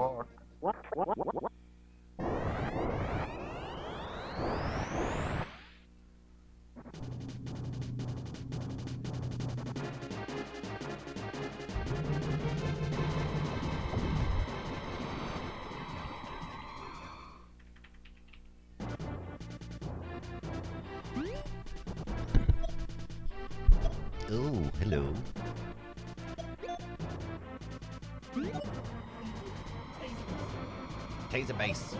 Oh, hello. Taser base.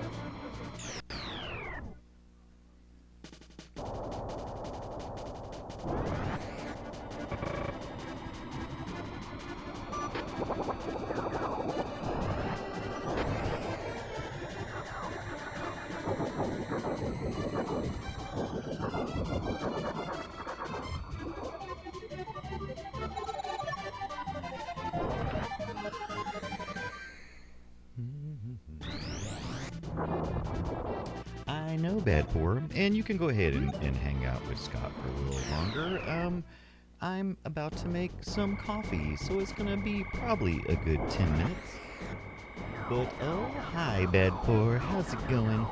I know, Bad Poor, and you can go ahead and hang out with Scott for a little longer. I'm about to make some coffee, so it's gonna be probably a good 10 minutes. But oh, hi, Bad Poor, how's it going?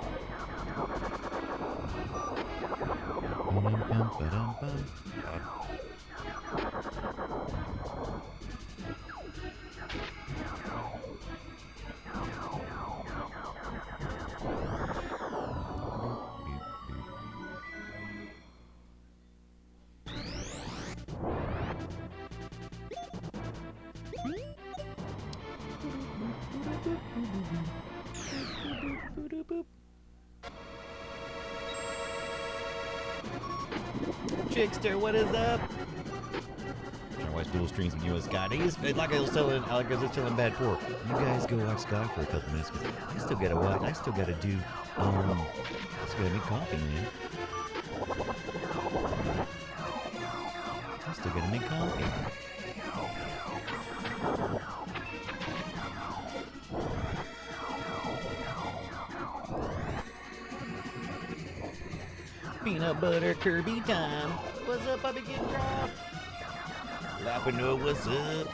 Chickster, what is up? Trying to watch dual streams with you and Scott. Like I was telling Bad Poor, you guys go watch Scott for a couple minutes because I still gotta watch. I still gotta do. I still gotta make coffee, man. I still gotta make coffee. Peanut butter Kirby time. What's up, puppy getting dropped? Lapino, what's up?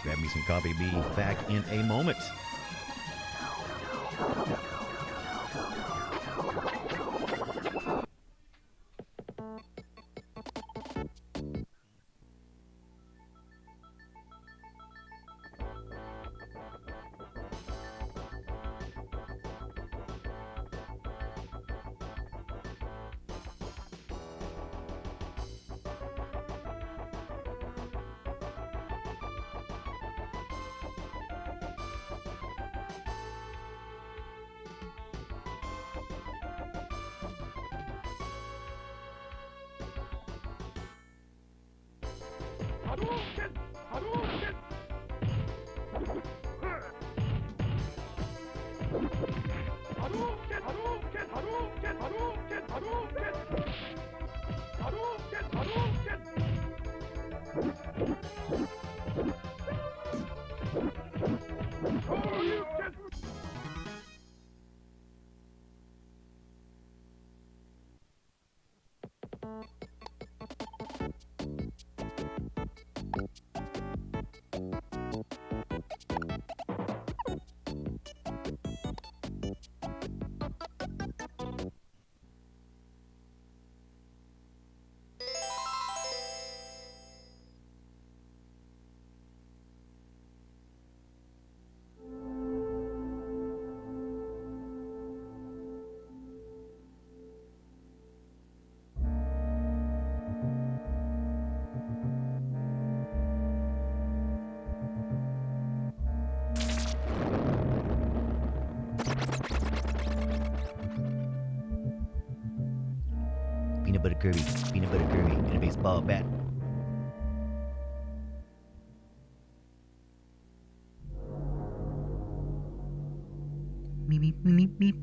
Grab me some coffee, be back in a moment. Peanut butter Kirby, and a baseball bat. Meep, meep, meep, meep.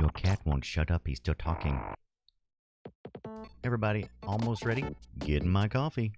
little cat won't shut up. He's still talking. Everybody, almost ready? Getting my coffee.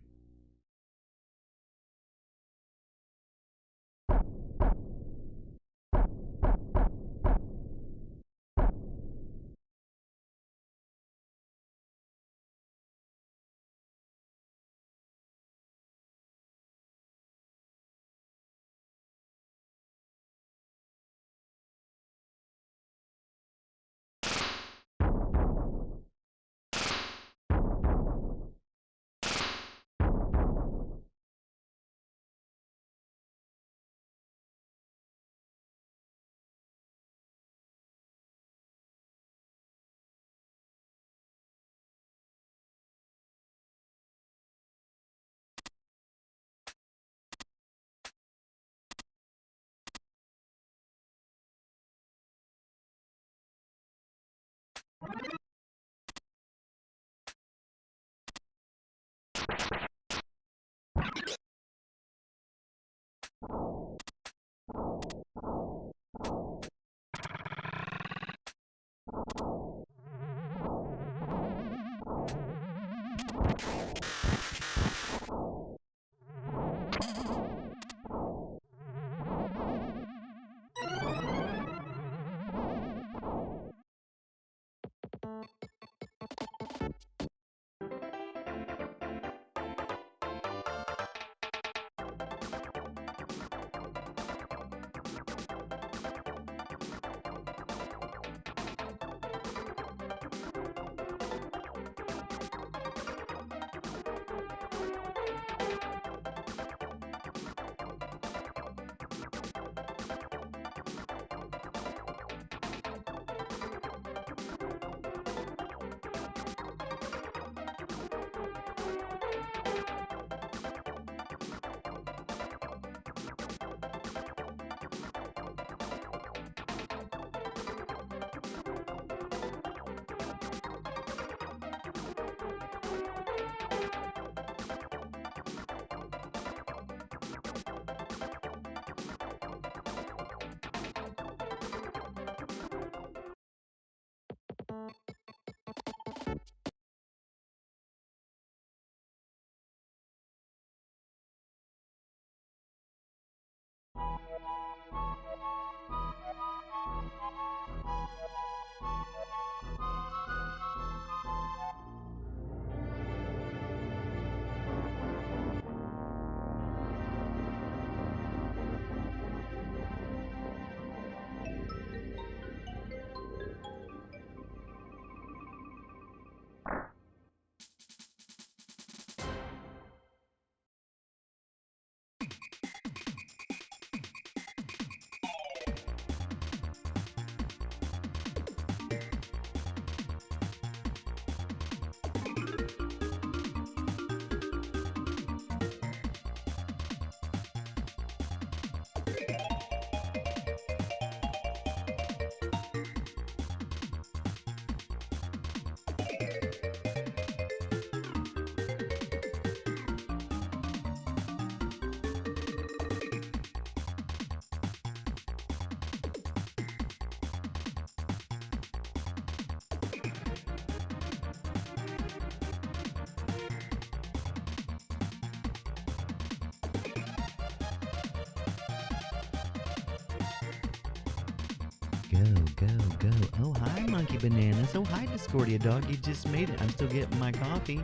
Go, go, go. Oh, hi, Monkey Bananas. Oh, hi, Discordia Dog. You just made it. I'm still getting my coffee.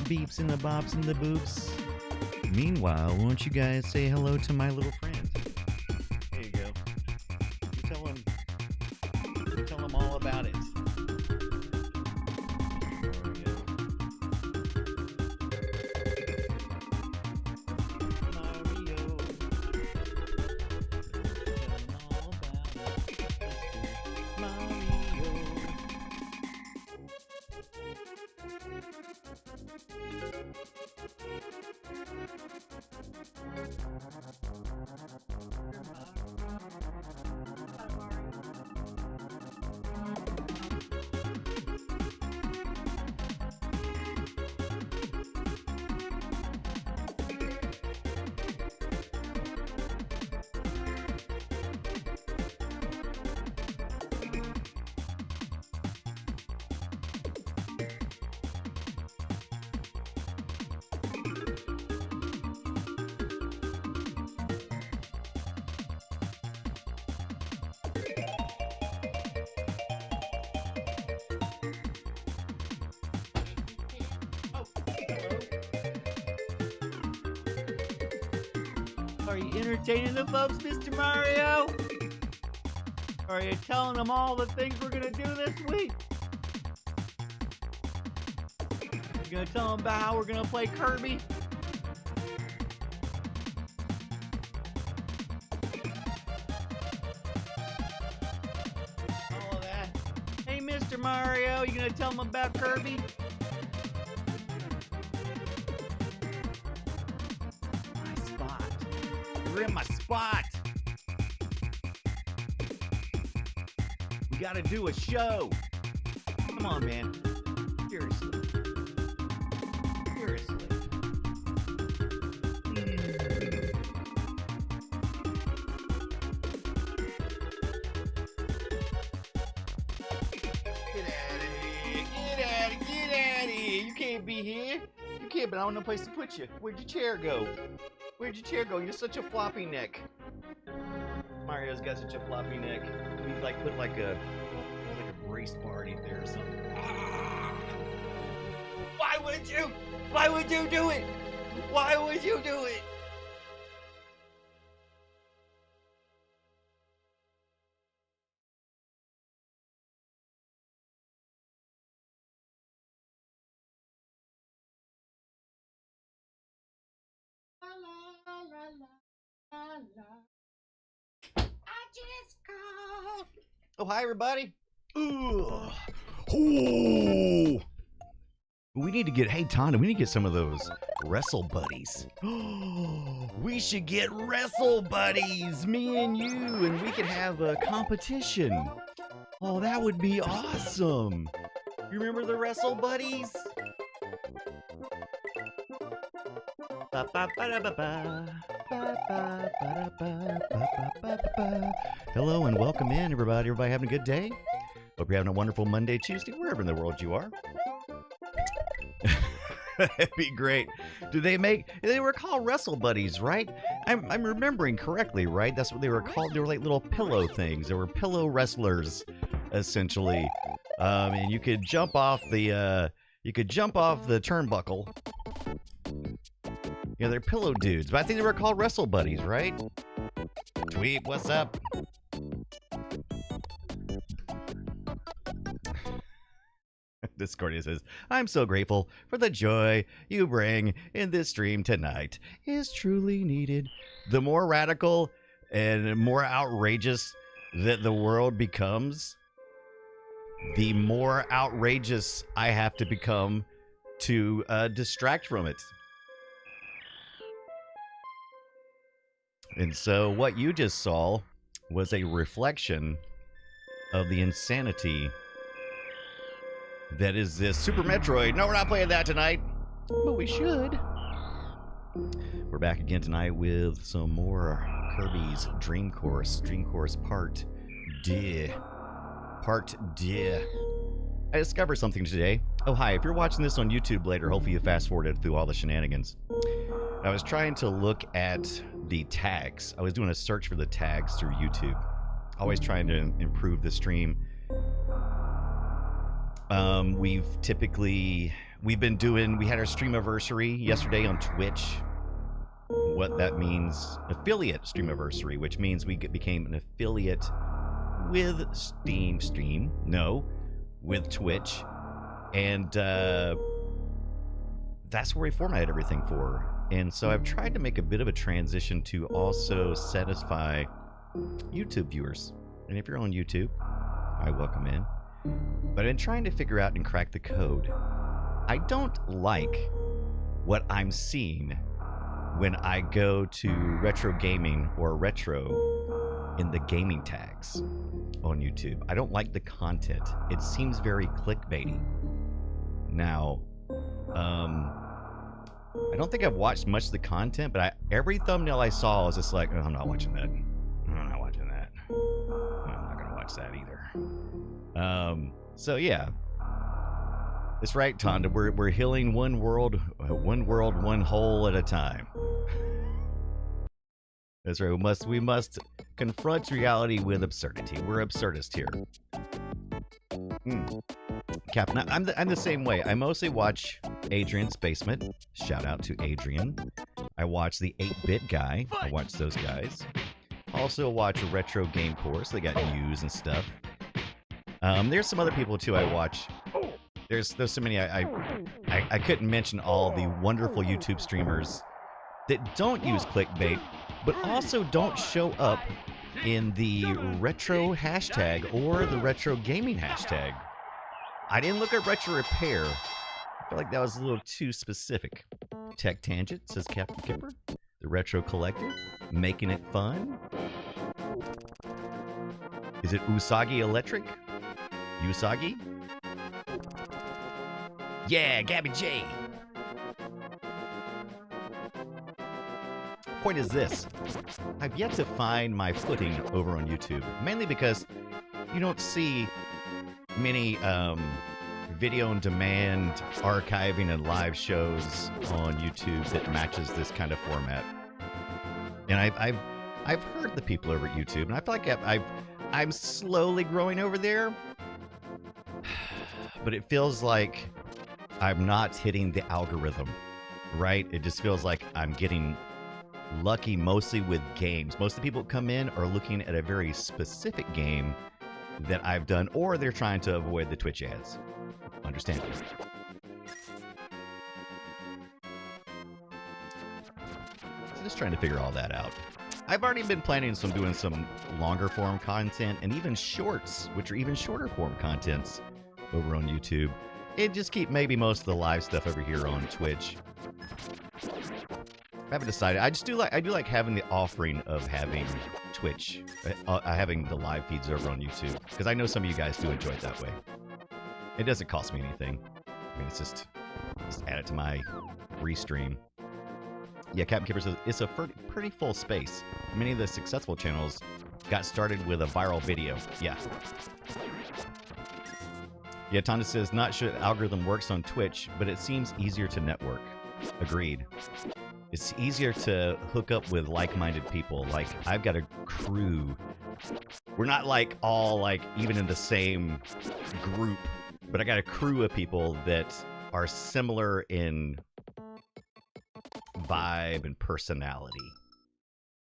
Beeps and the bops and the boops. Meanwhile, won't you guys say hello to my little friend? There you go. You tell him all about it. There we go. Mario. Are you entertaining the folks, Mr. Mario? Are you telling them all the things we're gonna do this week? You gonna tell them about how we're gonna play Kirby? All of that. Hey, Mr. Mario, you gonna tell them about Kirby? My spot. You're in my spot. We gotta do a show. Come on, man. Seriously. Seriously. Get out of here. You can't be here. You can't, but I don't know no place to put you. Where'd your chair go? Where'd your chair go? You're such a floppy neck. Mario's got such a floppy neck. We like put like a brace bar underneath there or something. Why would you? Why would you do it? Why would you do it? La, la, la, la, la. I just called. Oh, hi, everybody. Ugh. Oh. We need to get, hey, Tonda, we need to get some of those wrestle buddies. We should get wrestle buddies, me and you, and we could have a competition. Oh, that would be awesome. You remember the wrestle buddies? Hello and welcome in, everybody. Everybody having a good day? Hope you're having a wonderful Monday, Tuesday, wherever in the world you are. That'd be great. They were called Wrestle Buddies, right? I'm remembering correctly, right? That's what they were called. They were like little pillow things. They were pillow wrestlers, essentially. And you could jump off the turnbuckle. Yeah, they're pillow dudes, but I think they were called Wrestle Buddies, right? Tweet, what's up? Discordia says, I'm so grateful for the joy you bring in this stream tonight. Is truly needed. The more radical and more outrageous that the world becomes, the more outrageous I have to become to distract from it. And so what you just saw was a reflection of the insanity that is this Super Metroid. No, we're not playing that tonight, but we should. We're back again tonight with some more Kirby's Dream Course. Dream Course Part D. Part D. I discovered something today. Oh, hi. If you're watching this on YouTube later, hopefully you fast-forwarded through all the shenanigans. I was trying to look at the tags. I was doing a search for the tags through YouTube. Always trying to improve the stream. We had our streamiversary yesterday on Twitch. What that means, affiliate streamiversary, which means we became an affiliate with with Twitch. And that's where we formatted everything for. And so I've tried to make a bit of a transition to also satisfy YouTube viewers. And if you're on YouTube, I welcome in. But I've been trying to figure out and crack the code. I don't like what I'm seeing when I go to retro gaming or retro in the gaming tags on YouTube. I don't like the content. It seems very clickbaity. Now, I don't think I've watched much of the content, but every thumbnail I saw was just like, oh, I'm not watching that. I'm not watching that. I'm not going to watch that either. So yeah, it's right, Tonda. We're healing one world, one hole at a time. That's right. We must confront reality with absurdity. We're absurdist here. Captain, I'm the same way. I mostly watch Adrian's Basement. Shout out to Adrian. I watch the 8-Bit Guy. I watch those guys. Also watch a Retro Game Course. They got news and stuff. There's some other people too I watch. There's so many I couldn't mention all the wonderful YouTube streamers that don't use clickbait, but also don't show up in the retro hashtag or the retro gaming hashtag. I didn't look at retro repair. I feel like that was a little too specific. Tech Tangent, says Captain Kipper. The Retro Collective, making it fun. Is it Usagi Electric? Usagi? Yeah, Gabby J. Point is this. I've yet to find my footing over on YouTube, mainly because you don't see many video on demand archiving and live shows on YouTube that matches this kind of format. And I've heard the people over at YouTube, and I feel like I'm slowly growing over there, but it feels like I'm not hitting the algorithm, right? It just feels like I'm getting lucky mostly with games. Most of the people that come in are looking at a very specific game that I've done, or they're trying to avoid the Twitch ads. Understandable. So just trying to figure all that out. I've already been planning on doing some longer form content and even shorts, which are even shorter form contents over on YouTube. And just keep maybe most of the live stuff over here on Twitch. I haven't decided. I do like having the offering of having Twitch, having the live feeds over on YouTube, because I know some of you guys do enjoy it that way. It doesn't cost me anything. I mean, it's just add it to my restream. Yeah, Captain Kipper says it's a pretty full space. Many of the successful channels got started with a viral video. Yeah. Yeah, Tonda says, not sure the algorithm works on Twitch, but it seems easier to network. Agreed. It's easier to hook up with like-minded people. Like, I've got a crew. We're not like all like even in the same group, but I got a crew of people that are similar in vibe and personality.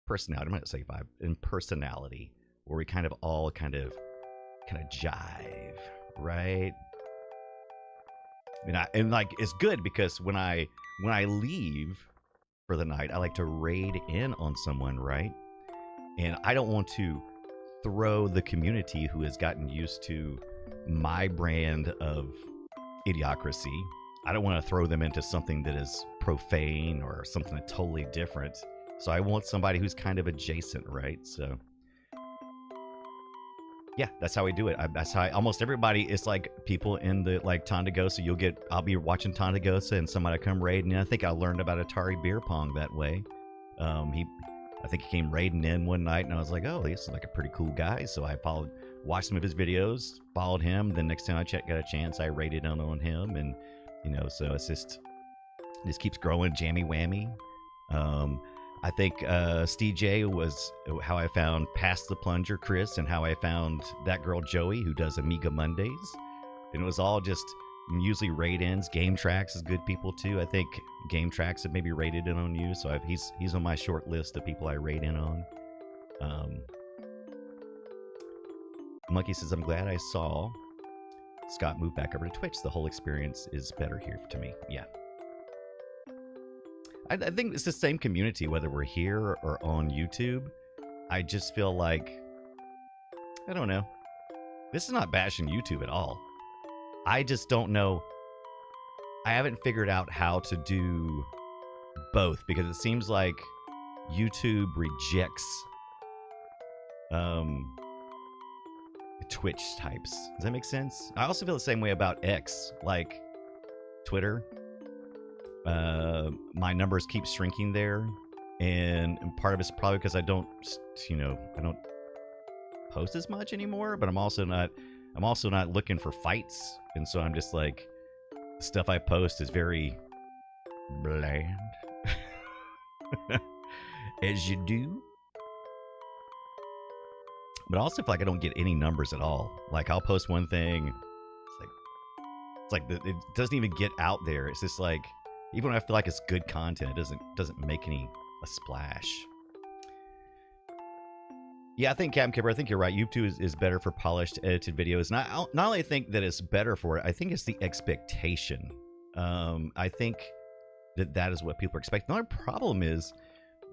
I'm not say vibe, in personality, where we kind of all kind of jive, right? And like it's good because when I leave for the night, I like to raid in on someone, right? And I don't want to throw the community who has gotten used to my brand of idiocracy. I don't want to throw them into something that is profane or something totally different. So I want somebody who's kind of adjacent, right? So yeah, that's how we do it. That's how almost everybody is like people in the like Tondagosa. I'll be watching Tondagosa and somebody come raiding in. I think I learned about Atari beer pong that way. I think he came raiding in one night and I was like, oh, this is like a pretty cool guy. So I watched some of his videos, followed him. Then next time I got a chance, I raided on him. And, so it just keeps growing, jammy whammy. I think Steve J was how I found Past the Plunger Chris and how I found that girl Joey who does Amiga Mondays. And it was all just usually raid-ins. Game Tracks is good people too. I think Game Tracks have maybe raided in on you. So he's on my short list of people I raid in on. Monkey says, I'm glad I saw Scott move back over to Twitch. The whole experience is better here to me. Yeah. I think it's the same community, whether we're here or on YouTube. I just feel like, I don't know. This is not bashing YouTube at all. I just don't know. I haven't figured out how to do both because it seems like YouTube rejects Twitch types. Does that make sense? I also feel the same way about X, like Twitter. My numbers keep shrinking there, and part of it's probably because I don't post as much anymore. But I'm also not looking for fights, and so I'm just like, the stuff I post is very bland, as you do. But I also feel like I don't get any numbers at all. Like I'll post one thing, it doesn't even get out there. It's just like Even when I feel like it's good content, it doesn't make a splash. Yeah, I think Captain Kipper, I think you're right. YouTube is better for polished, edited videos. And I not only think that it's better for it, I think it's the expectation. I think that is what people expect. The only problem is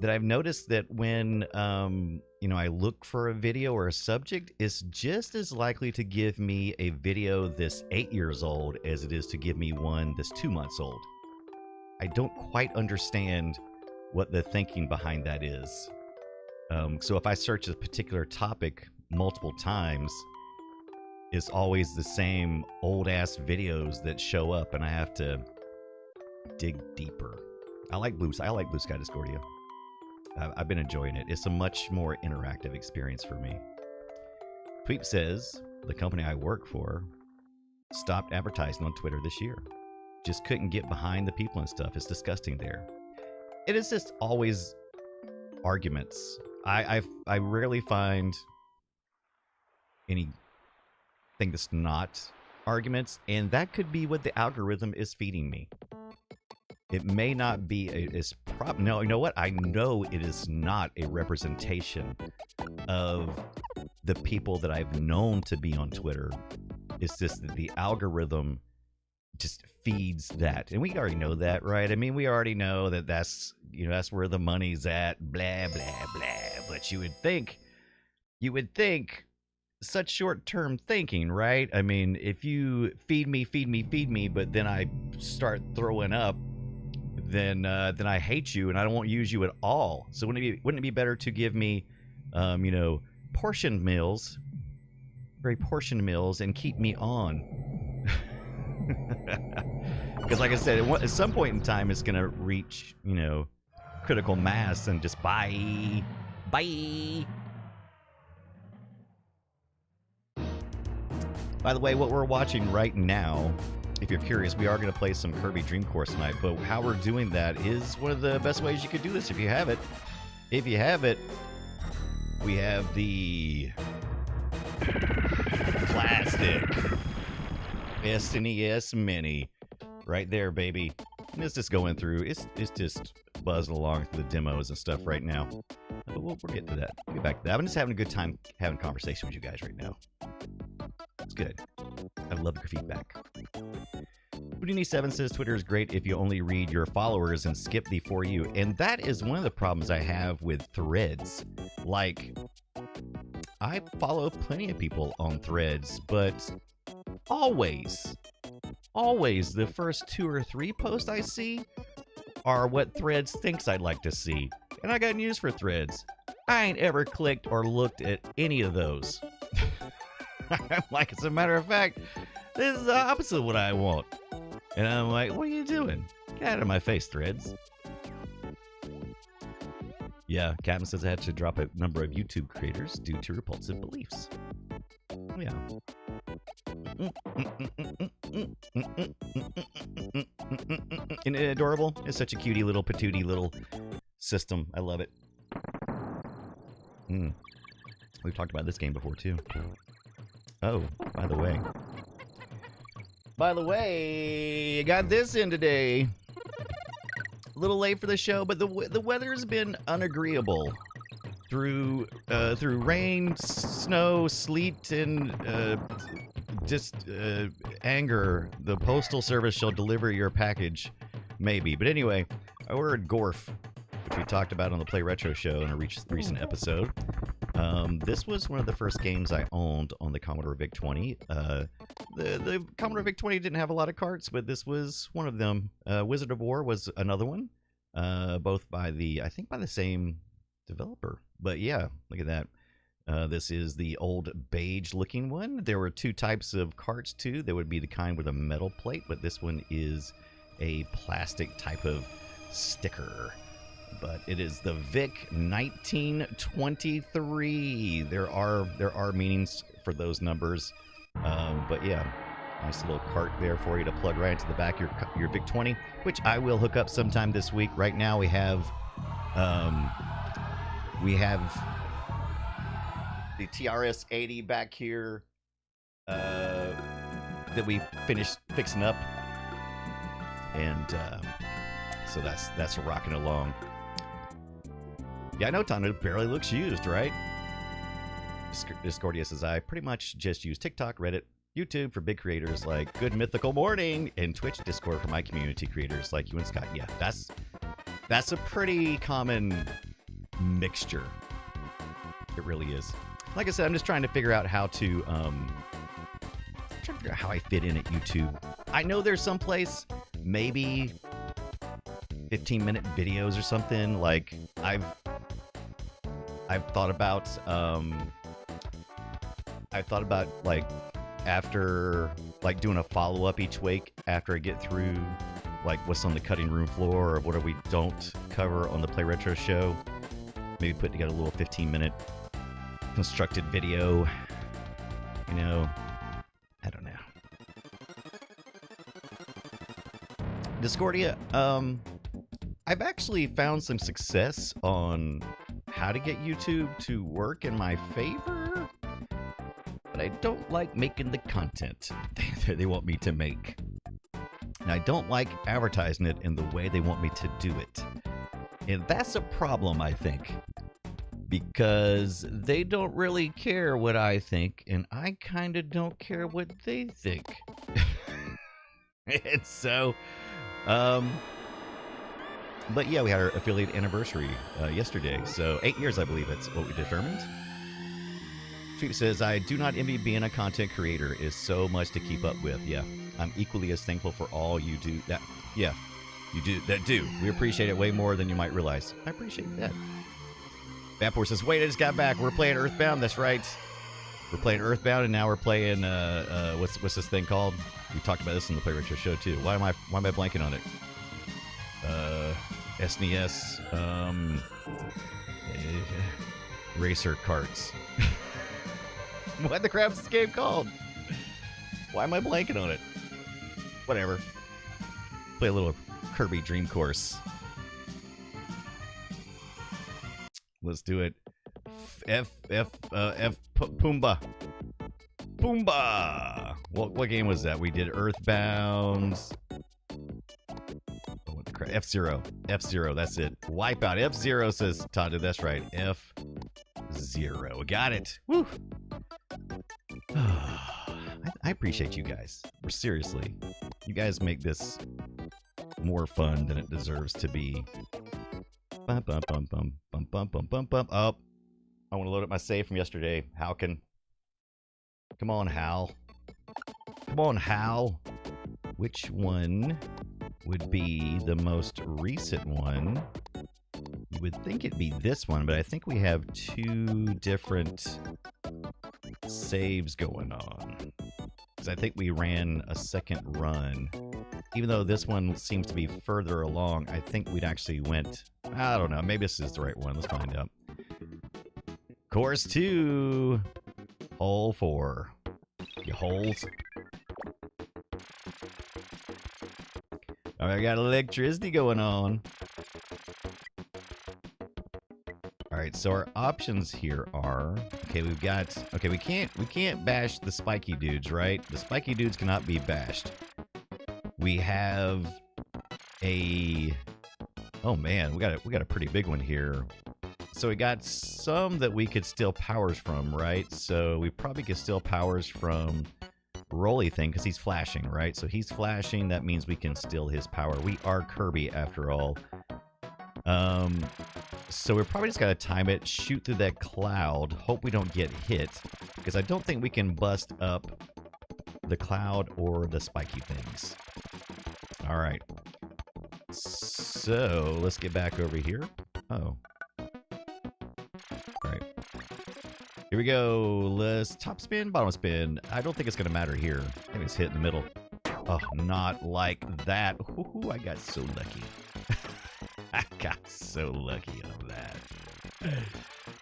that I've noticed that when I look for a video or a subject, it's just as likely to give me a video that's 8 years old as it is to give me one that's 2 months old. I don't quite understand what the thinking behind that is. So if I search a particular topic multiple times, it's always the same old-ass videos that show up, and I have to dig deeper. I like Blue Sky Discordia. I've been enjoying it. It's a much more interactive experience for me. Tweep says, the company I work for stopped advertising on Twitter this year. Just couldn't get behind the people and stuff. It's disgusting there. It is just always arguments. I rarely find anything that's not arguments, and that could be what the algorithm is feeding me. It may not be no, you know what? I know it is not a representation of the people that I've known to be on Twitter. It's just that the algorithm just feeds that, and we already know that, right? I mean, we already know that that's where the money's at, blah blah blah. But you would think such short-term thinking, right? I mean, if you feed me, but then I start throwing up, then I hate you and I won't use you at all. So wouldn't it be better to give me, portioned meals, very portioned meals, and keep me on? Because like I said, at some point in time, it's gonna reach, critical mass and just bye. By the way, what we're watching right now, if you're curious, we are going to play some Kirby Dream Course tonight, but how we're doing that is one of the best ways you could do this if you have it. If you have it, we have the classic SNES Mini right there, baby. And it's just going through. It's just buzzing along through the demos and stuff right now. But we'll get to that. We'll get back to that. I'm just having a good time having a conversation with you guys right now. It's good. I love your feedback. Houdini7 says Twitter is great if you only read your followers and skip the For You. And that is one of the problems I have with threads. Like, I follow plenty of people on threads, but always the first 2 or 3 posts I see are what Threads thinks I'd like to see. And I got news for Threads. I ain't ever clicked or looked at any of those. Like, as a matter of fact, this is the opposite of what I want. And I'm like, what are you doing? Get out of my face, Threads. Yeah, Captain says I had to drop a number of YouTube creators due to repulsive beliefs. Yeah. Isn't it adorable? It's such a cutie little patootie little system. I love it. We've talked about this game before too. Oh, by the way, I got this in today. A little late for the show, but the weather's been unagreeable through rain, snow, sleet, and anger. The postal service shall deliver your package, maybe. But anyway, I ordered Gorf, which we talked about on the Play Retro show in a recent episode. This was one of the first games I owned on the Commodore VIC-20. The Commodore VIC-20 didn't have a lot of carts, but this was one of them. Wizard of War was another one, both by the same developer. But yeah, look at that. This is the old beige-looking one. There were 2 types of carts too. There would be the kind with a metal plate, but this one is a plastic type of sticker. But it is the VIC 1923. There are meanings for those numbers, but yeah, nice little cart there for you to plug right into the back of your VIC 20, which I will hook up sometime this week. Right now we have the TRS 80 back here that we finished fixing up, and So that's rocking along. Yeah, I know, Tom. It barely looks used, right? Discordia says, I pretty much just use TikTok, Reddit, YouTube for big creators like Good Mythical Morning, and Twitch, Discord for my community creators like you and Scott. Yeah, that's a pretty common mixture. It really is. Like I said, I'm just trying to figure out how to how I fit in at YouTube. I know there's some place, maybe 15-minute videos or something. Like I've thought about like after like doing a follow-up each week after I get through like what's on the cutting room floor or what we don't cover on the Play Retro show. Maybe put together a little 15-minute constructed video. You know, I don't know. Discordia, I've actually found some success on how to get YouTube to work in my favor, but I don't like making the content they want me to make. And I don't like advertising it in the way they want me to do it. And that's a problem, I think, because they don't really care what I think, and I kind of don't care what they think. And so, but yeah, we had our affiliate anniversary yesterday, so 8 years, I believe that's what we determined. Tweet says, I do not envy being a content creator. Is so much to keep up with. Yeah, I'm equally as thankful for all you do. That, yeah, you do that do. We appreciate it way more than you might realize. I appreciate that. Vapor says, wait, I just got back. We're playing Earthbound. That's right. We're playing Earthbound, and now we're playing what's this thing called? We talked about this in the Play Retro show too. Why am I blanking on it? SNES racer karts. What the crap is this game called? Why am I blanking on it? Whatever. Play a little Kirby Dream Course. Let's do it. Pumbaa. Pumbaa. What game was that? We did Earthbound. Oh, what the crap? F-Zero. F-Zero. That's it. Wipeout. F-Zero says Todd. That's right. F-Zero. Got it. Woo. I appreciate you guys. Seriously, you guys make this more fun than it deserves to be. Bum, bum, bum, bum, bum, bum, bum, bum, bum. Up. I want to load up my save from yesterday. Come on, Hal. Come on, Hal. Which one would be the most recent one? You would think it'd be this one, but I think we have two different saves going on. Because I think we ran a second run. Even though this one seems to be further along, I think we'd actually went... I don't know. Maybe this is the right one. Let's find out. Course 2. Hole 4. You holes. All right, I got electricity going on. All right, so our options here are... Okay, we've got... Okay, we can't bash the spiky dudes, right? The spiky dudes cannot be bashed. We have a... Oh man, we got a pretty big one here. So we got some that we could steal powers from, right? So we probably could steal powers from Rolly thing because he's flashing, right? So he's flashing. That means we can steal his power. We are Kirby after all. So we're probably just gotta time it, shoot through that cloud, hope we don't get hit, because I don't think we can bust up the cloud or the spiky things. All right. So let's get back over here. Oh. All right. Here we go. Let's top spin, bottom spin. I don't think it's gonna matter here. Maybe it's hit in the middle. Oh, not like that. Ooh, I got so lucky. I got so lucky on that.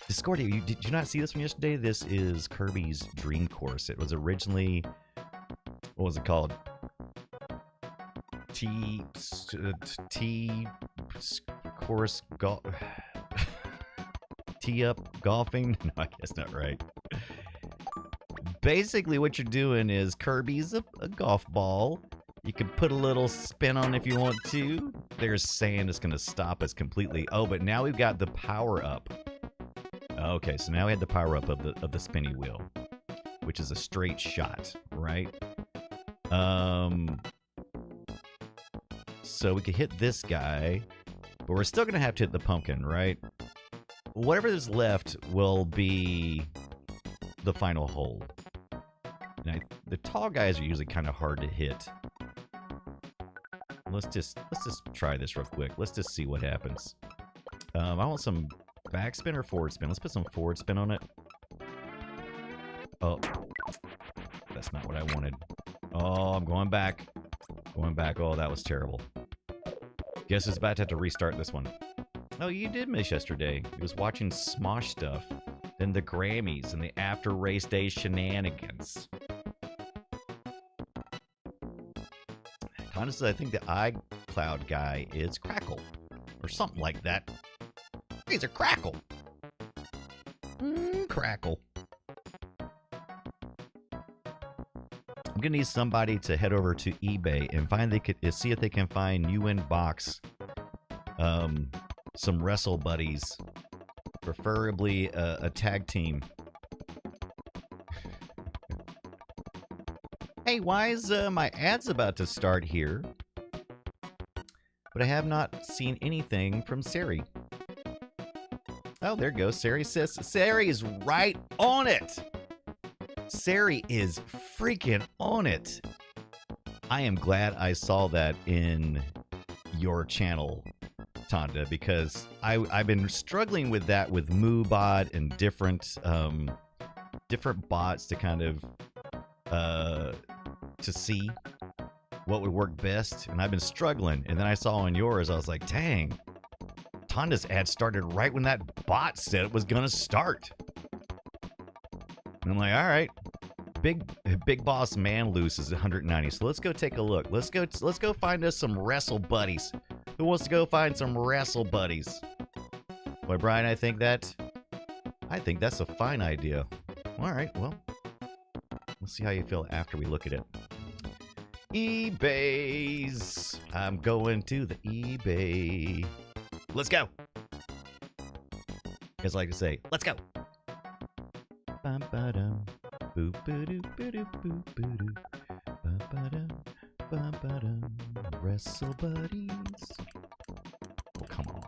Discordia, did you not see this one yesterday? This is Kirby's Dream Course. It was originally, what was it called? Course golf. Tee up golfing? No, I guess not right. Basically, what you're doing is Kirby's a golf ball. You can put a little spin on if you want to. there's sand that's going to stop us completely. Oh, but now we've got the power up. Okay, so now we had the power up of the spinny wheel, which is a straight shot, right? So we could hit this guy, but we're still going to have to hit the pumpkin, right? Whatever is left will be the final hole. Now, the tall guys are usually kind of hard to hit. Let's just try this real quick. Let's just see what happens. I want some backspin or forward spin. Let's put some forward spin on it. Oh, that's not what I wanted. Oh, I'm going back. Going back. Oh, that was terrible. Guess it's about to have to restart this one. Oh, you did miss yesterday. He was watching Smosh stuff, then the Grammys, and the after race day shenanigans. Honestly, I think the iCloud guy is Crackle, or something like that. He's a Crackle. Crackle. I'm gonna need somebody to head over to eBay and see if they can find UN Box, some Wrestle Buddies, preferably a tag team. Hey, why is my ads about to start here? But I have not seen anything from Sari. Oh, there goes Sari. Sari is right on it. Sari is freaking on it. I am glad I saw that in your channel, Tonda, because I've been struggling with that with MooBot and different bots to kind of to see what would work best, and I've been struggling. And then I saw on yours, I was like, dang, Tonda's ad started right when that bot said it was gonna start. And I'm like, all right, big boss man loose is 190. So let's go take a look. Let's go find us some wrestle buddies. Who wants to go find some wrestle buddies? Boy, Brian, I think that's a fine idea. All right, well, let's see how you feel after we look at it. eBays. I'm going to the eBay. Let's go. As I like to say, let's go. Bum ba dum, boop ba doo ba doo boop ba doo. Bum ba dum, bum ba dum. Wrestle buddies. Oh, come on.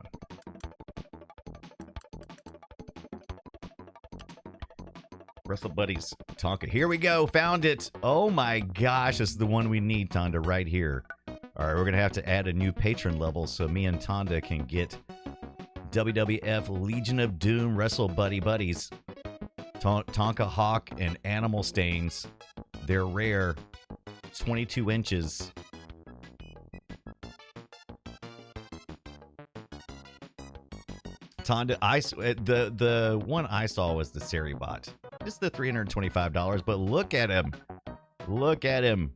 Wrestle buddies. Tonka. Here we go. Found it. Oh my gosh. This is the one we need, Tonda, right here. All right, we're going to have to add a new patron level so me and Tonda can get WWF Legion of Doom Wrestle Buddy Buddies. Tonka Hawk and Animal Stains. They're rare. 22 inches. Tonda, the one I saw was the Sari bot. It's the $325, but look at him. Look at him.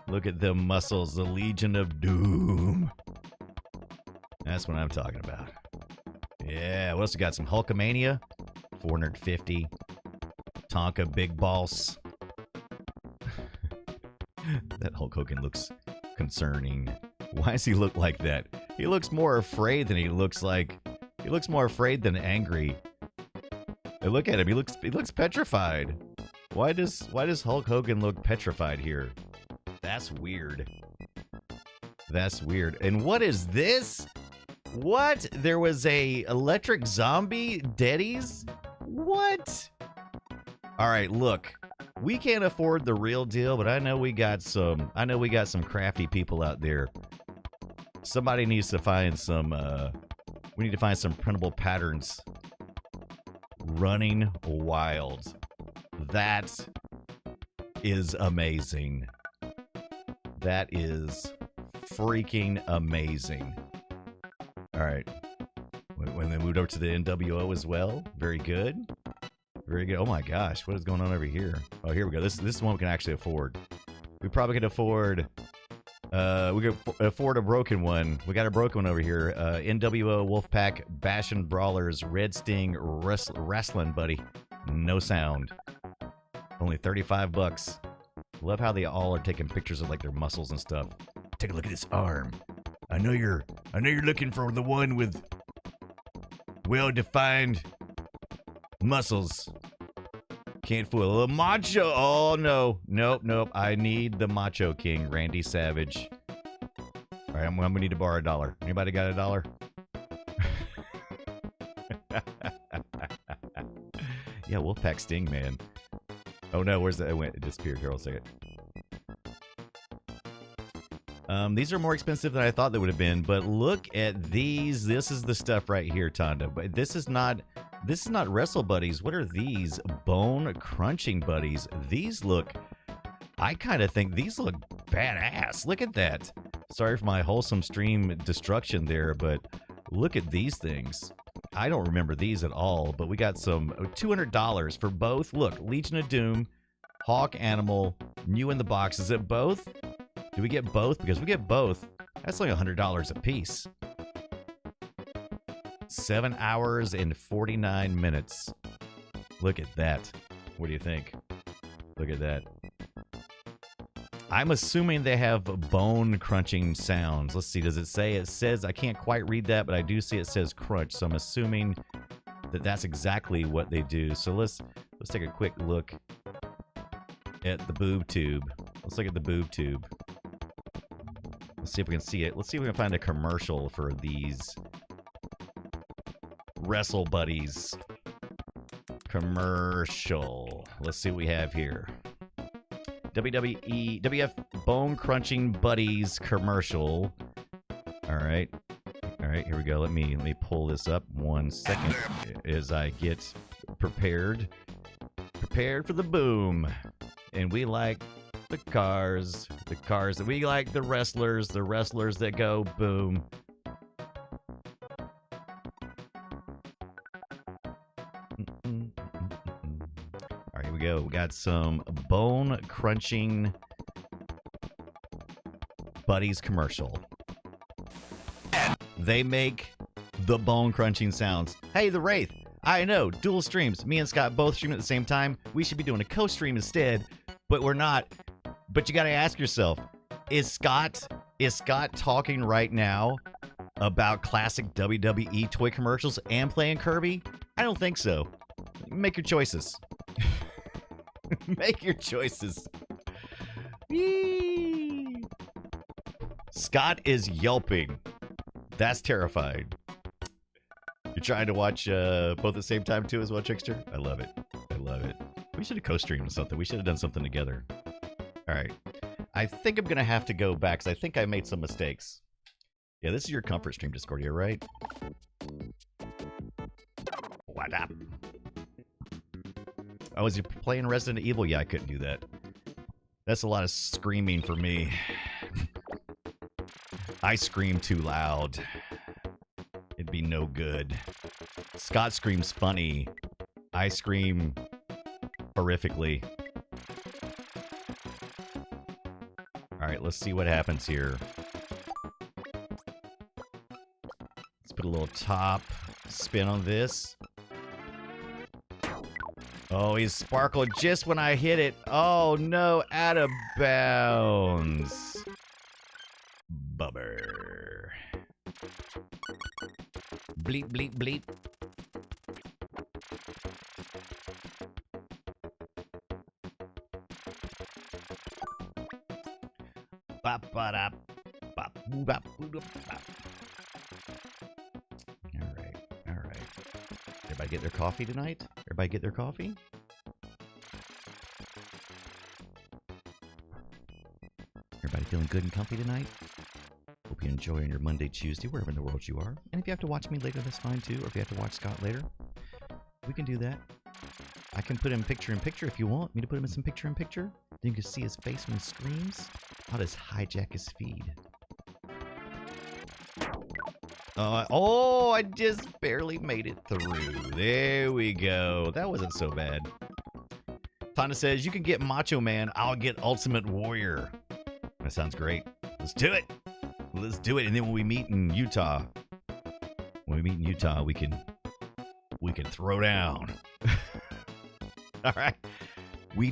Look at the muscles, the Legion of Doom. That's what I'm talking about. Yeah, what else we got? Some Hulkamania, 450. Tonka Big Boss. That Hulk Hogan looks concerning. Why does he look like that? He looks more afraid than he looks like. He looks more afraid than angry. Hey, look at him. He looks petrified. Why does Hulk Hogan look petrified here? That's weird. That's weird. And what is this? What? There was a electric zombie Daddies? What? All right, look. We can't afford the real deal, but I know we got some crafty people out there. Somebody needs to find some we need to find some printable patterns. Running Wild. That is amazing. That is freaking amazing. All right. When they moved over to the NWO as well. Very good. Very good. Oh my gosh. What is going on over here? Oh, here we go. This is one we can actually afford. We probably could afford... we could afford a broken one. We got a broken one over here. NWO Wolfpack Bashin' Brawlers Red Sting Wrestling Buddy. No sound. Only 35 bucks. Love how they all are taking pictures of like their muscles and stuff. Take a look at this arm. I know you're looking for the one with well-defined muscles. Can't fool a macho. Oh no, nope. I need the Macho King, Randy Savage. All right, I'm gonna need to borrow $1. Anybody got $1? Yeah, Wolfpack Sting, man. Oh no, where's that? It went. It disappeared. Here, I'll say it. These are more expensive than I thought they would have been, but look at these. This is the stuff right here, Tonda. But this is not Wrestle Buddies. What are these? Bone Crunching Buddies. These look, I kind of think these look badass. Look at that. Sorry for my wholesome stream destruction there, but look at these things. I don't remember these at all, but we got some $200 for both. Look, Legion of Doom, Hawk Animal, new in the box. Is it both? Do we get both? Because we get both. That's like $100 a piece. 7 hours and 49 minutes. Look at that. What do you think? Look at that. I'm assuming they have bone crunching sounds. Let's see. Does it say? It says, I can't quite read that, but I do see it says crunch. So I'm assuming that that's exactly what they do. So let's take a quick look at the boob tube. Let's look at the boob tube. Let's see if we can see it. Let's see if we can find a commercial for these Wrestle Buddies commercial. Let's see what we have here. WF Bone Crunching Buddies commercial. All right, here we go. Let me pull this up 1 second as I get prepared for the boom. And we like the cars that we like, the wrestlers that go boom. All right, here we go. We got some Bone Crunching Buddies commercial. They make the bone crunching sounds. Hey, the Wraith. I know, dual streams. Me and Scott both stream at the same time. We should be doing a co-stream instead, but we're not. But you got to ask yourself, is Scott talking right now about classic WWE toy commercials and playing Kirby? I don't think so. Make your choices. Make your choices. Yee. Scott is yelping. That's terrifying. You're trying to watch both at the same time too as well, Trickster? I love it. I love it. We should have co-streamed something. We should have done something together. All right. I think I'm going to have to go back because I think I made some mistakes. Yeah, this is your comfort stream, Discordia, right? What up? Oh, was you playing Resident Evil? Yeah, I couldn't do that. That's a lot of screaming for me. I scream too loud. It'd be no good. Scott screams funny. I scream horrifically. All right, let's see what happens here. Let's put a little top spin on this. Oh, he sparkled just when I hit it. Oh no, out of bounds. Bubber. Bleep, bleep, bleep. Bop-ba-dop. Bop-boo-bop-boo-bop-bop. All right, all right. Everybody get their coffee tonight? Everybody get their coffee? Everybody feeling good and comfy tonight? Hope you're enjoying your Monday, Tuesday, wherever in the world you are. And if you have to watch me later, that's fine too. Or if you have to watch Scott later, we can do that. I can put him picture-in-picture if you want me to put him in some picture-in-picture. Then you can see his face when he screams. I'll just hijack his feed. Oh, I just barely made it through. There we go. That wasn't so bad. Tana says, you can get Macho Man. I'll get Ultimate Warrior. That sounds great. Let's do it. Let's do it. And then when we meet in Utah, we can throw down. All right. We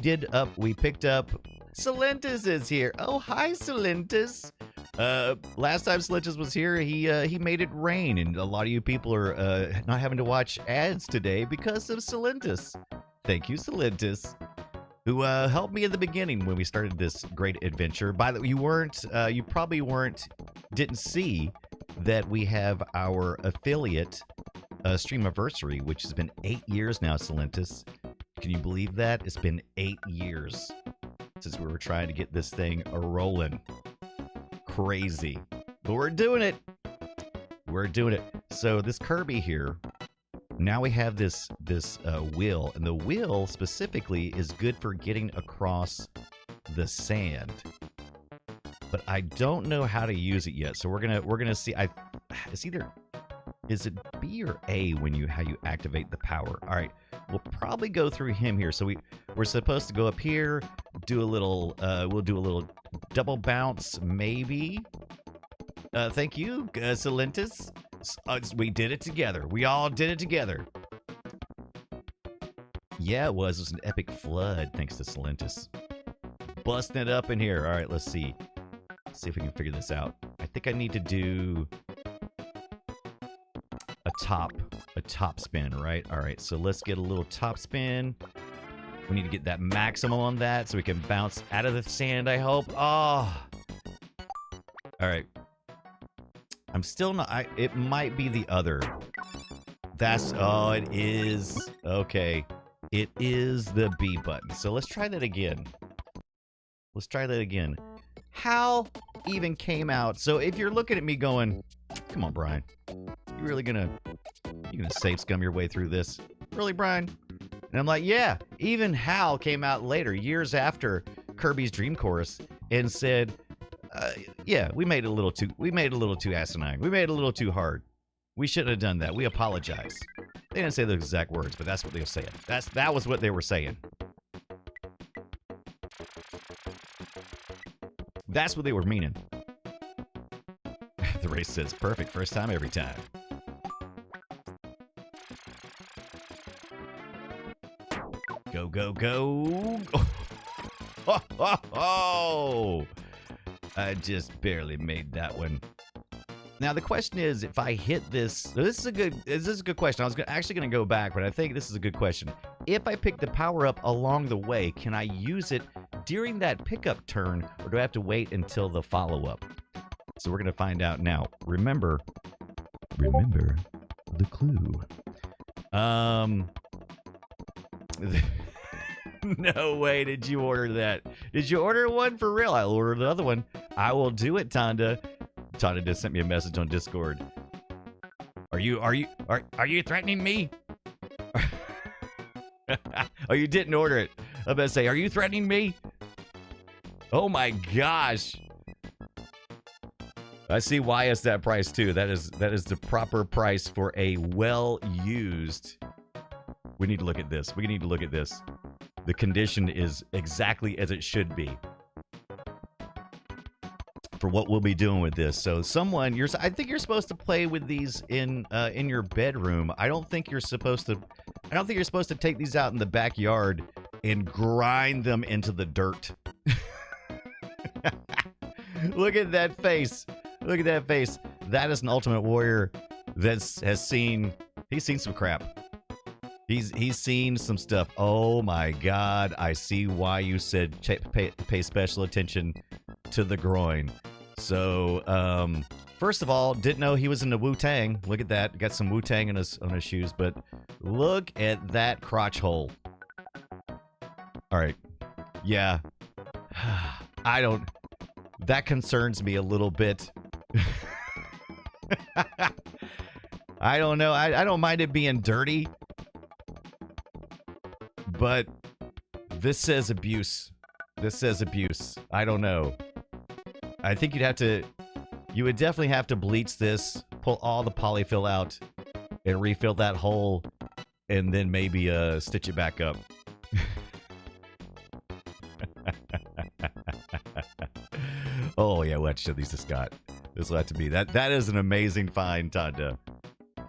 picked up Celentus is here. Oh, hi, Celentus. Last time Slitches was here, he made it rain, and a lot of you people are not having to watch ads today because of Salentus. Thank you, Salentus, who helped me at the beginning when we started this great adventure. By the way, you probably didn't see that we have our affiliate streamiversary, which has been 8 years now, Salentus. Can you believe that? It's been 8 years since we were trying to get this thing a-rolling. Crazy. But we're doing it. We're doing it. So this Kirby here, now we have this wheel, and the wheel specifically is good for getting across the sand. But I don't know how to use it yet. So we're gonna see. Is it B or A when how you activate the power? All right, we'll probably go through him here. So we're supposed to go up here, do a little. We'll do a little double bounce, maybe. Thank you, Salentus. We did it together. We all did it together. Yeah, it was. It was an epic flood, thanks to Salentus. Busting it up in here. All right, let's see. Let's see if we can figure this out. I think I need to do a top spin, right? All right, so let's get a little top spin. We need to get that maximum on that so we can bounce out of the sand, I hope. Oh. All right. I'm still not... it might be the other. Oh, it is. Okay. It is the B button. So let's try that again. Let's try that again. Hal even came out. So if you're looking at me going, come on, Brian. You really gonna safe scum your way through this? Really, Brian? And I'm like, yeah. Even Hal came out later, years after Kirby's Dream Course, and said, yeah, we made it a little too asinine. We made it a little too hard. We shouldn't have done that. We apologize. They didn't say the exact words, but that's what they were saying. That was what they were saying. That's what they were meaning. The race says perfect first time every time. Go, go, go. Oh, I just barely made that one. Now the question is, if I hit this, this is a good question. I was actually going to go back, but I think this is a good question. If I pick the power up along the way, can I use it during that pickup turn, or do I have to wait until the follow-up? So we're going to find out now. Remember the clue. No way did you order that. Did you order one for real? I'll order the other one. I will do it, Tonda. Tonda just sent me a message on Discord. Are you threatening me? Oh, you didn't order it. I'm about to say, are you threatening me? Oh my gosh. I see why it's that price too. That is the proper price for a well-used. We need to look at this. We need to look at this. The condition is exactly as it should be for what we'll be doing with this. So I think you're supposed to play with these in your bedroom. I don't think you're supposed to take these out in the backyard and grind them into the dirt. Look at that face. Look at that face. That is an Ultimate Warrior he's seen some crap. He's seen some stuff. Oh my God. I see why you said pay special attention to the groin. So, first of all, didn't know he was in the Wu-Tang. Look at that. Got some Wu-Tang on his shoes, but look at that crotch hole. All right. Yeah. That concerns me a little bit. I don't know. I don't mind it being dirty. But this says abuse. This says abuse. I don't know. I think you would definitely have to bleach this, pull all the polyfill out, and refill that hole, and then maybe stitch it back up. Oh yeah, we'll have to show these to Scott. This will have to be that is an amazing find, Tonda.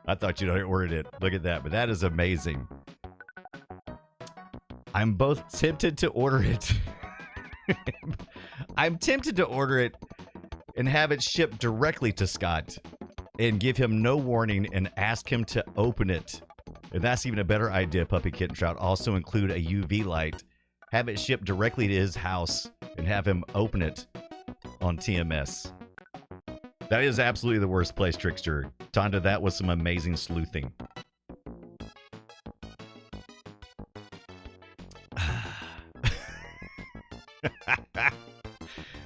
I thought you'd already ordered it. Look at that, but that is amazing. I'm both tempted to order it. I'm tempted to order it and have it shipped directly to Scott and give him no warning and ask him to open it. And that's even a better idea, Puppy Kitten Trout. Also include a UV light. Have it shipped directly to his house and have him open it on TMS. That is absolutely the worst place, Trickster. Tonda, that was some amazing sleuthing.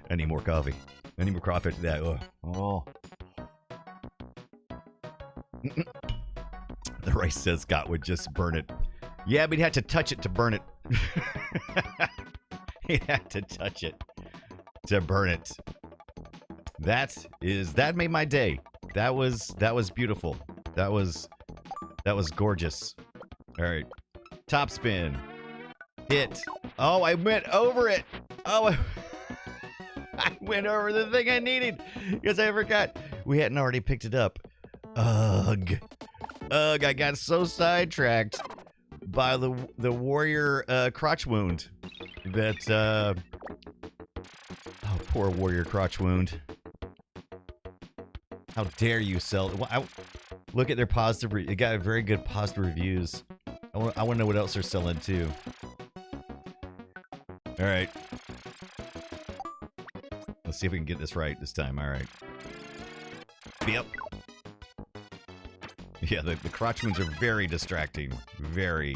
I need more coffee. I need more coffee after that. Oh. The race says Scott would just burn it. Yeah, but he'd have to touch it to burn it. He'd have to touch it to burn it. That made my day. That was beautiful. That was gorgeous. All right. Top spin. Hit. Oh, I went over it. Oh, I went over the thing I needed because I forgot we hadn't already picked it up. Ugh. I got so sidetracked by the warrior crotch wound that oh, poor warrior crotch wound. How dare you sell it? Look at their positive. It got very good positive reviews. I want to know what else they're selling too. All right. Let's see if we can get this right this time. All right. Yep. Yeah, the crotch wounds are very distracting. Very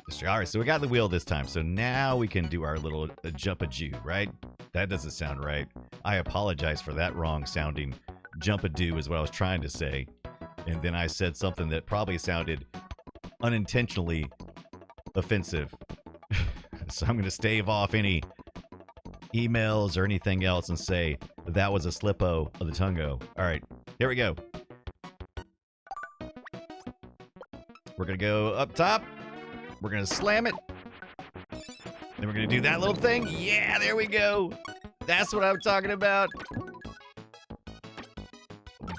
distracting. All right, so we got the wheel this time. So now we can do our little jump-a-jew, right? That doesn't sound right. I apologize for that wrong sounding. Jump-a-do is what I was trying to say. And then I said something that probably sounded unintentionally offensive. So I'm going to stave off any emails or anything else and say that was a slip-o of the tongue-o. All right, here we go. We're going to go up top. We're going to slam it. Then we're going to do that little thing. Yeah, there we go. That's what I'm talking about.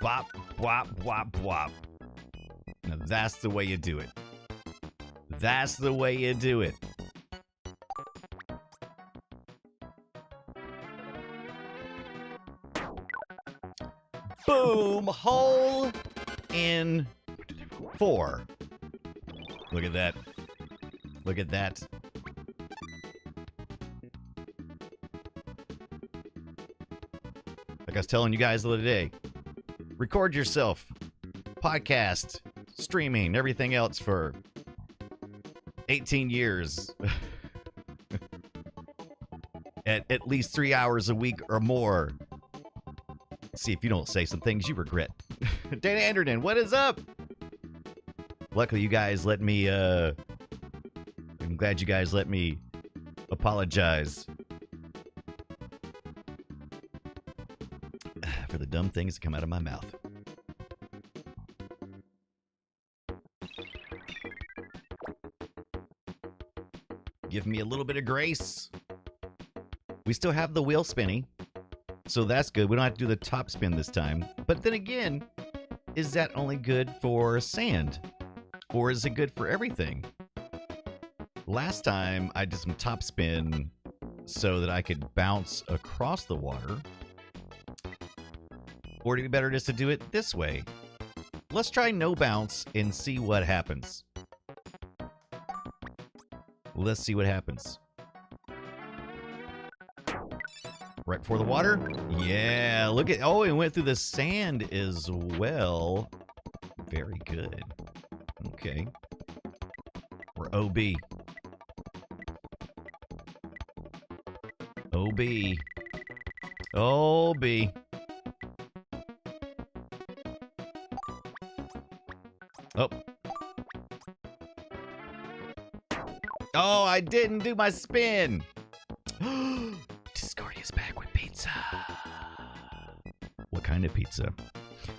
Bop, bop, bop, bop. Now that's the way you do it. That's the way you do it. Boom! Hole in 4. Look at that. Look at that. Like I was telling you guys the other day, record yourself, podcast, streaming, everything else for 18 years. at least 3 hours a week or more. See if you don't say some things you regret. Dana Anderton, what is up? Luckily, you guys let me, I'm glad you guys let me apologize for the dumb things that come out of my mouth. Give me a little bit of grace. We still have the wheel spinning, so that's good. We don't have to do the top spin this time. But then again, is that only good for sand? Or is it good for everything? Last time, I did some top spin so that I could bounce across the water. Or would it be better just to do it this way? Let's try no bounce and see what happens. Let's see what happens. Right before the water? Yeah, look at... Oh, it went through the sand as well. Very good. Okay. We're OB. OB. OB. Oh. Oh, I didn't do my spin. Discordia's back with pizza. What kind of pizza?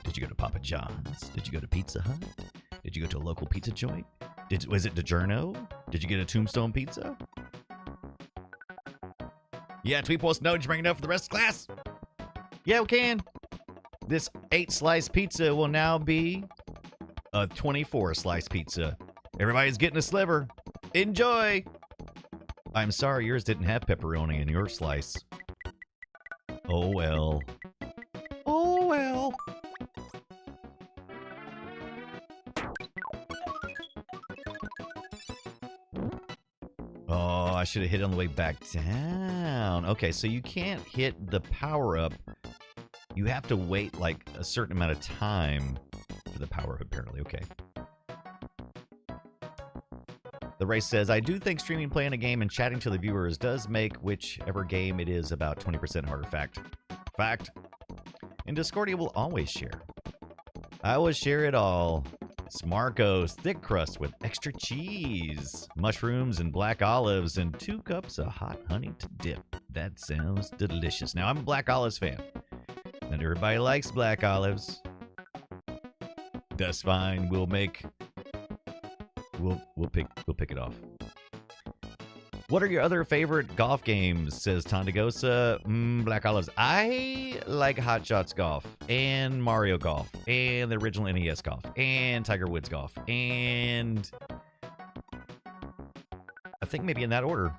Did you go to Papa John's? Did you go to Pizza Hut? Did you go to a local pizza joint? Was it DiGiorno? Did you get a Tombstone pizza? Yeah, tweet post note. Did you bring enough for the rest of the class? Yeah, we can. This 8-slice pizza will now be a 24-slice pizza. Everybody's getting a sliver. Enjoy. I'm sorry yours didn't have pepperoni in your slice. Oh well. should have hit it on the way back down. Okay, so you can't hit the power-up. You have to wait, like, a certain amount of time for the power-up, apparently. Okay. The Race says, I do think streaming playing a game and chatting to the viewers does make whichever game it is about 20% harder. Fact. Fact. And Discordia will always share. I will share it all. It's Marco's thick crust with extra cheese, mushrooms, and black olives, and 2 cups of hot honey to dip. That sounds delicious. Now, I'm a black olives fan. Not everybody likes black olives. That's fine. We'll pick it off. What are your other favorite golf games? Says Tondagosa. Black Olives. I like Hot Shots Golf and Mario Golf and the original NES Golf and Tiger Woods Golf and I think maybe in that order.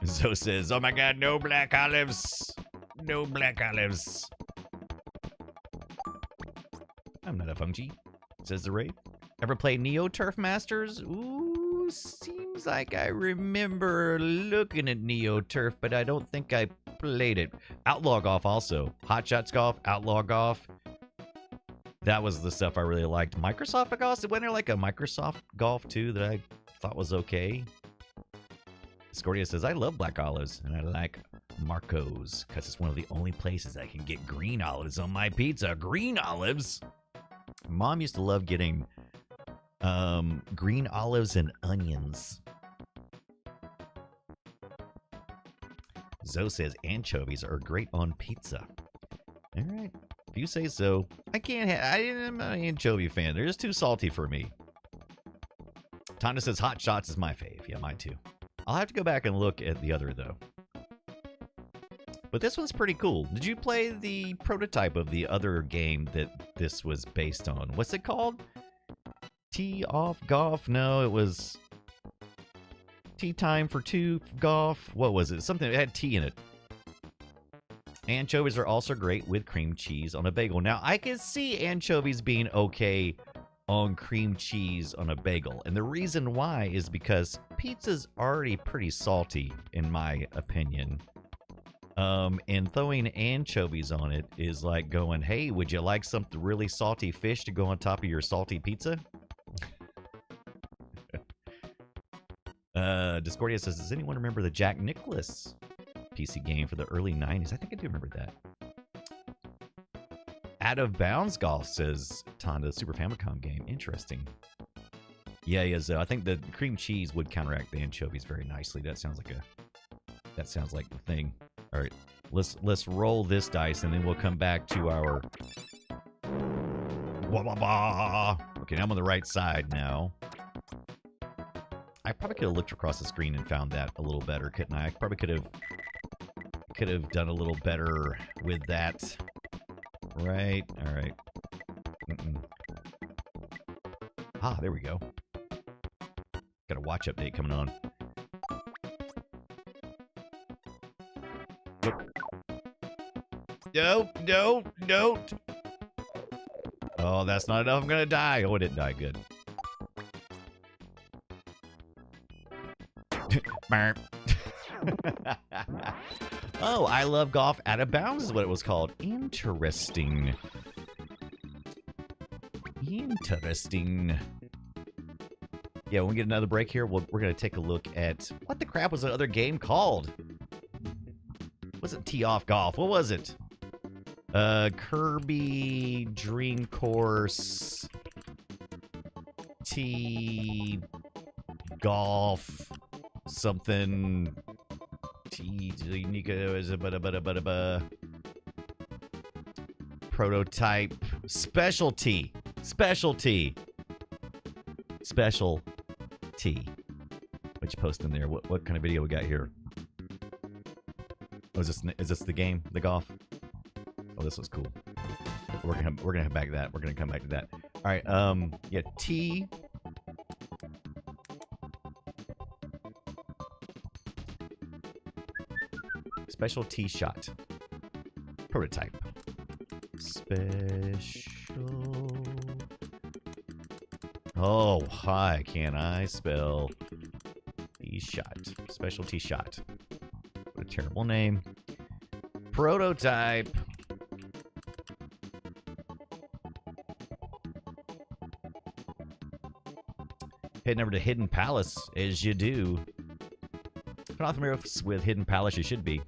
Zo says, "Oh my God, no Black Olives, no Black Olives." I'm not a fungi. Says the Wraith. Ever play Neo Turf Masters? Ooh, seems like I remember looking at Neo Turf, but I don't think I played it. Outlaw Golf also. Hot Shots Golf, Outlaw Golf. That was the stuff I really liked. Microsoft Golf? Wasn't there like a Microsoft Golf too that I thought was okay? Scordia says, I love black olives, and I like Marco's, because it's one of the only places I can get green olives on my pizza. Green olives? Mom used to love getting green olives and onions. Zoe says anchovies are great on pizza. All right, if you say so. I'm not an anchovy fan. They're just too salty for me. Tonda says Hot Shots is my fave. Yeah, mine too. I'll have to go back and look at the other though. But this one's pretty cool. Did you play the prototype of the other game that this was based on? What's it called? Tee Off Golf? No, it was Tea Time for Two Golf. What was it? Something that had tea in it. Anchovies are also great with cream cheese on a bagel. Now, I can see anchovies being okay on cream cheese on a bagel. And the reason why is because pizza's already pretty salty, in my opinion. And throwing anchovies on it is like going, hey, would you like some really salty fish to go on top of your salty pizza? Discordia says, does anyone remember the Jack Nicklaus PC game for the early 90s? I think I do remember that. Out of Bounds Golf, says Tonda, Super Famicom game. Interesting. Yeah, so I think the cream cheese would counteract the anchovies very nicely. That sounds like the thing. All right, let's roll this dice, and then we'll come back to our... Okay, now I'm on the right side now. I probably could have looked across the screen and found that a little better, couldn't I? I probably could have done a little better with that. Right, all right. Ah, there we go. Got a watch update coming on. No, don't. Oh, that's not enough. I'm gonna die. Oh, I didn't die. Good. Oh, I Love Golf Out of Bounds is what it was called. Interesting. Yeah, when we get another break here, we're going to take a look at what the crap was the other game called? It wasn't Tee Off Golf. What was it? Kirby Dream Course Tee Golf something prototype specialty. What you post in there? What kind of video we got here? Oh, is this the game? The golf? Oh, this was cool. We're gonna have back to that. We're gonna come back to that. All right. Yeah. T. Special T shot. Prototype. Special. Oh, hi. Can I spell T shot? Specialty shot. What a terrible name. Prototype. Heading over to Hidden Palace, as you do. If you're not familiar with Hidden Palace, you should be.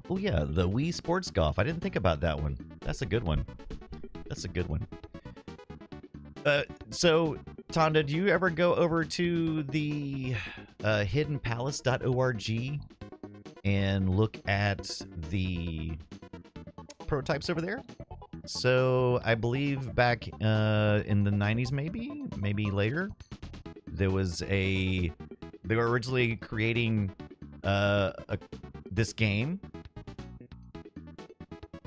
Oh yeah, the Wii Sports Golf. I didn't think about that one. That's a good one. That's a good one. So, Tonda, do you ever go over to the hiddenpalace.org and look at the prototypes over there? So, I believe back in the 90s, maybe later, there was they were originally creating this game,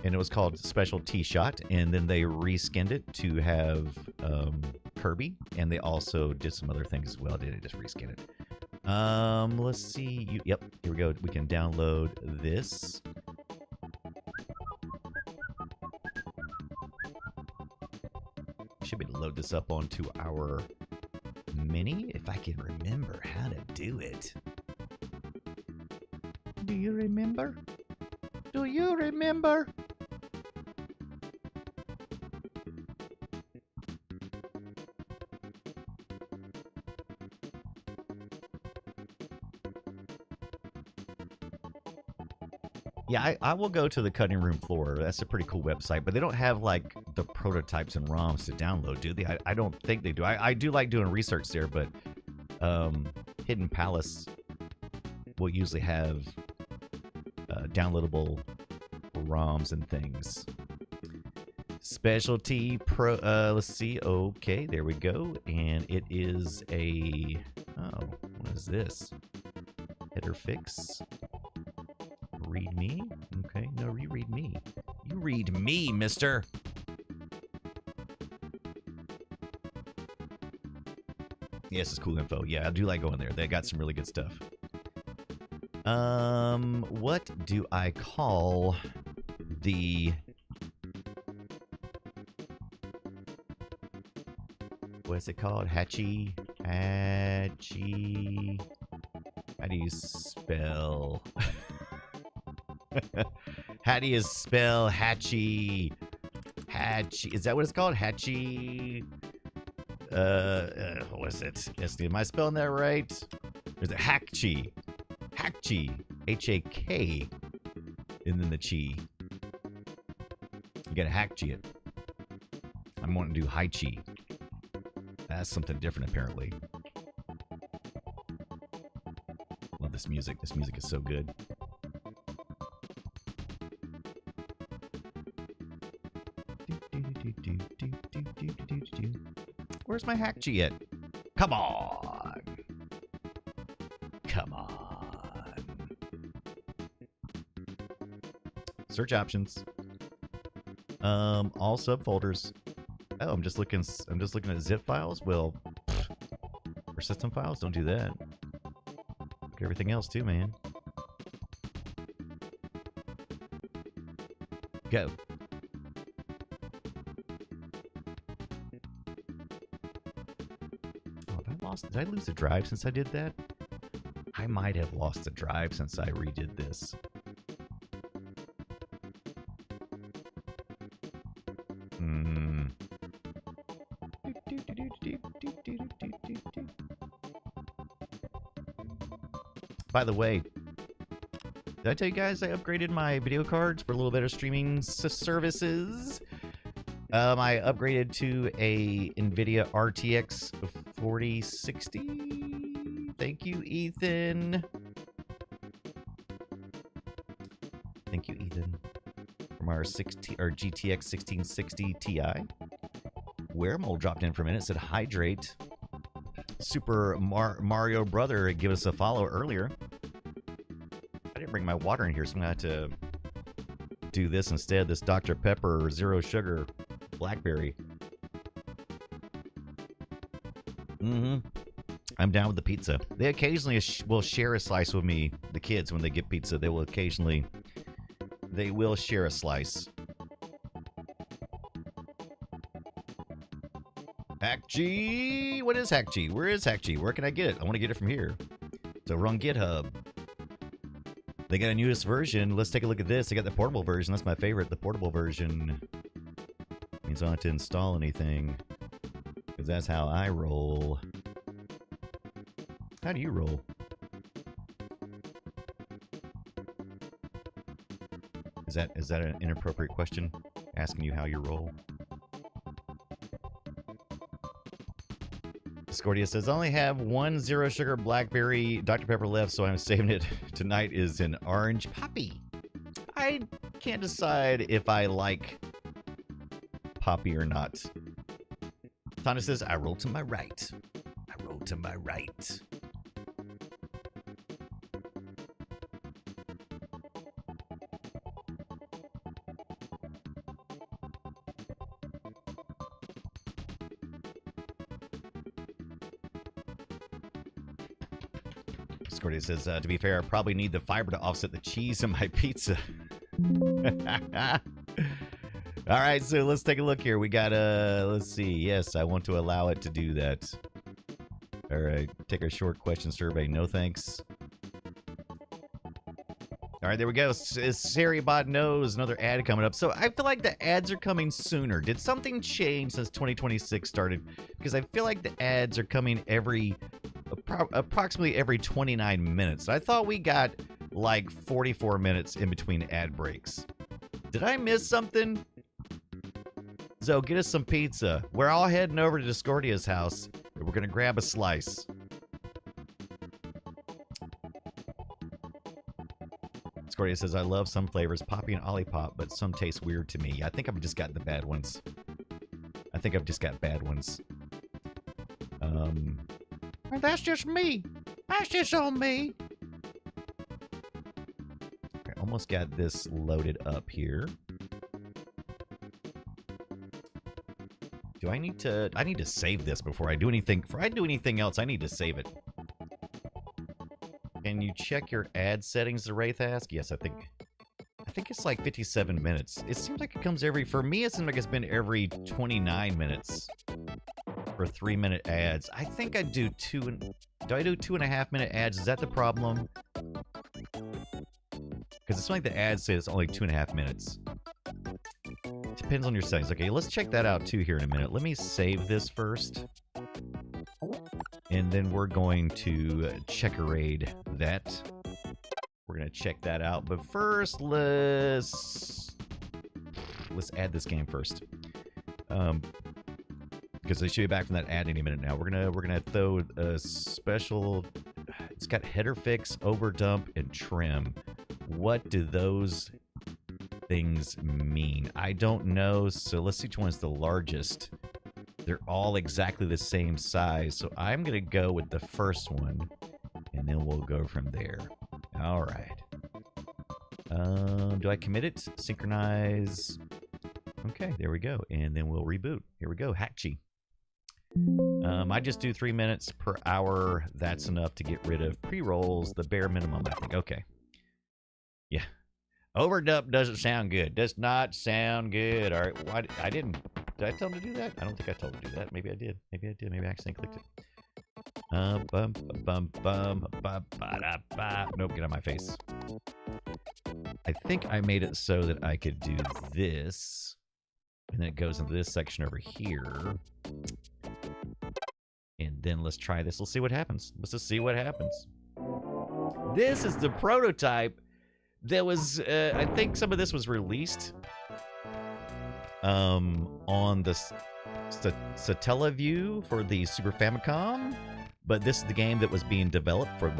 and it was called Specialty Shot, and then they reskinned it to have Kirby, and they also did some other things as well. They didn't just reskin it. Let's see. Yep, here we go. We can download this. Should be able to load this up onto our Mini, if I can remember how to do it. Do you remember? Do you remember? Yeah, I will go to the cutting room floor. That's a pretty cool website, but they don't have like the prototypes and ROMs to download, do they? I don't think they do. I do like doing research there, but Hidden Palace will usually have downloadable ROMs and things. Specialty Pro. Let's see. Okay, there we go, and it is a. Oh, what is this? Header fix. Read me? Okay, no, you read me. You read me, mister. Yes, it's cool info. Yeah, I do like going there. They got some really good stuff. What do I call the... What's it called? Hatchie? Hatchie... How do you spell... How do you spell Hatchie? Hatchie. Is that what it's called? Hatchie. What is it? Am I spelling that right? Or is it Hakchi? Hakchi. H-A-K. And then the chi. You gotta Hakchi it. I'm wanting to do Haichi. That's something different, apparently. Love this music. This music is so good. Where's my Hakchi at? Come on. Come on. Search options. All subfolders. Oh, I'm just looking at zip files. Well, for system files, don't do that. Look at everything else too, man. Go. Did I lose the drive since I did that? I might have lost the drive since I redid this. By the way, did I tell you guys I upgraded my video cards for a little better streaming services? I upgraded to a NVIDIA RTX 4060. Thank you, Ethan. Thank you, Ethan. From our GTX 1660 Ti. Weremole dropped in for a minute. Said hydrate. Super Mario Brother gave us a follow earlier. I didn't bring my water in here, so I'm gonna have to do this instead. This Dr. Pepper Zero Sugar Blackberry. I'm down with the pizza. They occasionally will share a slice with me. The kids, when they get pizza, they will share a slice. Hakchi! What is Hakchi? Where is Hakchi? Where can I get it? I want to get it from here. Over on GitHub. They got a newest version. Let's take a look at this. They got the portable version. That's my favorite. The portable version means I don't have to install anything. Because that's how I roll. How do you roll? Is that an inappropriate question? Asking you how you roll? Discordia says, I only have one zero sugar blackberry Dr. Pepper left, so I'm saving it. Tonight is an orange poppy. I can't decide if I like poppy or not. Tana says, I roll to my right. I roll to my right. Discordia says, to be fair, I probably need the fiber to offset the cheese in my pizza. All right, so let's take a look here. We got let's see. Yes, I want to allow it to do that. All right, take a short question survey. No thanks. All right, there we go. Saribot knows another ad coming up. So I feel like the ads are coming sooner. Did something change since 2026 started? Because I feel like the ads are coming approximately every 29 minutes. I thought we got like 44 minutes in between ad breaks. Did I miss something? Zo, get us some pizza. We're all heading over to Discordia's house, and we're going to grab a slice. Discordia says, I love some flavors, Poppy and Olipop, but some taste weird to me. I think I've just got the bad ones. I think I've just got bad ones. That's just me. That's just on me. Okay, almost got this loaded up here. Do I need to save this before I do anything. Before I do anything else, I need to save it. Can you check your ad settings, the Wraith asked? Yes, I think it's like 57 minutes. It seems like it comes for me, it seems like it's been every 29 minutes for 3-minute ads. I think I do do I do 2.5-minute ads? Is that the problem? Because it's like the ad says it's only 2.5 minutes. Depends on your settings. Okay, let's check that out too here in a minute. Let me save this first. And then we're going to checkerade that. We're going to check that out. But first, let's add this game first. Because they should be back from that ad any minute now. We're gonna throw a special. It's got header fix, overdump, and trim. What do those things mean? I don't know. So let's see which one's the largest. They're all exactly the same size. So I'm gonna go with the first one, and then we'll go from there. All right. Do I commit it? Synchronize. Okay, there we go. And then we'll reboot. Here we go. Hatchy. I just do 3 minutes per hour. That's enough to get rid of pre-rolls, the bare minimum, I think. Okay. Yeah. Overdump doesn't sound good. Does not sound good. All right. Why? Did I tell him to do that? I don't think I told him to do that. Maybe I did. Maybe I did. Maybe I accidentally clicked it. Nope, get out of my face. I think I made it so that I could do this. And then it goes into this section over here. And then let's try this. Let's see what happens. Let's just see what happens. This is the prototype. There was, I think some of this was released on the Satellaview for the Super Famicom. But this is the game that was being developed for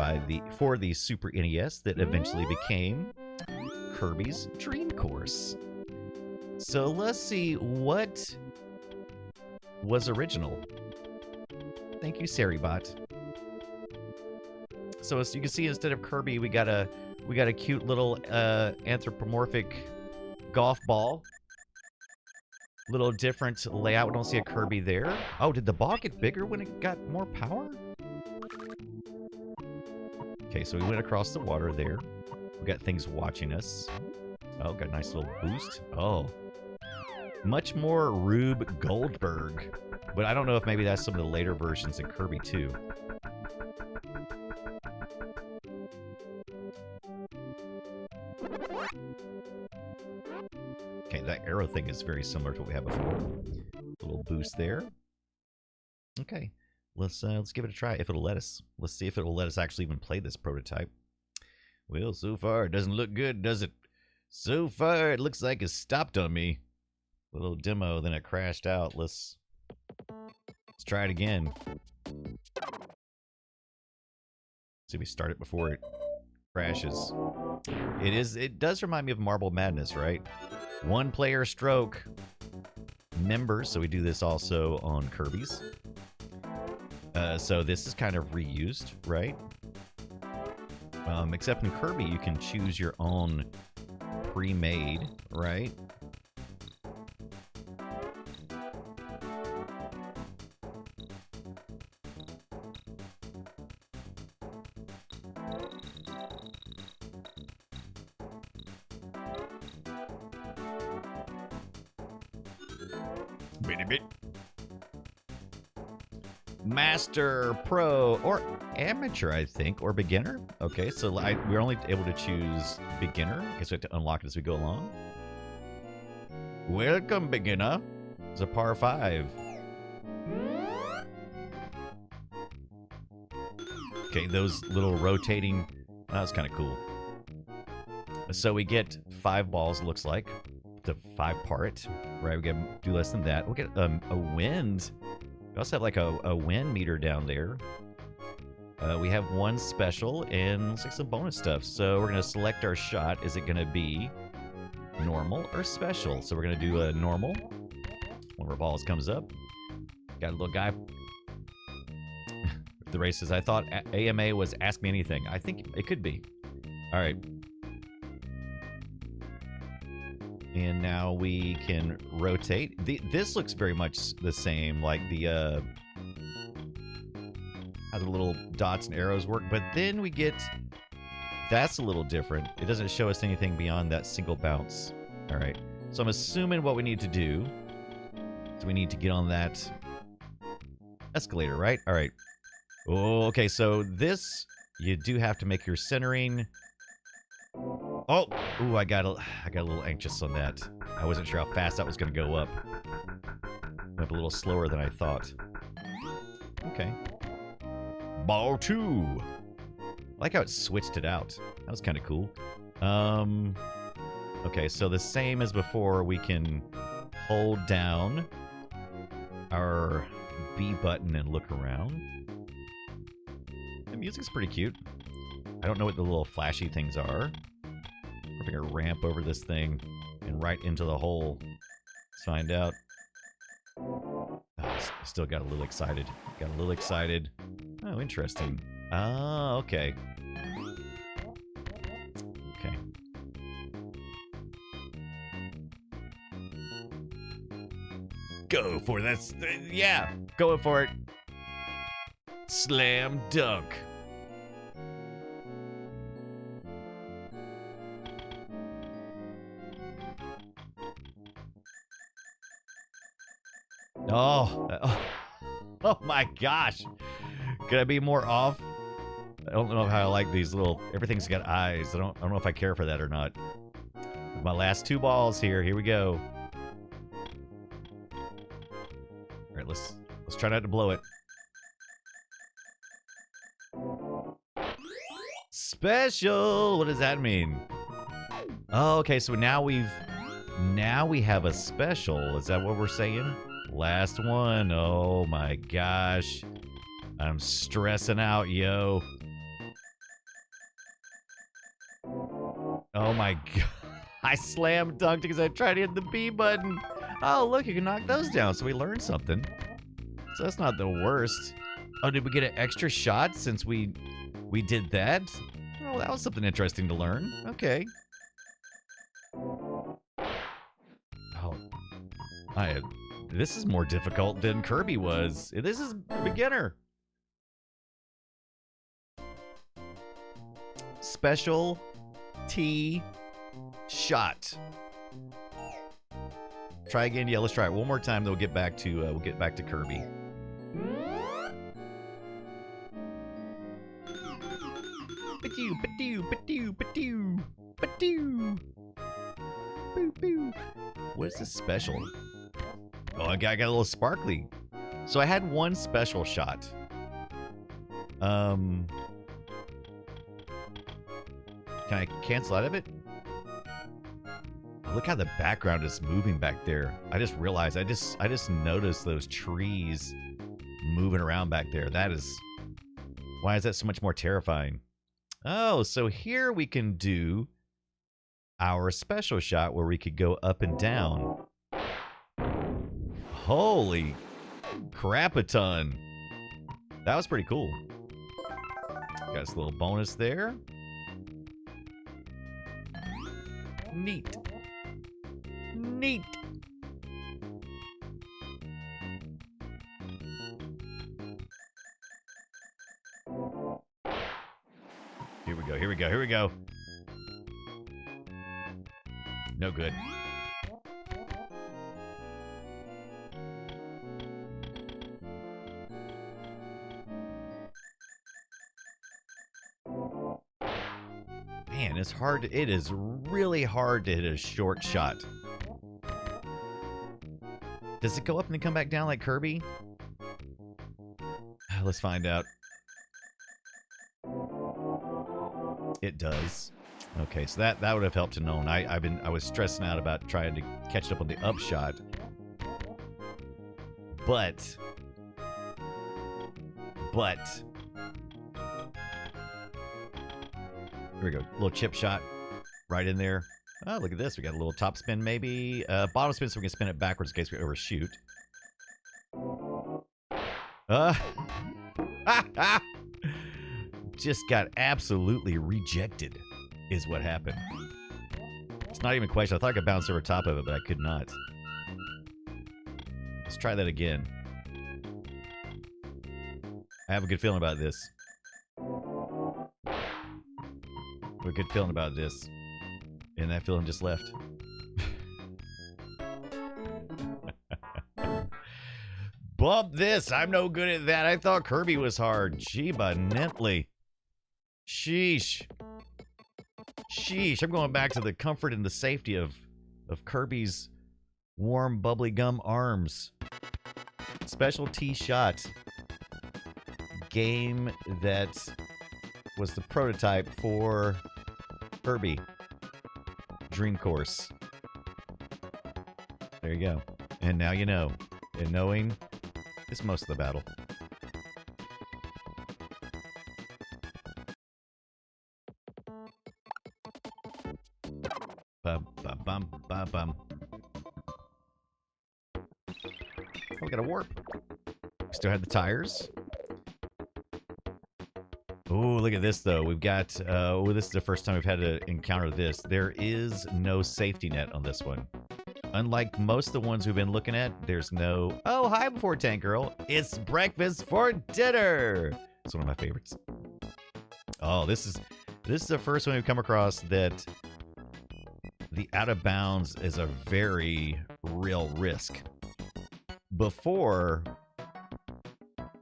the Super NES that eventually became Kirby's Dream Course. So let's see what was original. Thank you, Saribot. So as you can see, instead of Kirby, we got a cute little anthropomorphic golf ball. Little different layout. We don't see a Kirby there. Oh, did the ball get bigger when it got more power? Okay, so we went across the water there. We got things watching us. Oh, got a nice little boost. Oh. Much more Rube Goldberg. But I don't know if maybe that's some of the later versions in Kirby too. Okay, that arrow thing is very similar to what we had before. A little boost there. Okay, let's give it a try. If it'll let us. Let's see if it will let us actually even play this prototype. Well, so far it doesn't look good, does it? So far it looks like it's stopped on me. A little demo, then it crashed out. Let's try it again. See if we start it before it crashes. It does remind me of Marble Madness, right? One player stroke. Members, so we do this also on Kirby's. So this is kind of reused, right? Except in Kirby, you can choose your own pre-made, right? Master, Pro, or Amateur, I think, or Beginner. Okay, so we're only able to choose Beginner. I guess we have to unlock it as we go along. Welcome, Beginner. It's a par 5. Okay, those little rotating... That was kind of cool. So we get 5 balls, looks like. The 5-part. Right, we get do less than that. We'll get a wind... We also have like a wind meter down there. We have one special and looks like some bonus stuff. So we're going to select our shot. Is it going to be normal or special? So we're going to do a normal. One of our balls comes up. Got a little guy. The race says, I thought AMA was Ask Me Anything. I think it could be. All right. And now we can rotate. This looks very much the same, like the how the little dots and arrows work. But then we get, that's a little different. It doesn't show us anything beyond that single bounce. All right. So I'm assuming what we need to do is we need to get on that escalator, right? All right. Oh, okay. So this, you do have to make your centering. Oh, ooh, I got a little anxious on that. I wasn't sure how fast that was going to go up. Went a little slower than I thought. Okay. Ball 2. I like how it switched it out. That was kind of cool. Okay, so the same as before, we can hold down our B button and look around. The music's pretty cute. I don't know what the little flashy things are. We're going to ramp over this thing and right into the hole. Let's find out. Oh, still got a little excited. Got a little excited. Oh, interesting. Ah, okay. Okay. Go for this. Yeah, going for it. Slam dunk. Oh my gosh. Could I be more off? I don't know how I like these little, everything's got eyes. I don't know if I care for that or not. My last 2 balls here. Here we go. All right, let's try not to blow it. Special. What does that mean? Oh, okay, so now we have a special. Is that what we're saying? Last one. Oh my gosh. I'm stressing out, yo. Oh my god. I slam dunked because I tried to hit the B button. Oh, look, you can knock those down. So we learned something. So that's not the worst. Oh, did we get an extra shot since we did that? Oh, that was something interesting to learn. Okay. Oh, this is more difficult than Kirby was. This is beginner. Special T shot. Try again. Yeah, let's try it one more time. Then we'll get back to Kirby. Ba-doo, ba-doo, ba-doo, ba-doo, ba-doo. What is this special? Oh, I got a little sparkly. So I had one special shot. Can I cancel out of it? Oh, look how the background is moving back there. I just realized, I just noticed those trees moving around back there. That is, why is that so much more terrifying? Oh, so here we can do our special shot where we could go up and down. Holy crap-a-ton. That was pretty cool. Got us a little bonus there. Neat. Neat. Here we go, here we go, here we go. No good. Man, it's hard. It is really hard to hit a short shot. Does it go up and then come back down like Kirby? Let's find out. It does. Okay, so that would have helped to know. I was stressing out about trying to catch up on the upshot. But here we go. Little chip shot right in there. Oh, look at this. We got a little top spin maybe. Bottom spin so we can spin it backwards in case we overshoot. Just got absolutely rejected is what happened. It's not even a question. I thought I could bounce over top of it, but I could not. Let's try that again. I have a good feeling about this. I have a good feeling about this. And that feeling just left. Bump this. I'm no good at that. I thought Kirby was hard. Jeeba Nentley. Sheesh. Sheesh. I'm going back to the comfort and the safety of Kirby's warm, bubbly gum arms. Specialty shot. Game that was the prototype for Kirby. Dream Course. There you go. And now you know. And knowing is most of the battle. Bum, bum, bum, bum, bum. Oh, we got a warp. Still had the tires. Oh, look at this, though. We've got... oh, this is the first time we've had to encounter this. There is no safety net on this one. Unlike most of the ones we've been looking at, there's no... Oh, hi, Before Tank Girl. It's breakfast for dinner. It's one of my favorites. Oh, this is the first one we've come across that the out of bounds is a very real risk. Before,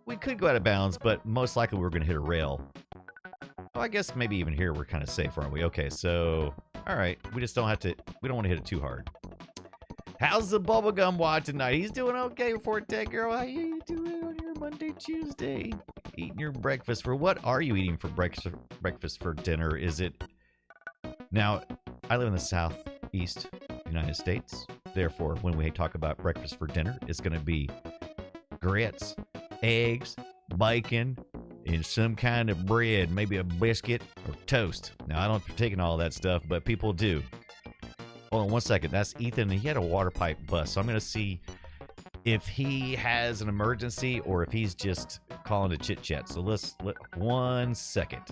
we could go out of bounds, but most likely we're going to hit a rail. Oh, I guess maybe even here we're kind of safe, aren't we? Okay, so, all right. We just don't have to... We don't want to hit it too hard. How's the bubblegum wad tonight? He's doing okay, Before Tank Girl. How you doing on your Monday, Tuesday? Eating your breakfast. For what are you eating for breakfast for dinner? Is it... Now, I live in the southeast United States. Therefore, when we talk about breakfast for dinner, it's going to be grits, eggs, bacon, and some kind of bread, maybe a biscuit or toast. Now, I don't partake in all that stuff, but people do. Hold on one second. That's Ethan. He had a water pipe bust, so I'm going to see if he has an emergency or if he's just calling to chit-chat. So let's... 1 second.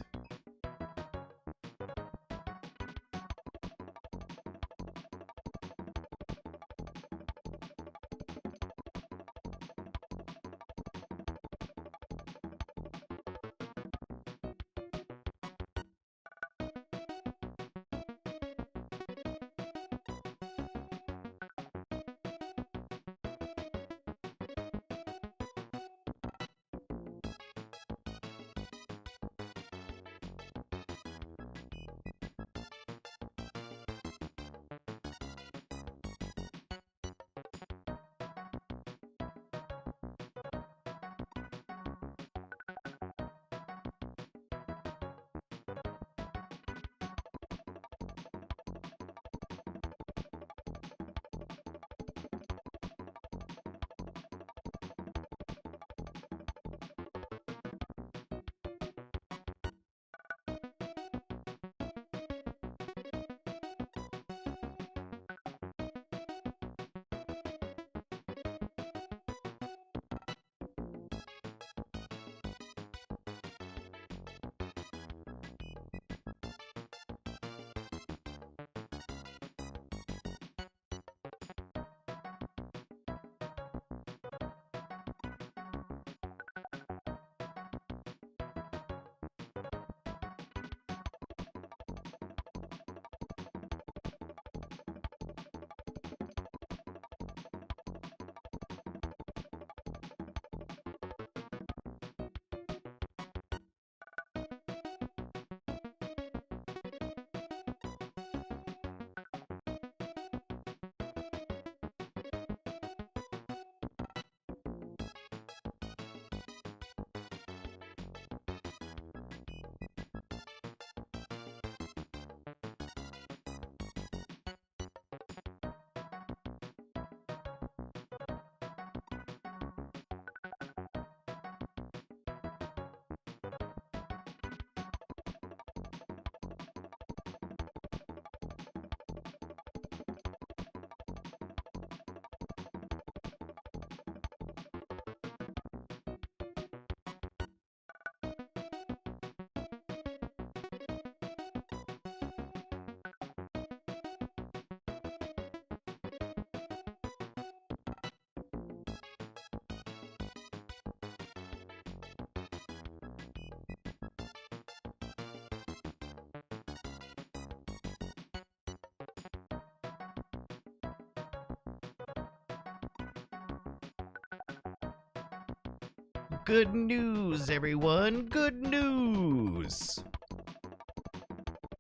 good news, everyone. Good news.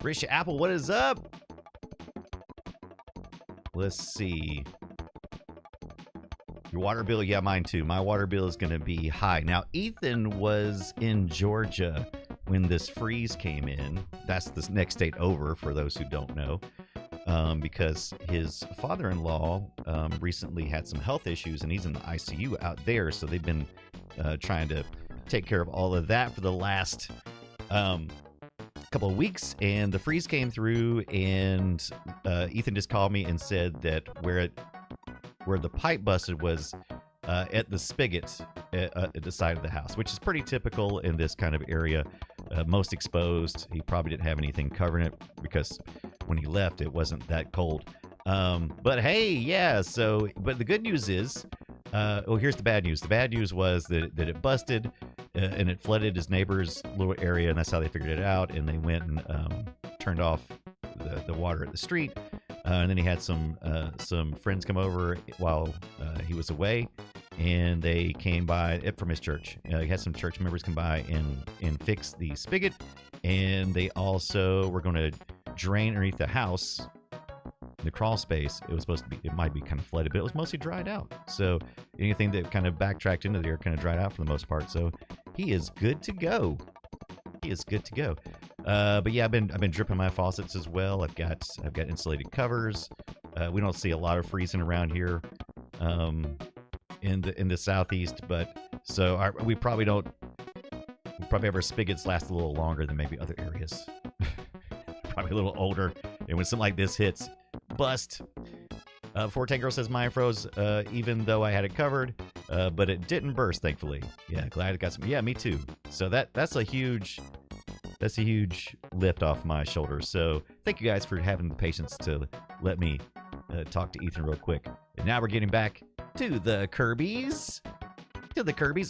Risha Apple, what is up? Let's see. Your water bill? Yeah, mine too. My water bill is going to be high. Now, Ethan was in Georgia when this freeze came in. That's the next state over, for those who don't know. Because his father-in-law recently had some health issues, and he's in the ICU out there. So they've been trying to take care of all of that for the last couple of weeks. And the freeze came through, and Ethan just called me and said that where the pipe busted was at the spigot at the side of the house, which is pretty typical in this kind of area. Most exposed. He probably didn't have anything covering it because when he left, it wasn't that cold. But hey, yeah. So, but the good news is, well, here's the bad news. The bad news was that it busted and it flooded his neighbor's little area, and that's how they figured it out. And they went and turned off the water at the street. And then he had some friends come over while he was away, and they came by from his church. He had some church members come by and fix the spigot, and they also were going to drain underneath the house, the crawl space. It might be kind of flooded, but it was mostly dried out. So anything that kind of backtracked into there kind of dried out for the most part. So he is good to go. But yeah, I've been dripping my faucets as well. I've got insulated covers. We don't see a lot of freezing around here in the southeast, but so we probably have our spigots last a little longer than maybe other areas. Probably a little older, and when something like this hits, bust. Forte Girl says mine froze, even though I had it covered, but it didn't burst, thankfully. Yeah, glad it got some. Yeah, me too. So that's a huge lift off my shoulders. So thank you guys for having the patience to let me talk to Ethan real quick. And now we're getting back to the Kirbys.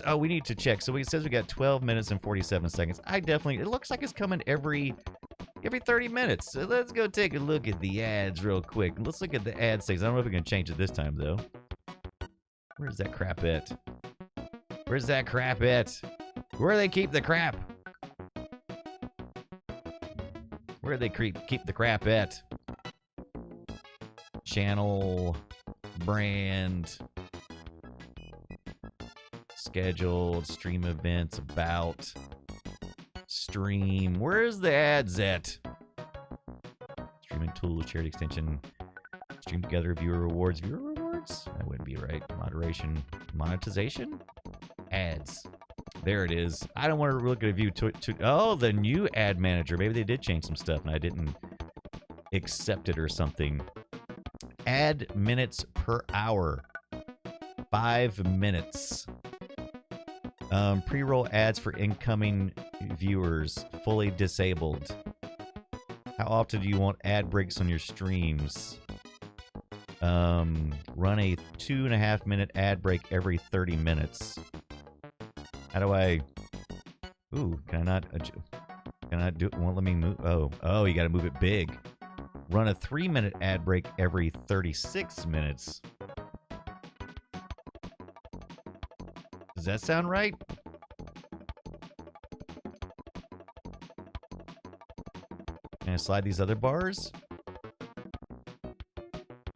Oh, we need to check. So it says we got 12 minutes and 47 seconds. It looks like it's coming every 30 minutes. So let's go take a look at the ads real quick. Let's look at the ad things. I don't know if we can change it this time, though. Where's that crap at? Where do they keep the crap? Where do they keep the crap at? Channel, brand, scheduled, stream events, about, stream. Where's the ads at? Streaming tools, shared extension, stream together, viewer rewards. That wouldn't be right. Moderation, monetization, ads. There it is. I don't want to look at a view oh, the new ad manager. Maybe they did change some stuff and I didn't accept it or something. Ad minutes per hour. 5 minutes. Pre-roll ads for incoming viewers. Fully disabled. How often do you want ad breaks on your streams? Run a 2.5 minute ad break every 30 minutes. How do I... Ooh, can I not do it? Won't let me move. Oh, you got to move it big. Run a 3-minute ad break every 36 minutes. Does that sound right? Can I slide these other bars?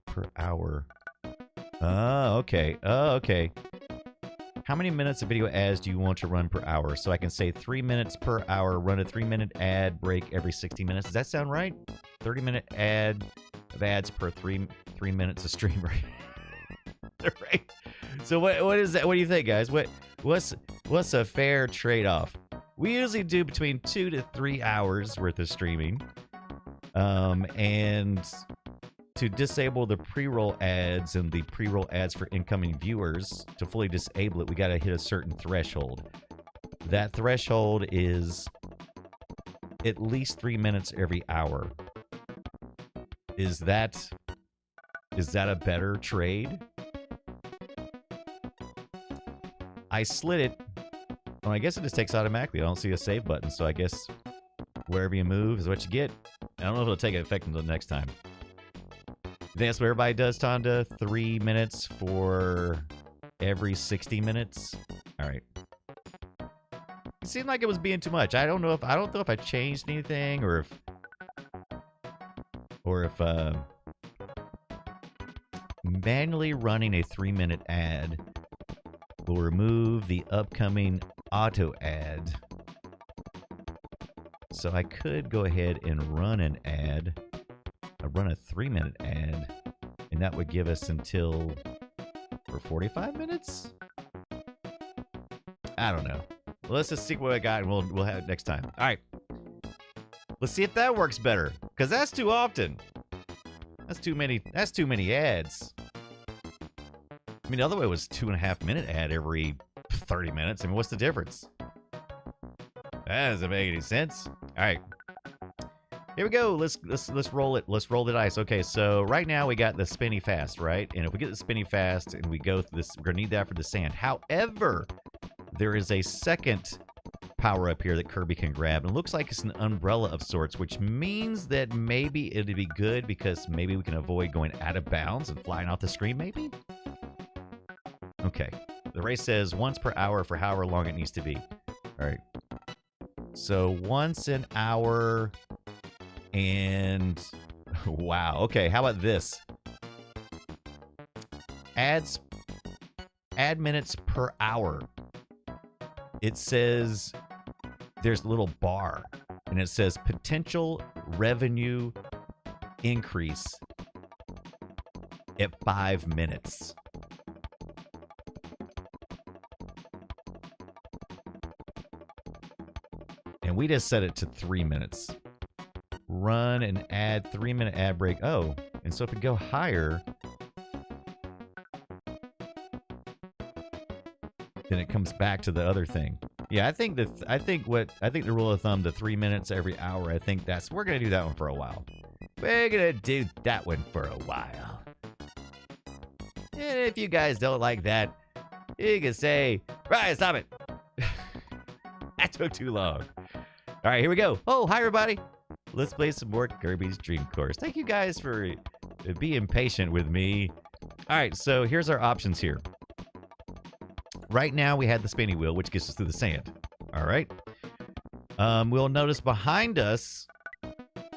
Per hour. Oh, okay. How many minutes of video ads do you want to run per hour? So I can say 3 minutes per hour, run a 3-minute ad break every 60 minutes. Does that sound right? 30-minute ad of ads per 3 minutes of stream. Right? So what is that? What do you think, guys? What's a fair trade-off? We usually do between 2 to 3 hours worth of streaming. And to disable the pre-roll ads and the pre-roll ads for incoming viewers, to fully disable it, we got to hit a certain threshold. That threshold is at least 3 minutes every hour. Is that a better trade? I slid it. Well, I guess it just takes automatically. I don't see a save button, so I guess wherever you move is what you get. I don't know if it'll take effect until next time. I think that's what everybody does, Tonda. 3 minutes for every 60 minutes. All right. seemed like it was being too much. I don't know if I changed anything or if manually running a 3-minute ad will remove the upcoming auto ad. So I could go ahead and run an ad, run a 3-minute ad, and that would give us until for 45 minutes? I don't know. Well, let's just see what I got, and we'll have it next time. All right. Let's see if that works better, because that's too often. That's too many ads. I mean, the other way was 2.5-minute ad every 30 minutes. I mean, what's the difference? That doesn't make any sense. All right. Here we go. Let's roll it. Let's roll the dice. Okay, so right now we got the spinny fast, right? And if we get the spinny fast and we go through this, we're gonna need that for the sand. However, there is a second power up here that Kirby can grab, and it looks like it's an umbrella of sorts, which means that maybe it'd be good because maybe we can avoid going out of bounds and flying off the screen, maybe? Okay. The race says once per hour for however long it needs to be. All right. So once an hour and wow. Okay, how about this? Ad minutes per hour. It says there's a little bar and it says potential revenue increase at 5 minutes. And we just set it to 3 minutes. Run an ad, 3-minute ad break. Oh, and so if we go higher, then it comes back to the other thing. Yeah, I think the rule of thumb, the 3 minutes every hour, I think we're gonna do that one for a while. We're gonna do that one for a while. And if you guys don't like that, you can say, right, stop it. That took too long. All right, here we go. Oh, hi, everybody. Let's play some more Kirby's Dream Course. Thank you guys for being patient with me. All right, so here's our options here. Right now, we had the spinny wheel, which gets us through the sand. All right. We'll notice behind us,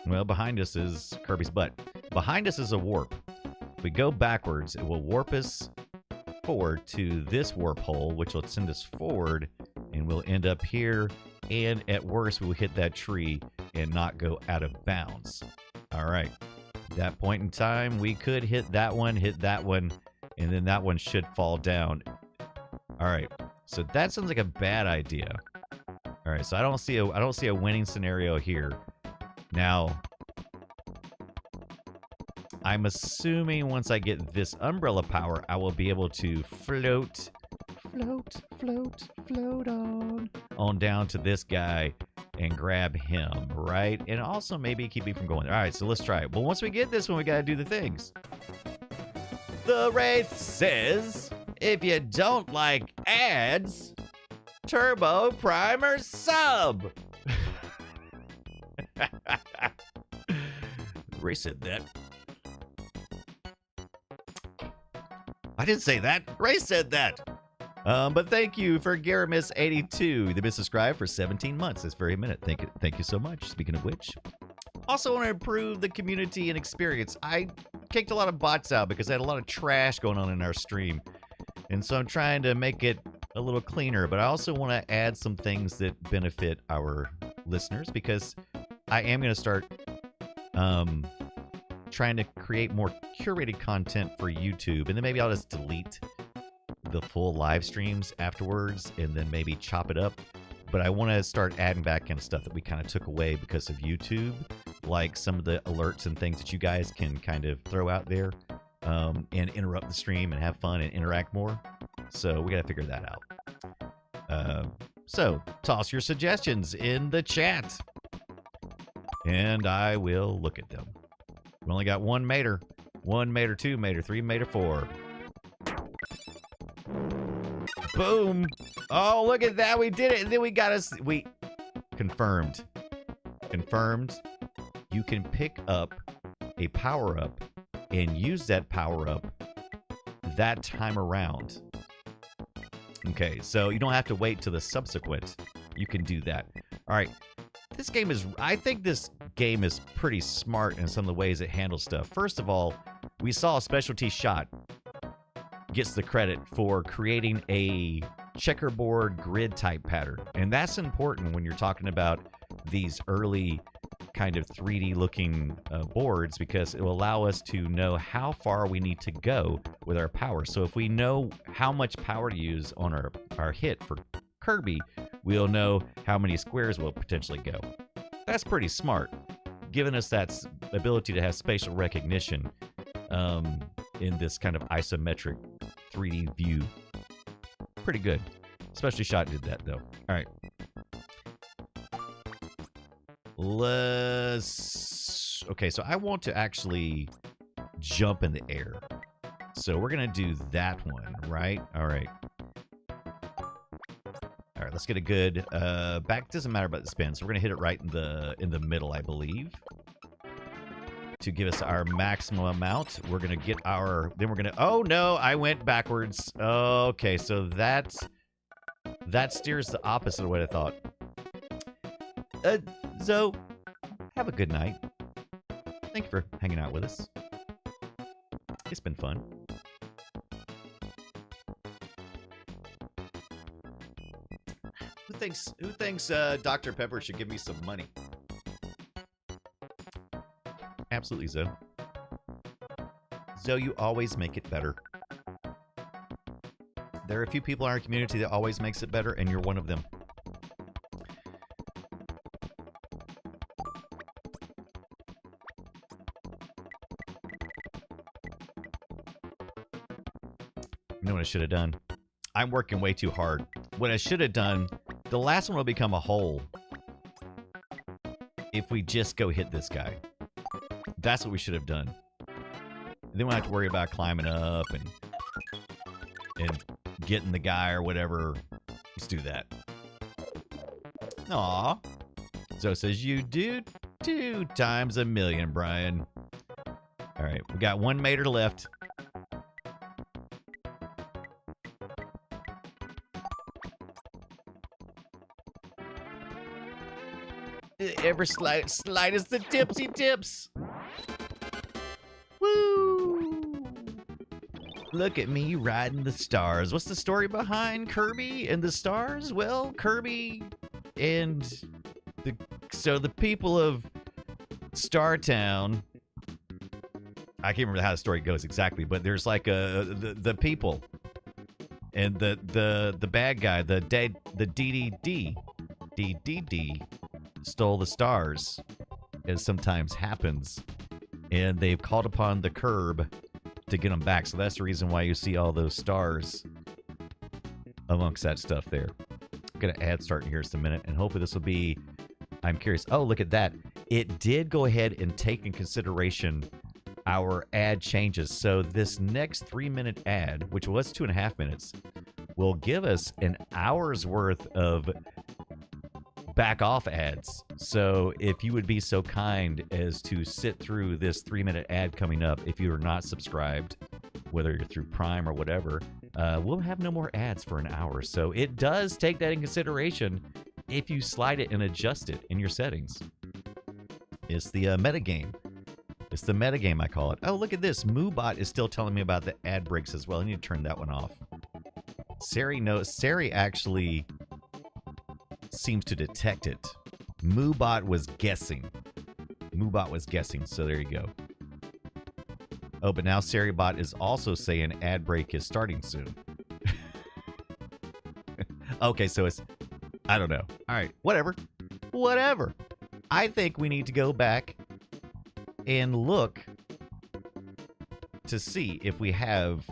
well, behind us is Kirby's butt. Behind us is a warp. If we go backwards, it will warp us forward to this warp hole, which will send us forward, and we'll end up here. And at worst, we will hit that tree and not go out of bounds. All right. At that point in time, we could hit that one, and then that one should fall down. All right. So that sounds like a bad idea. All right. So I don't see a winning scenario here. Now, I'm assuming once I get this umbrella power, I will be able to float on down to this guy and grab him, right? And also maybe keep me from going. All right, so let's try it. But once we get this one, we got to do the things. The race says, if you don't like ads, turbo primer sub. Ray said that. I didn't say that. Ray said that. But thank you for Garamis82, the subscribe for 17 months this very minute. Thank you so much. Speaking of which, also want to improve the community and experience. I kicked a lot of bots out because I had a lot of trash going on in our stream. And so I'm trying to make it a little cleaner, but I also want to add some things that benefit our listeners because I am going to start trying to create more curated content for YouTube, and then maybe I'll just delete the full live streams afterwards and then maybe chop it up. But I want to start adding back in stuff that we kind of took away because of YouTube, like some of the alerts and things that you guys can kind of throw out there and interrupt the stream and have fun and interact more. So we got to figure that out. So toss your suggestions in the chat and I will look at them. We only got one mater, 2 mater, 3 mater, 4. Boom. Oh, look at that. We did it. And then we confirmed. You can pick up a power-up and use that power-up that time around. Okay, so you don't have to wait till the subsequent you can do that. All right. This game is, I think this game is pretty smart in some of the ways it handles stuff. First of all, we saw Specialty Shot gets the credit for creating a checkerboard grid type pattern. And that's important when you're talking about these early kind of 3D looking boards, because it will allow us to know how far we need to go with our power. So if we know how much power to use on our hit for Kirby, we'll know how many squares we'll potentially go. That's pretty smart, giving us that ability to have spatial recognition in this kind of isometric 3D view. Pretty good. Specialty Shot did that, though. All right. Okay, so I want to actually jump in the air. So we're going to do that one, right? All right. All right, let's get a good back. Doesn't matter about the spin. So we're going to hit it right in the middle, I believe, to give us our maximum amount. We're going to get our, then we're going to, oh no, I went backwards. Okay, so that steers the opposite of what I thought. So, have a good night. Thank you for hanging out with us. It's been fun. Who thinks Dr. Pepper should give me some money? Absolutely, Zoe. Zoe, you always make it better. There are a few people in our community that always makes it better, and you're one of them. You know what I should have done? I'm working way too hard. What I should have done, the last one will become a hole if we just go hit this guy. That's what we should have done. Then we don't have to worry about climbing up and getting the guy or whatever. Let's do that. Aw. Zoe says, you do 2 times a million, Brian. All right, we got 1 meter left. Ever slide is the tipsy tips. Woo! Look at me riding the stars. What's the story behind Kirby and the stars? Well, Kirby and the people of Startown. I can't remember how the story goes exactly, but there's like the people and the bad guy, the DDD stole the stars, as sometimes happens, and they've called upon the curb to get them back. So that's the reason why you see all those stars amongst that stuff there. I'm gonna add start in here just a minute, and hopefully this will be, I'm curious. Oh, look at that. It did go ahead and take in consideration our ad changes. So this next 3-minute ad, which was 2.5 minutes, will give us an hour's worth of back off ads. So if you would be so kind as to sit through this 3-minute ad coming up, if you are not subscribed, whether you're through Prime or whatever, we'll have no more ads for an hour. So it does take that in consideration if you slide it and adjust it in your settings. It's the metagame. It's the metagame, I call it. Oh, look at this. MooBot is still telling me about the ad breaks as well. I need to turn that one off. Sari actually seems to detect it. MooBot was guessing. MooBot was guessing, so there you go. Oh, but now SariBot is also saying ad break is starting soon. Okay, so it's, I don't know. All right, whatever. Whatever. I think we need to go back and look to see if we have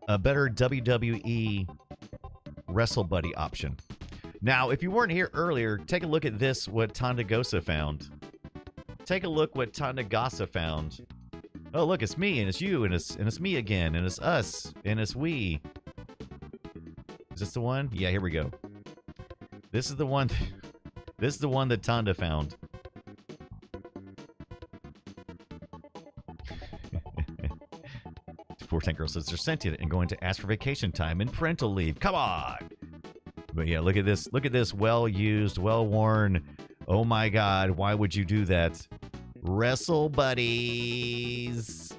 a better WWE Wrestle Buddy option. Now, if you weren't here earlier, take a look at this, what Tandagosa found. Take a look what Tandagosa found. Oh, look, it's me, and it's you, and it's me again, and it's us, and it's we. Is this the one? Yeah, here we go. This is the one. This is the one that Tanda found. Four Tank Girl says they're sentient and going to ask for vacation time and parental leave. Come on! But yeah, look at this. Look at this well-used, well-worn. Oh my God, why would you do that? Wrestle buddies.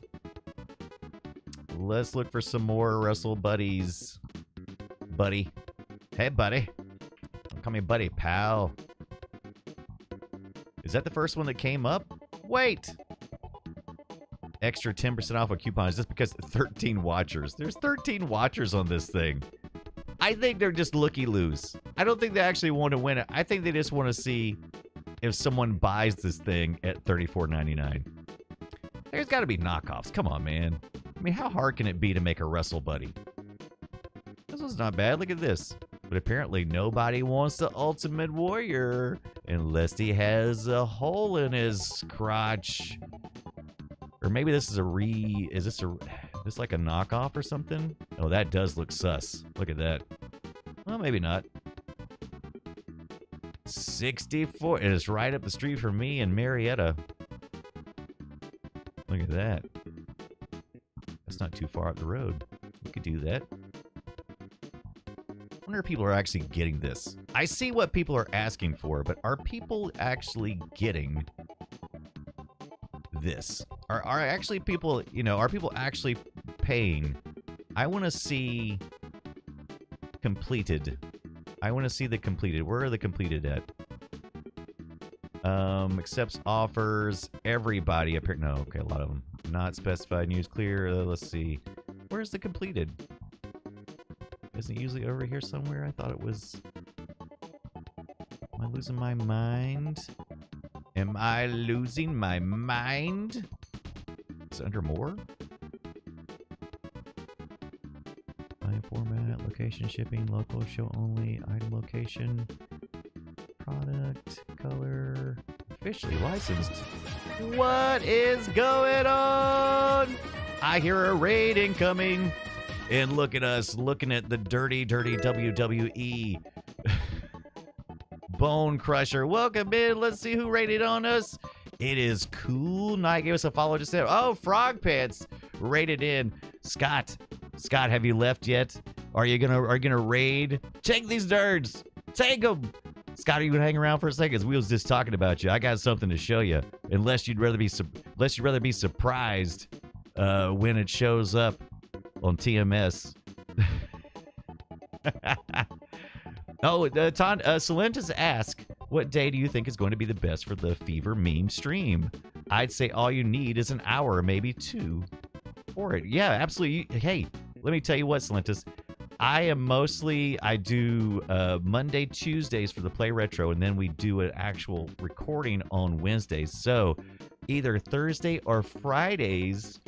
Let's look for some more wrestle buddies. Buddy. Hey, buddy. Don't call me buddy, pal. Is that the first one that came up? Wait. Extra 10% off of coupons just because 13 watchers. There's 13 watchers on this thing. I think they're just looky-loos. I don't think they actually want to win it. I think they just want to see if someone buys this thing at $34.99. There's got to be knockoffs. Come on, man. I mean, how hard can it be to make a Wrestle Buddy? This one's not bad. Look at this. But apparently nobody wants the Ultimate Warrior unless he has a hole in his crotch. Or maybe this is is this like a knockoff or something? Oh, that does look sus. Look at that. Well, maybe not. 64. It is right up the street from me in Marietta. Look at that. That's not too far up the road. We could do that. I wonder if people are actually getting this. I see what people are asking for, but are people actually getting this? Are actually people, are people actually paying? I want to see completed. I want to see the completed. Where are the completed at? Accepts offers. Everybody. No, okay, a lot of them. Not specified. News clear. Let's see. Where's the completed? Isn't it usually over here somewhere? I thought it was. Am I losing my mind? Am I losing my mind? Is it under more? File format, location, shipping, local, show only, item location, product, color, officially licensed. What is going on? I hear a raid incoming. And look at us looking at the dirty, dirty WWE Bone Crusher. Welcome in. Let's see who rated on us. It is Cool Knight. Give us a follow just there. Oh, Frog Pants rated in. Scott, have you left yet? Are you gonna raid? Take these nerds. Take them. Scott, are you gonna hang around for a second? We was just talking about you. I got something to show you. Unless you'd rather be surprised when it shows up on TMS. Oh, Salentis asked, what day do you think is going to be the best for the Fever meme stream? I'd say all you need is an hour, maybe two for it. Yeah, absolutely. Hey, let me tell you what, Salentis. I do Monday, Tuesdays for the Play Retro, and then we do an actual recording on Wednesdays. So either Thursday or Fridays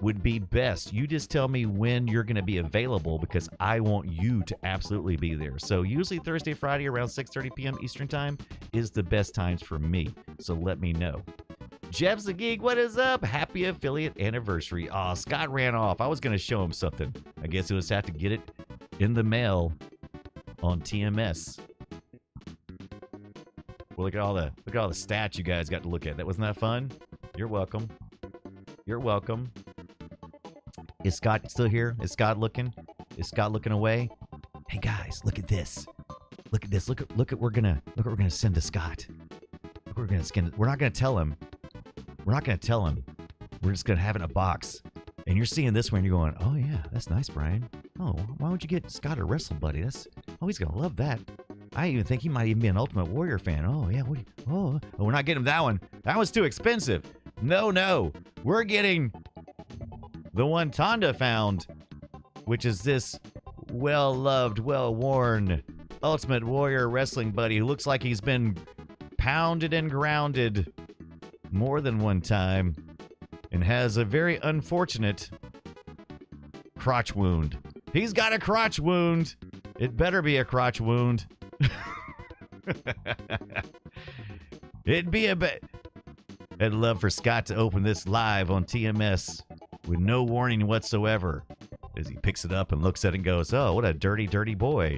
would be best. You just tell me when you're going to be available because I want you to absolutely be there. So usually Thursday, Friday around 6:30 p.m. Eastern Time is the best times for me. So let me know. Jeff's the Geek, what is up? Happy affiliate anniversary. Aw, Scott ran off. I was going to show him something. I guess he'll just have to get it in the mail on TMS. Well, look at all the stats you guys got to look at. Wasn't that fun? You're welcome. You're welcome. Is Scott still here? Is Scott looking? Is Scott looking away? Hey guys, look at this. Look at this. Look at what we're gonna send to Scott. Look, we're not gonna tell him. We're not gonna tell him. We're just gonna have it in a box. And you're seeing this one and you're going, oh yeah, that's nice, Brian. Oh, why don't you get Scott a Wrestle Buddy? He's gonna love that. I even think he might even be an Ultimate Warrior fan. Oh yeah, we're not getting him that one. That one's too expensive. No. We're getting the one Tonda found, which is this well-loved, well-worn Ultimate Warrior Wrestling Buddy who looks like he's been pounded and grounded more than one time and has a very unfortunate crotch wound. He's got a crotch wound. It better be a crotch wound. It'd be a bit. I'd love for Scott to open this live on TMS with no warning whatsoever as he picks it up and looks at it and goes, oh, what a dirty, dirty boy.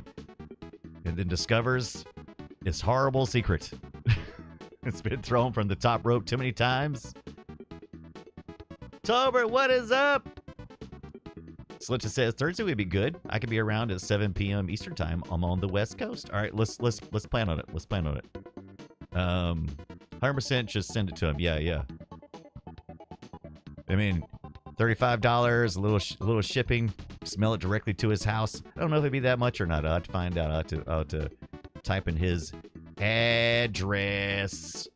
And then discovers his horrible secret. It's been thrown from the top rope too many times. Tolbert, what is up? Slincha says Thursday would be good. I could be around at 7 p.m. Eastern time. I'm on the West Coast. All right, let's plan on it. Let's plan on it. 100% just send it to him. Yeah. I mean, $35, a little shipping. Smell it directly to his house. I don't know if it'd be that much or not. I'll have to find out. I'll have to type in his address.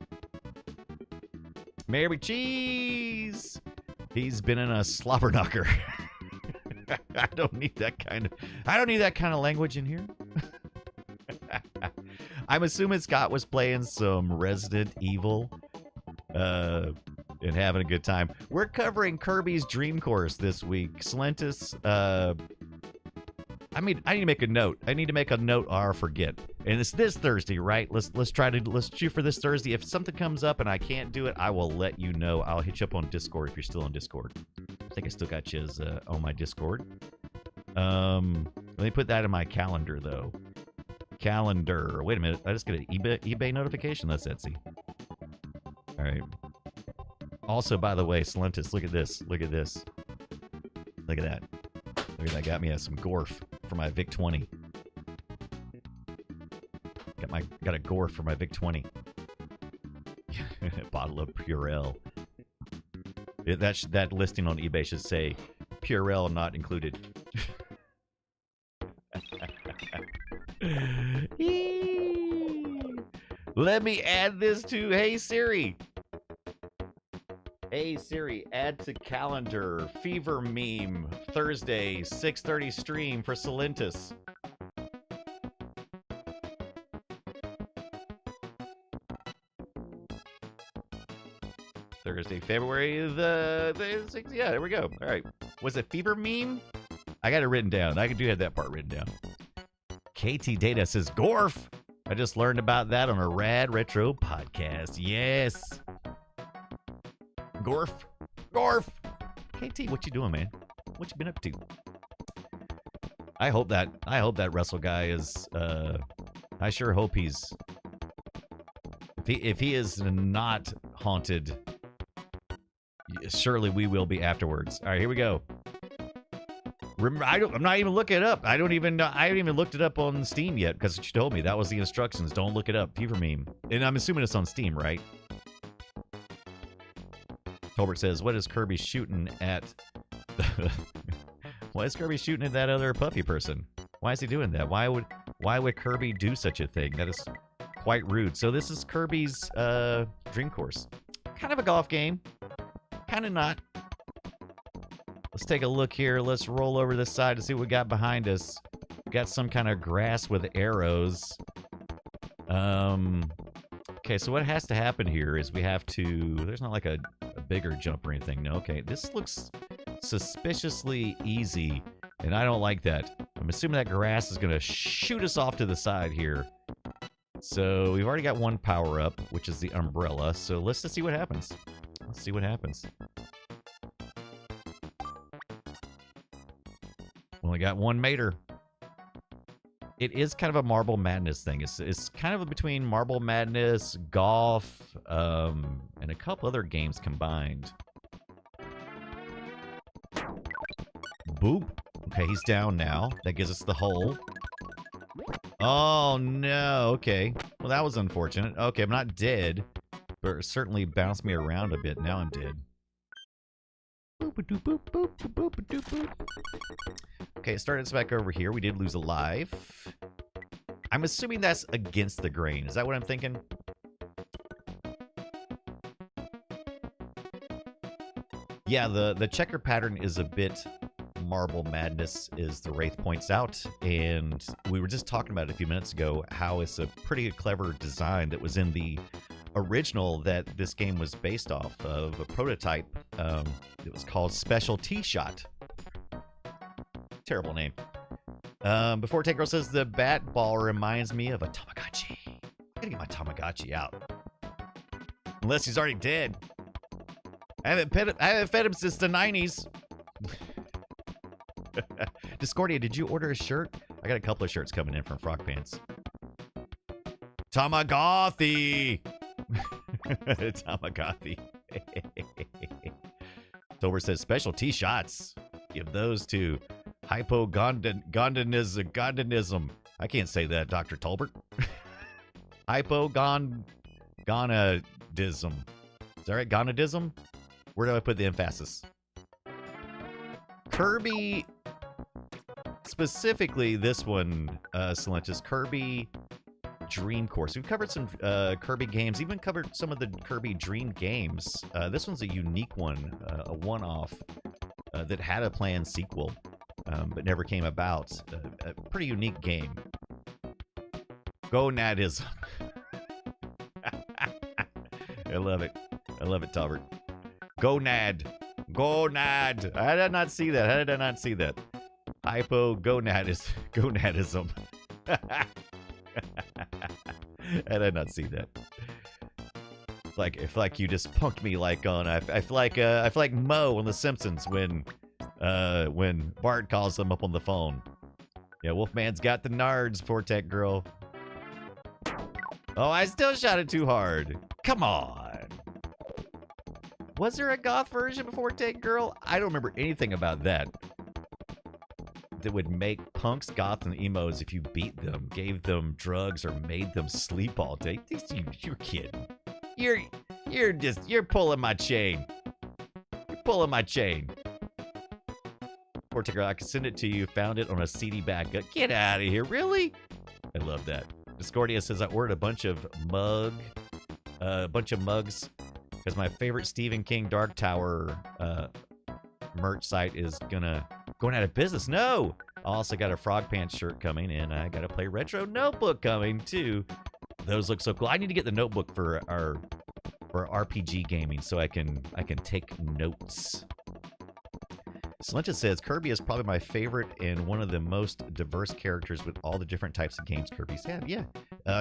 Mary Cheese. He's been in a slobber knocker. I don't need that kind of language in here. I'm assuming Scott was playing some Resident Evil and having a good time. We're covering Kirby's Dream Course this week. Slentus, I need to make a note. I need to make a note or forget. And it's this Thursday, right? Let's shoot for this Thursday. If something comes up and I can't do it, I will let you know. I'll hit you up on Discord if you're still on Discord. I think I still got you as on my Discord. Let me put that in my calendar though. Calendar. Wait a minute. I just get an eBay notification. That's Etsy. All right. Also, by the way, Slentus, look at this. Look at this. Look at that. Look at that. Got me some Gorf for my Vic 20. Got a Gorf for my Vic 20. Bottle of Purell. That listing on eBay should say Purell not included. Let me add this to Hey Siri. Hey Siri, add to calendar fever meme Thursday 6:30 stream for Salentus. Thursday, February the 6th. Yeah, there we go. All right. Was it fever meme? I got it written down. I do have that part written down. KT Data says Gorf. I just learned about that on a Rad Retro podcast. Yes. Gorf. KT, what you doing, man? What you been up to? I hope that Russell guy is I sure hope he's if he is not haunted, surely we will be afterwards. All right, here we go. Remember, I'm not even looking it up. I haven't even looked it up on Steam yet because she told me that was the instructions. Don't look it up. Fever meme. And I'm assuming it's on Steam, right? Tolbert says, what is Kirby shooting at? Why is Kirby shooting at that other puffy person? Why is he doing that? Why would Kirby do such a thing? That is quite rude. So this is Kirby's Dream Course. Kind of a golf game. Kind of not. Let's take a look here. Let's roll over this side to see what we got behind us. We got some kind of grass with arrows. Okay, so what has to happen here is we have to... There's not like a bigger jump or anything. No, okay. This looks suspiciously easy, and I don't like that. I'm assuming that grass is going to shoot us off to the side here. So we've already got one power-up, which is the umbrella. So let's just see what happens. Let's see what happens. Only got one mater. It is kind of a Marble Madness thing. It's kind of between Marble Madness, golf, and a couple other games combined. Boop. Okay, he's down now. That gives us the hole. Oh, no. Okay. Well, that was unfortunate. Okay, I'm not dead, but it certainly bounced me around a bit. Now I'm dead. Boop-a-doop, boop, boop, boop, boop, boop. Okay, started us back over here. We did lose a life. I'm assuming that's against the grain. Is that what I'm thinking? Yeah, the checker pattern is a bit Marble Madness, as the Wraith points out. And we were just talking about it a few minutes ago, how it's a pretty clever design that was in the original that this game was based off of, a prototype. It was called Special T-Shot. Terrible name. Before Tank Girl says the bat ball reminds me of a Tamagotchi. I gotta get my Tamagotchi out. Unless he's already dead. I haven't fed him since the 90s. Discordia, did you order a shirt? I got a couple of shirts coming in from Frog Pants. Tamagotchi! Tamagotchi. Tober says special T-shots. Give those to Hypogonadism. I can't say that, Dr. Tolbert. Hypogonadism. Is that right? Gonadism? Where do I put the emphasis? Kirby, specifically this one, Salentis, Kirby Dream Course. We've covered some Kirby games, even covered some of the Kirby Dream games. This one's a unique one, a one-off that had a planned sequel, but never came about. A pretty unique game. Gonadism. I love it. I love it, Talbert. Gonad. Gonad. I did not see that. How did I not see that? Gonadism. I did not see that. If you just punked me like on I feel like Moe on The Simpsons when Bart calls them up on the phone. Yeah, Wolfman's got the nards, Vortec girl. Oh, I still shot it too hard. Come on. Was there a goth version before Vortec girl? I don't remember anything about that. That would make punks, goth, and emos if you beat them, gave them drugs, or made them sleep all day. You're kidding. You're pulling my chain. You're pulling my chain. Vortec girl, I can send it to you. Found it on a CD backup. Get out of here. Really? I love that. Discordia says I ordered a bunch of mugs because my favorite Stephen King Dark Tower merch site is going out of business. No! I also got a Frog Pants shirt coming, and I got to play Retro Notebook coming, too. Those look so cool. I need to get the notebook for RPG gaming so I can take notes. Salentis says, Kirby is probably my favorite and one of the most diverse characters with all the different types of games Kirby's have. Yeah.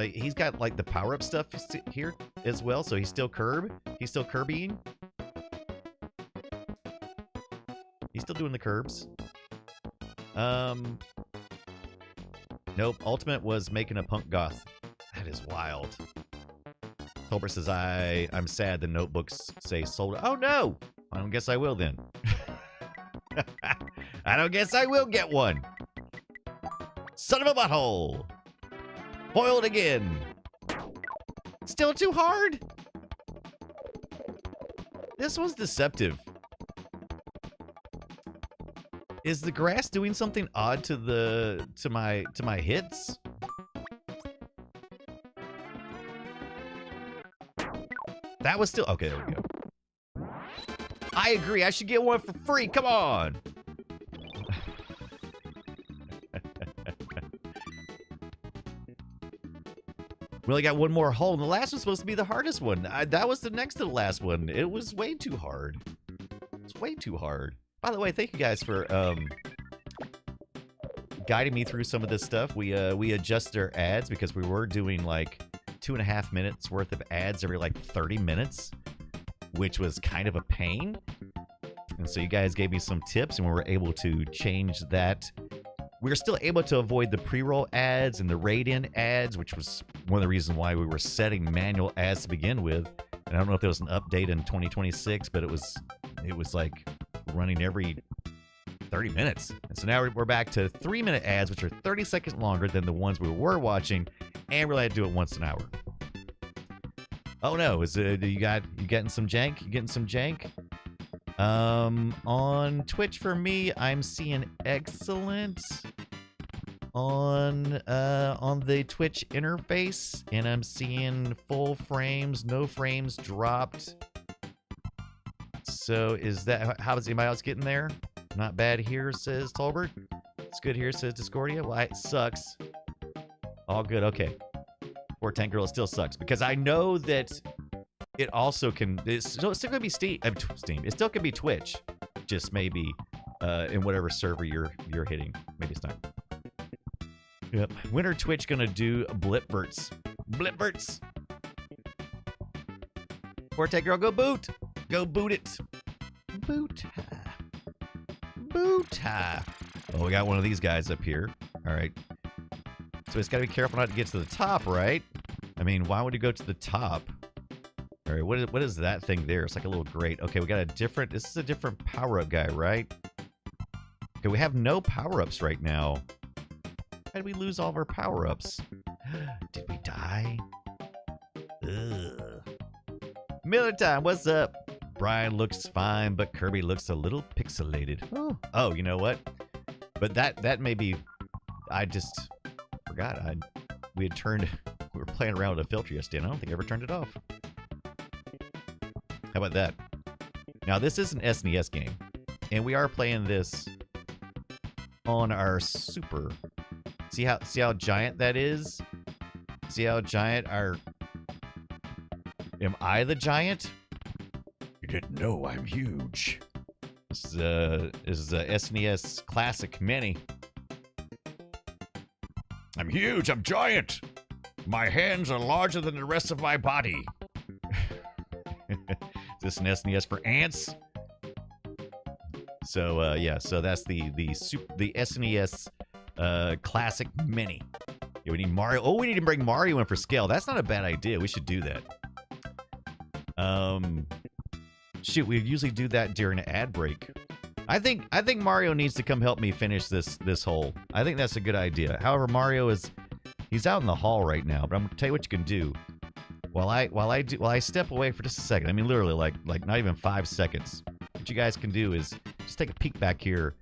He's got, like, the power-up stuff here as well, so he's still Kirby. He's still Kirbying. He's still doing the curbs. Nope. Ultimate was making a punk goth. That is wild. Tolbert says, I'm sad the notebooks say sold. Oh, no! I don't guess I will, then. I don't guess I will get one. Son of a butthole. Foiled again. Still too hard? This was deceptive. Is the grass doing something odd to my hits? That was still okay. There we go. I agree. I should get one for free. Come on. We only got one more hole, and the last one's supposed to be the hardest one. That was the next to the last one. It was way too hard. It's way too hard. By the way, thank you guys for guiding me through some of this stuff. We adjusted our ads because we were doing like 2.5 minutes worth of ads every like 30 minutes, which was kind of a pain. And so you guys gave me some tips, and we were able to change that. We were still able to avoid the pre-roll ads and the raid-in ads, which was one of the reasons why we were setting manual ads to begin with. And I don't know if there was an update in 2026, but it was like running every 30 minutes. And so now we're back to 3-minute ads, which are 30 seconds longer than the ones we were watching, and we're allowed to do it once an hour. Oh no, you getting some jank? You getting some jank? On Twitch for me, I'm seeing excellent on the Twitch interface, and I'm seeing full frames, no frames dropped. So is that, how is anybody else getting there? Not bad here, says Tolbert. It's good here, says Discordia. Well, it sucks. All good, okay. Poor Tank Girl, it still sucks, because I know that it also can, it's still going to be Steam. It still can be Twitch, just maybe in whatever server you're hitting. Maybe it's not. Yep. When are Twitch going to do blipverts? Blipverts! Poor Tank Girl, go boot! Go boot it! Boot. Boot. Oh, we got one of these guys up here. All right. So it's got to be careful not to get to the top, right? I mean, why would you go to the top? All right, what is that thing there? It's like a little grate. Okay, we got a different, this is a different power-up guy, right? Okay, we have no power-ups right now. How did we lose all of our power-ups? Did we die? Ugh. Miller time, what's up? Brian looks fine, but Kirby looks a little pixelated. Oh, you know what? But that may be... I just forgot. We had turned... We were playing around with a filter yesterday, and I don't think I ever turned it off. How about that? Now, this is an SNES game, and we are playing this on our Super. See how giant that is? See how giant our... Am I the giant? You didn't know I'm huge. This is a SNES Classic Mini. I'm huge, I'm giant! My hands are larger than the rest of my body. Is this an SNES for ants? So, yeah, so that's the SNES Classic Mini. Yeah, we need Mario. Oh, we need to bring Mario in for scale. That's not a bad idea. We should do that. Shoot, we usually do that during an ad break. I think Mario needs to come help me finish this hole. I think that's a good idea. However, Mario he's out in the hall right now, but I'm gonna tell you what you can do. While I step away for just a second. I mean, literally, like not even 5 seconds. What you guys can do is just take a peek back here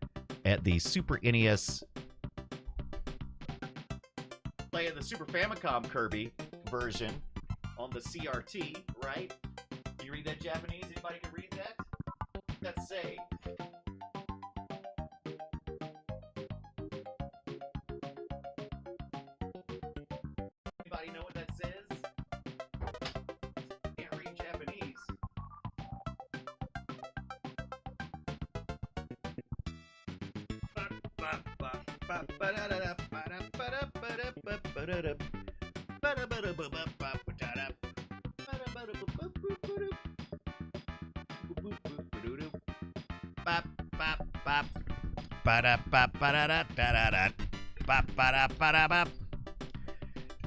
at the Super NES. Playing the Super Famicom Kirby version on the CRT, right? Can you read that Japanese? Anybody can read that? Let's say. Anybody know what that says? Can't read Japanese.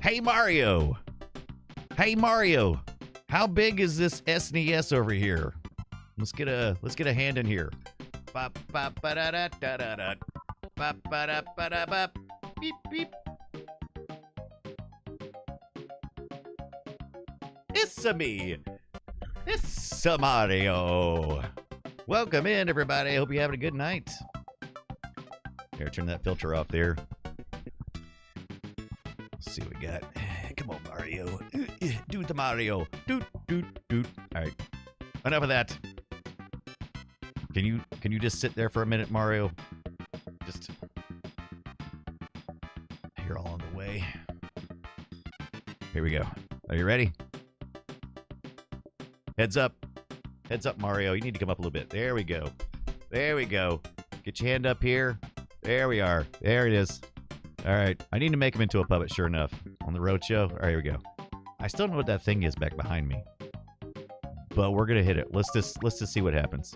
Hey Mario! Hey Mario! How big is this SNES over here? Let's get a hand in here. Beep beep. It's-a me. It's-a Mario. Welcome in, everybody. Hope you're having a good night. Here, turn that filter off there. Let's see what we got. Come on, Mario. Do the Mario. Doot, doot, doot. All right. Enough of that. Can you just sit there for a minute, Mario? Just... You're all on the way. Here we go. Are you ready? Heads up. Heads up, Mario. You need to come up a little bit. There we go. There we go. Get your hand up here. There we are. There it is. All right. I need to make him into a puppet, sure enough. On the roadshow. All right, here we go. I still don't know what that thing is back behind me. But we're going to hit it. Let's just see what happens.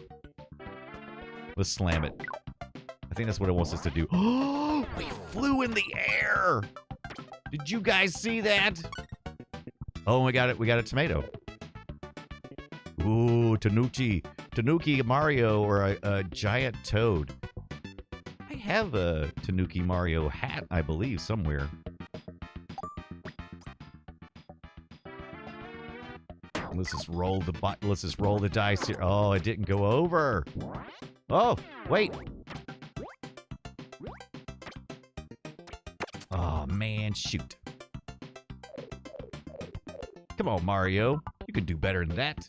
Let's slam it. I think that's what it wants us to do. Oh, we flew in the air. Did you guys see that? Oh, we got it. We got a tomato. Ooh, Tanuki Mario, or a giant toad. I have a Tanuki Mario hat, I believe, somewhere. Let's just roll the dice here. Oh, it didn't go over. Oh, wait. Oh man, shoot. Come on, Mario. You can do better than that.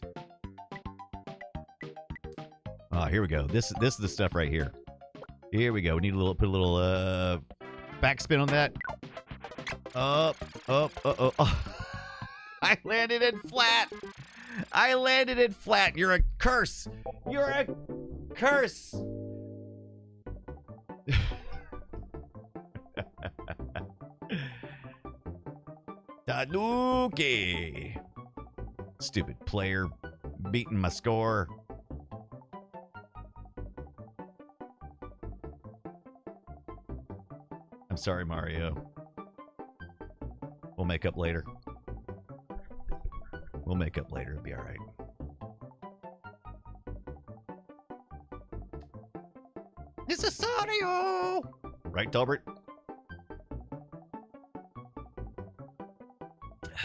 Oh, here we go. This is the stuff right here. Here we go. We need put a little backspin on that. Up. Oh. I landed it flat. I landed it flat. You're a curse. You're a curse. Tanuki. Stupid player beating my score. I'm sorry, Mario. We'll make up later. We'll make up later. It'll be all right. This is audio! Right, Delbert?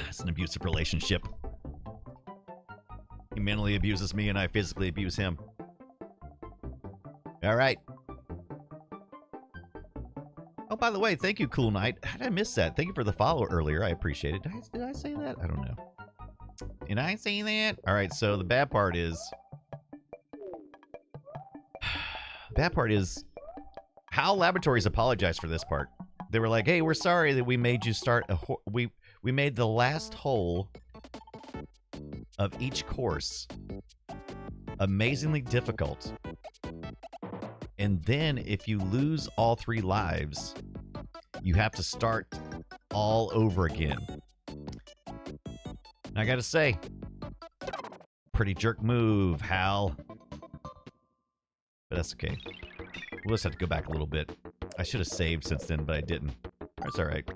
It's an abusive relationship. He mentally abuses me and I physically abuse him. All right. Oh, by the way, thank you, Cool Knight. How did I miss that? Thank you for the follow earlier. I appreciate it. Did I say that? I don't know. Did I say that? All right, so the bad part is... Hal Laboratories apologized for this part. They were like, hey, we're sorry that we made you start a... We made the last hole of each course amazingly difficult. And then if you lose all 3 lives, you have to start all over again. And I gotta say, pretty jerk move, Hal. But that's okay. We'll just have to go back a little bit. I should have saved since then, but I didn't. That's all right.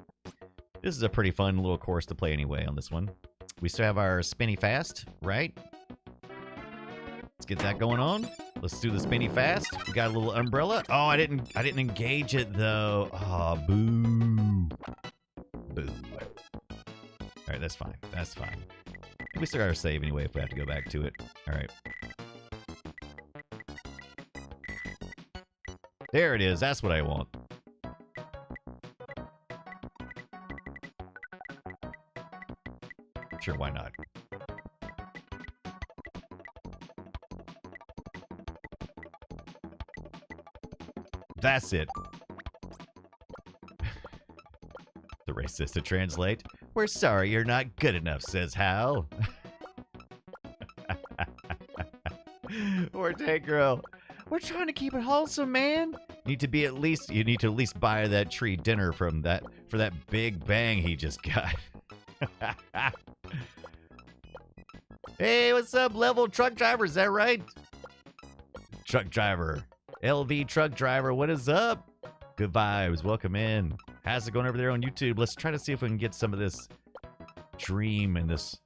This is a pretty fun little course to play anyway on this one. We still have our spinny fast, right? Let's get that going on. Let's do the spinny fast. We got a little umbrella. Oh, I didn't engage it though. Oh, boo. Boo. All right, that's fine. That's fine. We still got our save anyway if we have to go back to it. All right. There it is. That's what I want. Sure, why not? That's it. The racist to translate. We're sorry you're not good enough, says Hal. Or Tank Girl. We're trying to keep it wholesome, man. You need to at least buy that tree dinner for that big bang he just got. Hey, what's up, level truck driver? Is that right? Truck driver. LV truck driver, what is up? Good vibes. Welcome in. How's it going over there on YouTube? Let's try to see if we can get some of this dream in this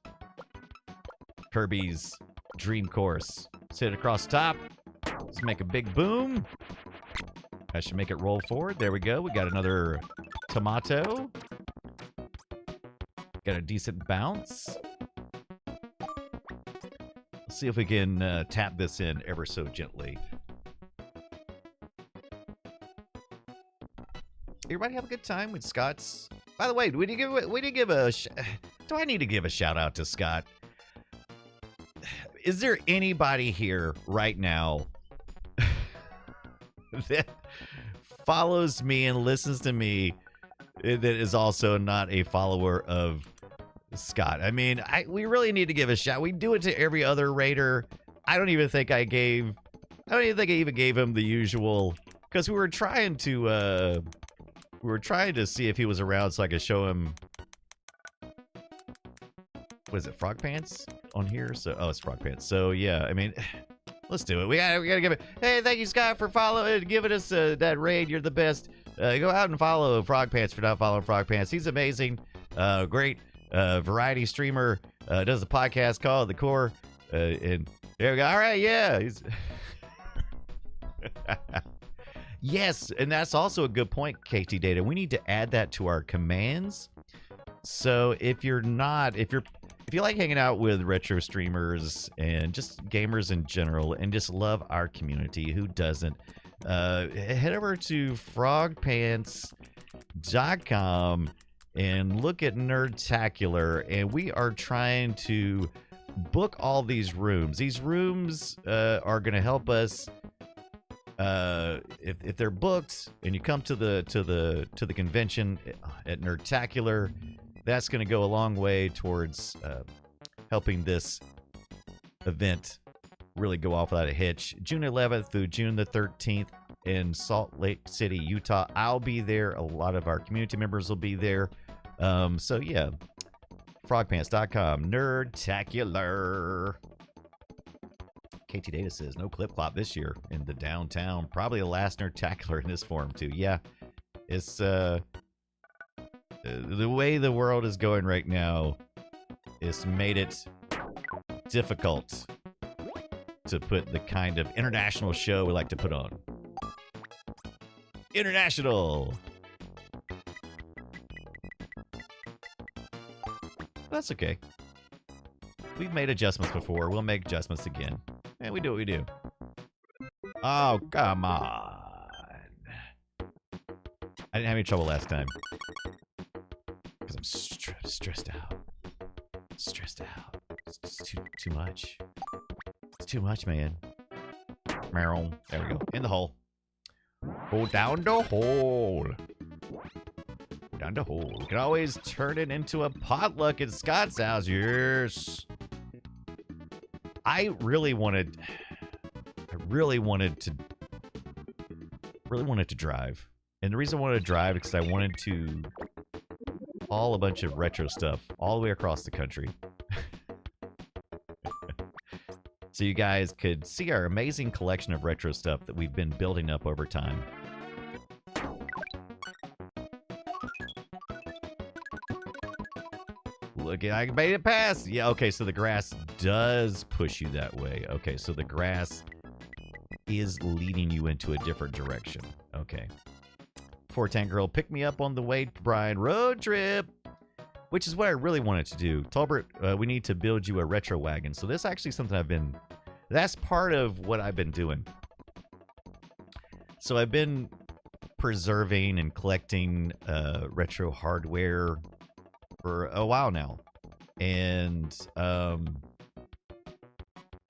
Kirby's dream course. Sit it across top. Let's make a big boom. I should make it roll forward. There we go. We got another tomato. Got a decent bounce. Let's see if we can tap this in ever so gently. Everybody have a good time with Scott's. By the way, we didn't give a. Do I need to give a shout out to Scott? Is there anybody here right now that follows me and listens to me that is also not a follower of Scott? I mean, we really need to give a shout. We do it to every other raider. I don't even think I even gave him the usual, because we were trying to see if he was around so I could show him. What is it, Frog Pants on here? So, oh, it's Frog Pants. So yeah, I mean, let's do it. We gotta give it. Hey, thank you, Scott, for giving us that raid. You're the best. Go out and follow Frog Pants for not following Frog Pants. He's amazing. Great variety streamer. Does a podcast called The Core. And there we go. All right, yeah. He's yes, and that's also a good point, KT Data. We need to add that to our commands. So if you like hanging out with retro streamers and just gamers in general and just love our community, who doesn't? Head over to frogpants.com and look at Nerdtacular, and we are trying to book all these rooms. These rooms are going to help us. If they're booked and you come to the convention at Nerdtacular, that's going to go a long way towards helping this event really go off without a hitch. June 11th through June the 13th in Salt Lake City, Utah. I'll be there. A lot of our community members will be there. So yeah, frogpants.com, Nerdtacular. KT Data says no clip clop this year in the downtown. Probably the last Nerdtacular in this form too. Yeah, it's the way the world is going right now. It's made it difficult to put the kind of international show we like to put on. International. That's okay. We've made adjustments before. We'll make adjustments again. And we do what we do. Oh, come on. I didn't have any trouble last time. Because I'm stressed out. Stressed out. It's just too much. It's too much, man. Meryl. There we go. In the hole. Go down the hole. Go down the hole. You can always turn it into a potluck at Scott's house. Yes. I really wanted to drive. And the reason I wanted to drive is because I wanted to haul a bunch of retro stuff all the way across the country. So you guys could see our amazing collection of retro stuff that we've been building up over time. Look, I made it past. Yeah, okay, so the grass does push you that way. Okay, so the grass is leading you into a different direction. Okay. 410 Girl, pick me up on the way to Brian road trip, which is what I really wanted to do. Talbert, we need to build you a retro wagon. So this is actually something that's part of what I've been doing. So I've been preserving and collecting retro hardware for a while now. And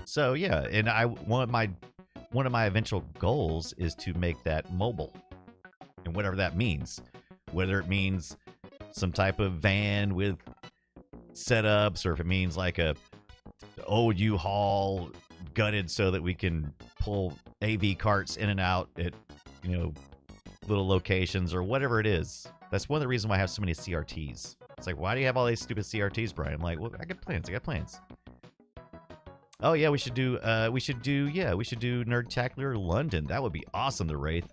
so yeah, and one of my eventual goals is to make that mobile. And whatever that means, whether it means some type of van with setups, or if it means like a old U-Haul gutted so that we can pull AV carts in and out at, you know, little locations or whatever it is. That's one of the reasons why I have so many CRTs. It's like, why do you have all these stupid CRTs, Brian? I'm like, well, I got plans. Oh yeah, we should do Nerdtacular London. That would be awesome, the Wraith.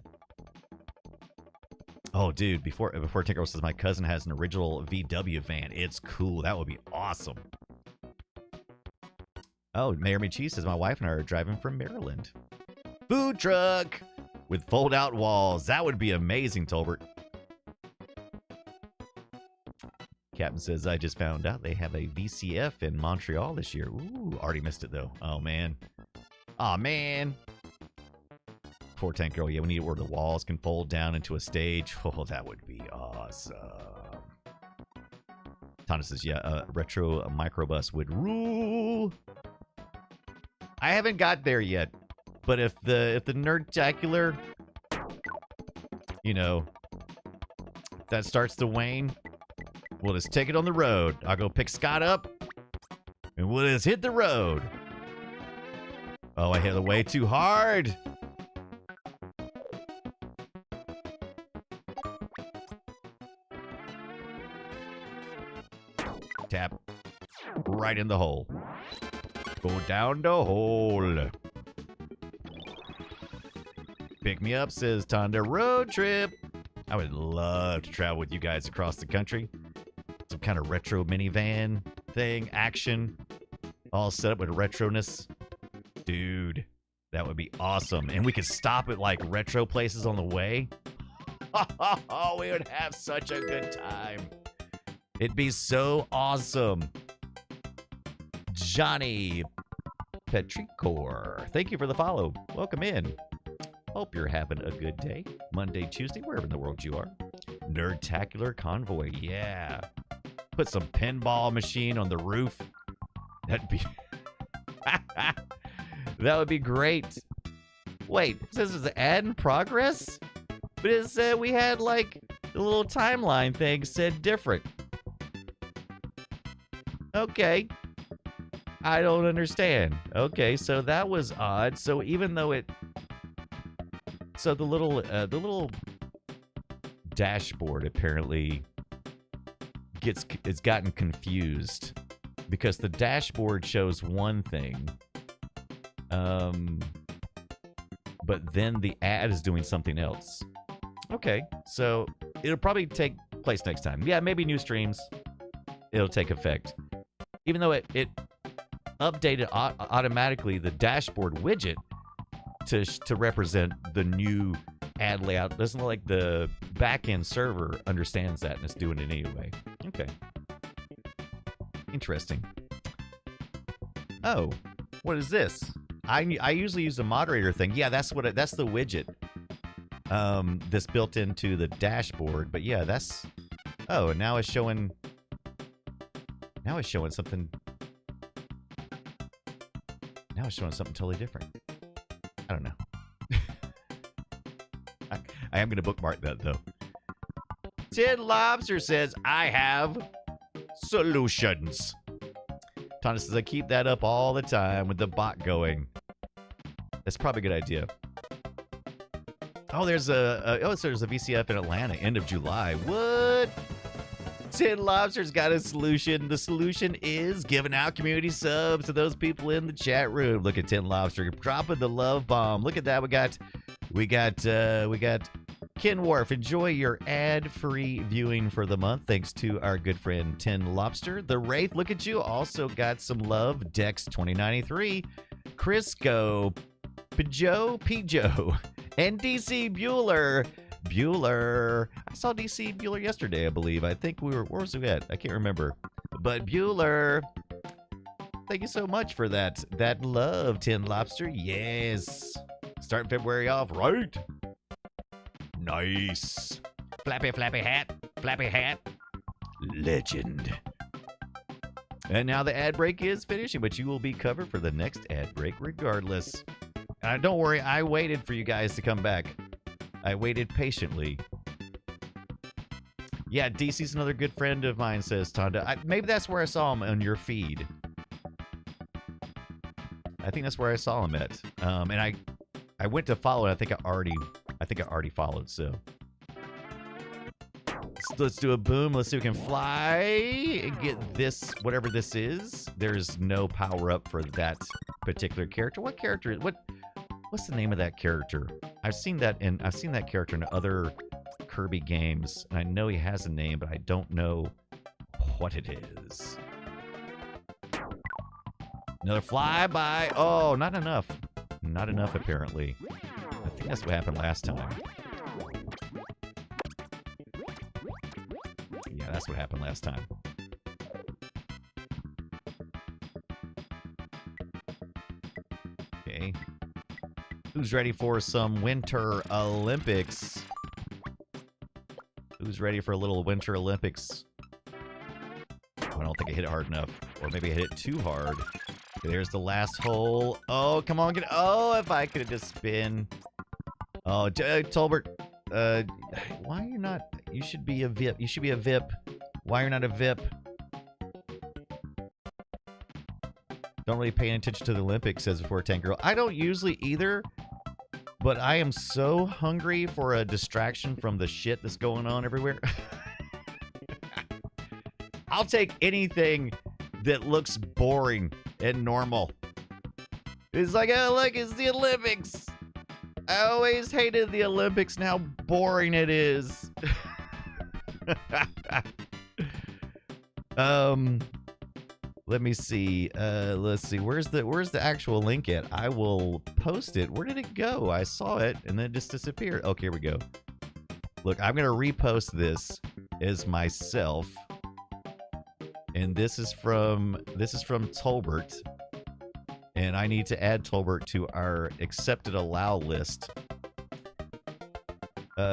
Oh, dude, before Tinkerbell says my cousin has an original VW van. It's cool. That would be awesome. Oh, Mayor McChee says my wife and I are driving from Maryland. Food truck with fold-out walls. That would be amazing, Tolbert. Captain says, I just found out they have a VCF in Montreal this year. Ooh, already missed it, though. Oh, man. Oh, man. 410 Girl, yeah, we need it where the walls can fold down into a stage. Oh, that would be awesome. Tana says, yeah, retro microbus would rule. I haven't got there yet, but if the Nerdtacular, you know, if that starts to wane, we'll just take it on the road. I'll go pick Scott up, and we'll just hit the road. Oh, I hit it way too hard. Tap right in the hole. Go down the hole. Pick me up, says Tonda. Road trip. I would love to travel with you guys across the country. Some kind of retro minivan thing, action, all set up with retroness. Dude, that would be awesome. And we could stop at like retro places on the way. Oh, we would have such a good time. It'd be so awesome. Johnny Petricor, thank you for the follow. Welcome in. Hope you're having a good day. Monday, Tuesday, wherever in the world you are. Nerdtacular Convoy, yeah. Put some pinball machine on the roof. That'd be... that would be great. Wait, it says it's an ad in progress? But it said we had, like, the little timeline thing said different. Okay. I don't understand. Okay, so that was odd. So even though it... So the little dashboard apparently it's gotten confused because the dashboard shows one thing, but then the ad is doing something else. Okay, so it'll probably take place next time. Yeah, maybe new streams. It'll take effect. Even though it updated automatically the dashboard widget to represent the new ad layout. Doesn't look like the back-end server understands that and is doing it anyway. Okay. Interesting. Oh, what is this? I usually use the moderator thing. Yeah, that's the widget. That's built into the dashboard. But yeah, that's. Oh, and now it's showing. Now it's showing something. Now it's showing something totally different. I don't know. I am going to bookmark that, though. Tin Lobster says, I have solutions. Tana says, I keep that up all the time with the bot going. That's probably a good idea. Oh, there's a VCF in Atlanta, end of July. What? Tin Lobster's got a solution. The solution is giving out community subs to those people in the chat room. Look at Tin Lobster dropping the love bomb. Look at that. We got Ken Wharf. Enjoy your ad-free viewing for the month, thanks to our good friend Tin Lobster. The Wraith, look at you, also got some love. Dex 2093, Crisco, Pijo, and DC Bueller. I saw DC Bueller yesterday, I believe. I think where was we at? I can't remember. But Bueller, thank you so much for that. That love, Tin Lobster. Yes. Starting February off, right? Nice. Flappy hat. Legend. And now the ad break is finishing, but you will be covered for the next ad break regardless. Don't worry, I waited for you guys to come back. I waited patiently. Yeah, DC's another good friend of mine, says Tonda. Maybe that's where I saw him on your feed. I think that's where I saw him at. And I went to follow, and I think I already followed, so. Let's do a boom. Let's see if we can fly and get this, whatever this is. There's no power up for that particular character. What character? What's the name of that character? I've seen that character in other Kirby games, and I know he has a name, but I don't know what it is. Another flyby. Oh, not enough. Not enough, apparently. I think that's what happened last time. Yeah, that's what happened last time. Okay. Who's ready for some Winter Olympics? Who's ready for a little Winter Olympics? I don't think I hit it hard enough. Or maybe I hit it too hard. Okay, there's the last hole. Oh, come on. Oh, if I could have just spin. Oh, Tolbert. Why are you not... You should be a VIP. You should be a VIP. Why you're not a VIP? Don't really pay attention to the Olympics, says before Tank Girl. I don't usually either, but I am so hungry for a distraction from the shit that's going on everywhere. I'll take anything that looks boring and normal. It's like, oh, look, it's the Olympics. I always hated the Olympics and how boring it is. Let me see. Let's see. Where's the actual link at? I will post it. Where did it go? I saw it and then it just disappeared. Okay, here we go. Look, I'm gonna repost this as myself. And this is from Tolbert. And I need to add Tolbert to our accepted allow list.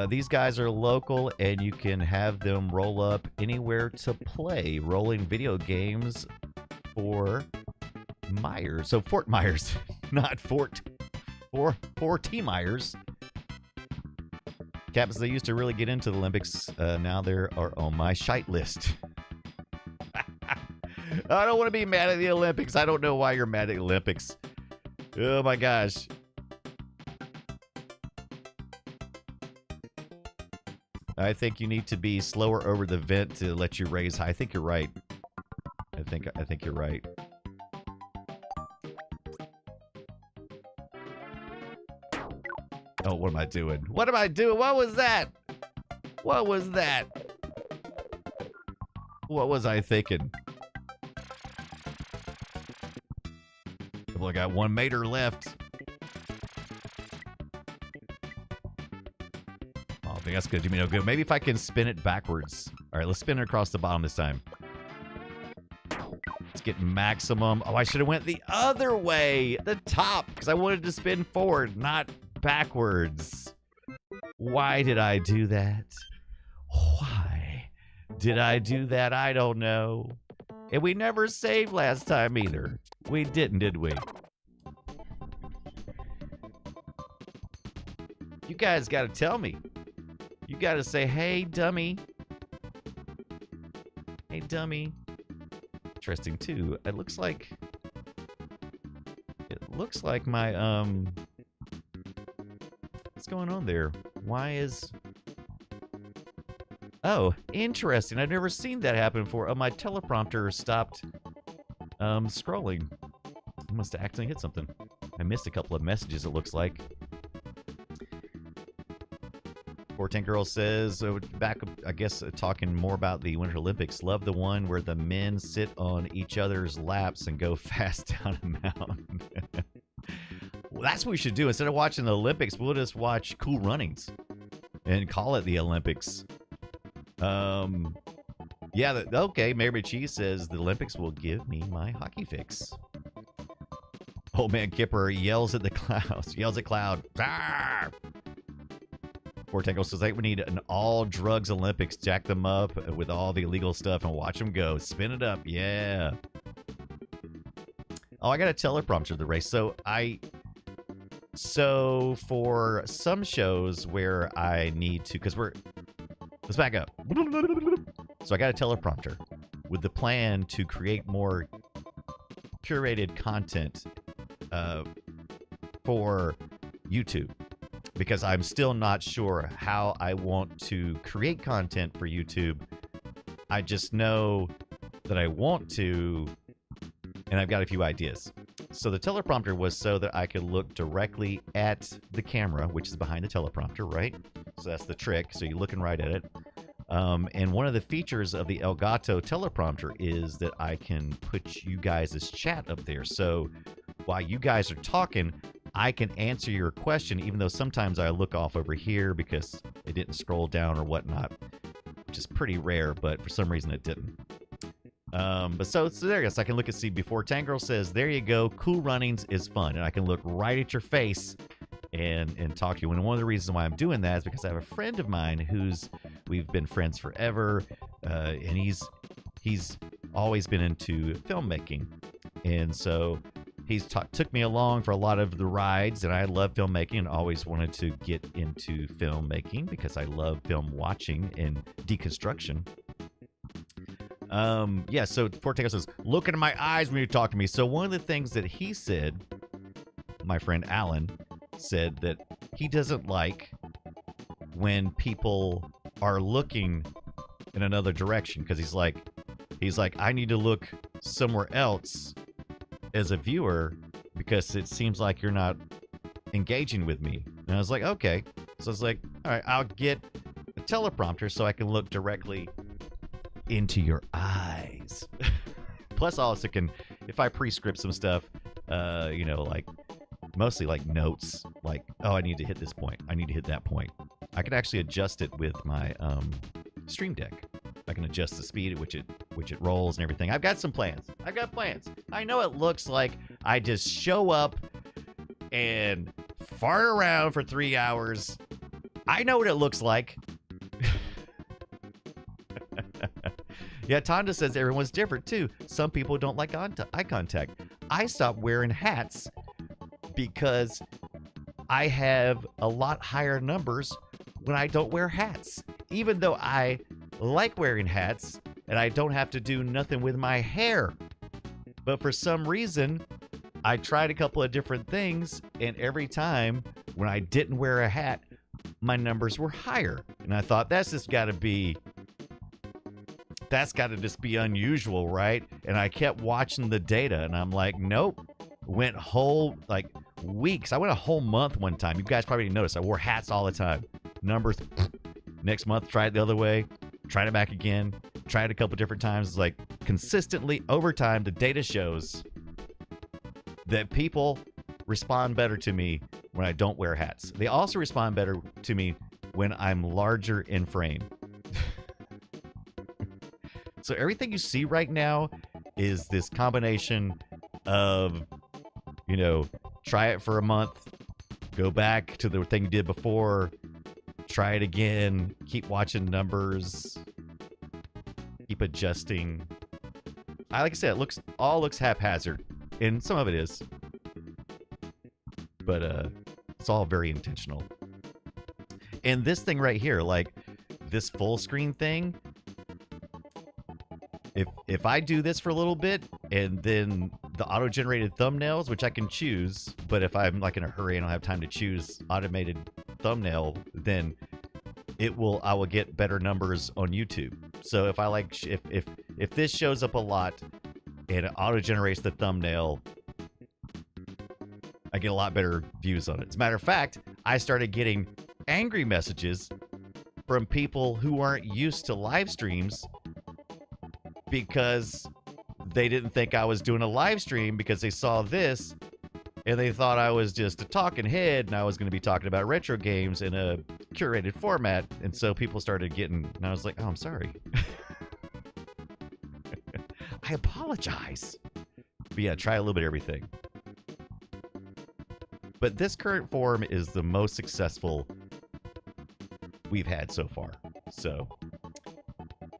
These guys are local, and you can have them roll up anywhere to play rolling video games for Myers. So Fort Myers, not Fort T. Myers. Captains, they used to really get into the Olympics. Now they are on my shite list. I don't want to be mad at the Olympics. I don't know why you're mad at the Olympics. Oh my gosh. I think you need to be slower over the vent to let you raise high. I think you're right. I think you're right. Oh, what am I doing? What am I doing? What was that? What was that? What was I thinking? I've only got 1 meter left. think that's gonna do me no good. Maybe if I can spin it backwards. All right, let's spin it across the bottom this time. Let's get maximum. Oh, I should have went the other way, the top, because I wanted to spin forward, not backwards. Why did I do that? Why did I do that? I don't know. And we never saved last time either. We didn't, did we? You guys got to tell me. You got to say, hey, dummy. Hey, dummy. Interesting, too. It looks like my, what's going on there? Why is... Oh, interesting. I've never seen that happen before. Oh, my teleprompter stopped scrolling. I must have accidentally hit something. I missed a couple of messages, it looks like. 410 Girl says, back, I guess, talking more about the Winter Olympics. Love the one where the men sit on each other's laps and go fast down a mountain. Well, that's what we should do. Instead of watching the Olympics, we'll just watch Cool Runnings and call it the Olympics. Yeah, okay, Mary Cheese says the Olympics will give me my hockey fix. Old man Kipper yells at the clouds. Yells at Cloud. Arr! Tango says, we need an all-drugs Olympics. Jack them up with all the illegal stuff and watch them go. Spin it up. Yeah. Oh, I got a teleprompter of the race. So for some shows where I need to, because let's back up. So I got a teleprompter with the plan to create more curated content for YouTube. Because I'm still not sure how I want to create content for YouTube. I just know that I want to, and I've got a few ideas. So the teleprompter was so that I could look directly at the camera, which is behind the teleprompter, right? So that's the trick. So you're looking right at it. And one of the features of the Elgato teleprompter is that I can put you guys' chat up there. So while you guys are talking, I can answer your question, even though sometimes I look off over here because it didn't scroll down or whatnot, which is pretty rare, but for some reason it didn't. But so there I guess I can look and see before Tangirl says, there you go, Cool Runnings is fun. And I can look right at your face and talk to you. And one of the reasons why I'm doing that is because I have a friend of mine we've been friends forever, and he's always been into filmmaking. And so he's took me along for a lot of the rides, and I love filmmaking and always wanted to get into filmmaking because I love film watching and deconstruction. Yeah, so Forteco says, look into my eyes when you talk to me. So one of the things that he said, my friend Alan, said that he doesn't like when people are looking in another direction because he's like, I need to look somewhere else as a viewer because it seems like you're not engaging with me. And I was like, okay. So I was like, all right, I'll get a teleprompter so I can look directly into your eyes. Plus also can, if I pre-script some stuff, like mostly like notes, like, oh, I need to hit this point, I need to hit that point, I can actually adjust it with my Stream Deck. I can adjust the speed at which it rolls and everything. I've got some plans. I've got plans. I know it looks like I just show up and fart around for 3 hours. I know what it looks like. Yeah, Tonda says everyone's different too. Some people don't like eye contact. I stopped wearing hats because I have a lot higher numbers when I don't wear hats. Even though I like wearing hats and I don't have to do nothing with my hair. But for some reason, I tried a couple of different things, and every time when I didn't wear a hat, my numbers were higher. And I thought, that's just got to just be unusual, right? And I kept watching the data, and I'm like, nope. Went whole, like, weeks. I went a whole month one time. You guys probably didn't notice. I wore hats all the time. Numbers. Next month, tried it the other way. Tried it back again. Tried it a couple different times. It's like, consistently, over time, the data shows that people respond better to me when I don't wear hats. They also respond better to me when I'm larger in frame. So everything you see right now is this combination of, you know, try it for a month, go back to the thing you did before, try it again, keep watching numbers, keep adjusting. Like I said, it all looks haphazard, and some of it is, but it's all very intentional. And this thing right here, like this full screen thing, if I do this for a little bit and then the auto-generated thumbnails, which I can choose, but if I'm like in a hurry and I don't have time to choose automated thumbnail, then I will get better numbers on YouTube. So if I like if this shows up a lot and it auto-generates the thumbnail, I get a lot better views on it. As a matter of fact, I started getting angry messages from people who aren't used to live streams because they didn't think I was doing a live stream because they saw this and they thought I was just a talking head and I was going to be talking about retro games in a curated format. And so people started getting, and I was like, oh, I'm sorry. I apologize. But yeah, try a little bit of everything. But this current form is the most successful we've had so far. So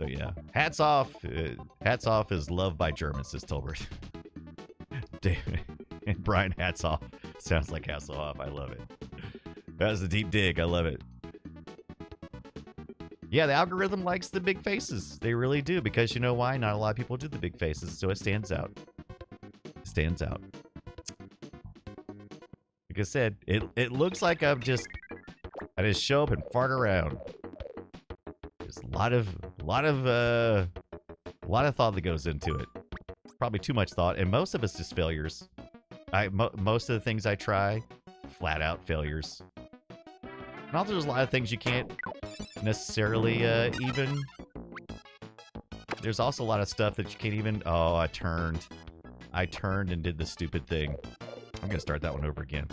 yeah, hats off. Hats off is loved by Germans, says Tolbert. And Brian, hats off. Sounds like hats off. I love it. That was a deep dig. I love it. Yeah, the algorithm likes the big faces. They really do, because you know why? Not a lot of people do the big faces, so it stands out. It stands out. Like I said, it looks like I just show up and fart around. There's a lot of thought that goes into it. Probably too much thought, and most of it's just failures. Most of the things I try, flat out failures. And also, there's a lot of things you can't necessarily even. There's also a lot of stuff that you can't even. Oh, I turned and did the stupid thing. I'm gonna start that one over again.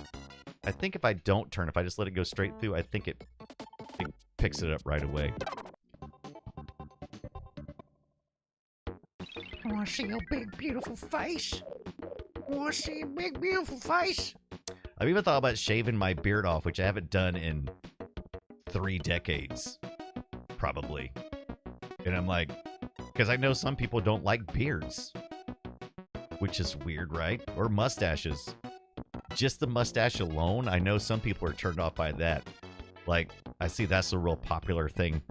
I think if I don't turn, if I just let it go straight through, I think it picks it up right away. I want to see your big, beautiful face. I want to see your big, beautiful face. I've even thought about shaving my beard off, which I haven't done in 3 decades, probably. And I'm like, because I know some people don't like beards, which is weird, right? Or mustaches. Just the mustache alone, I know some people are turned off by that. Like, I see that's a real popular thing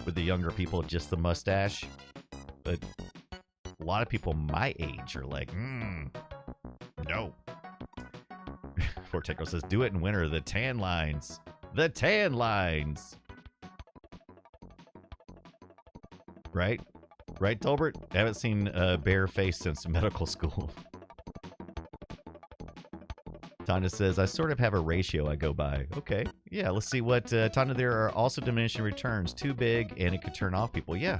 with the younger people, just the mustache. But a lot of people my age are like, no. Forteco says, do it in winter. The tan lines. The tan lines. Right? Right, Tolbert? I haven't seen a bare face since medical school. Tanda says, I sort of have a ratio I go by. Okay. Yeah, let's see what... Tanda, there are also diminishing returns. Too big, and it could turn off people. Yeah.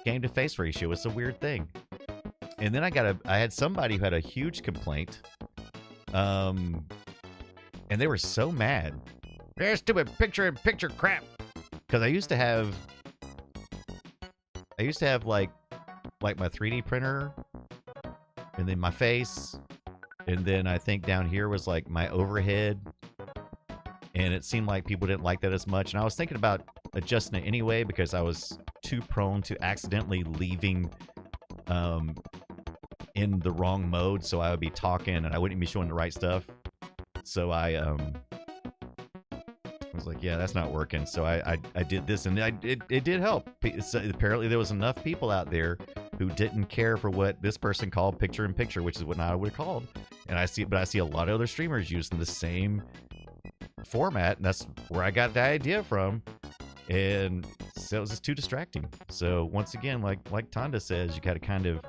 Game to face ratio is a weird thing. And then I had somebody who had a huge complaint. And they were so mad. They're stupid picture-in-picture crap. Because I used to have like my 3D printer, and then my face, and then I think down here was like my overhead, and it seemed like people didn't like that as much. And I was thinking about adjusting it anyway because I was too prone to accidentally leaving in the wrong mode, so I would be talking and I wouldn't be showing the right stuff. So I was like, yeah, that's not working. So I did this, and it did help. So apparently there was enough people out there who didn't care for what this person called picture-in-picture, which is what I would have called. And I see a lot of other streamers using the same format, and that's where I got the idea from. And so it was just too distracting. So once again, like Tanda says, you got to kind of,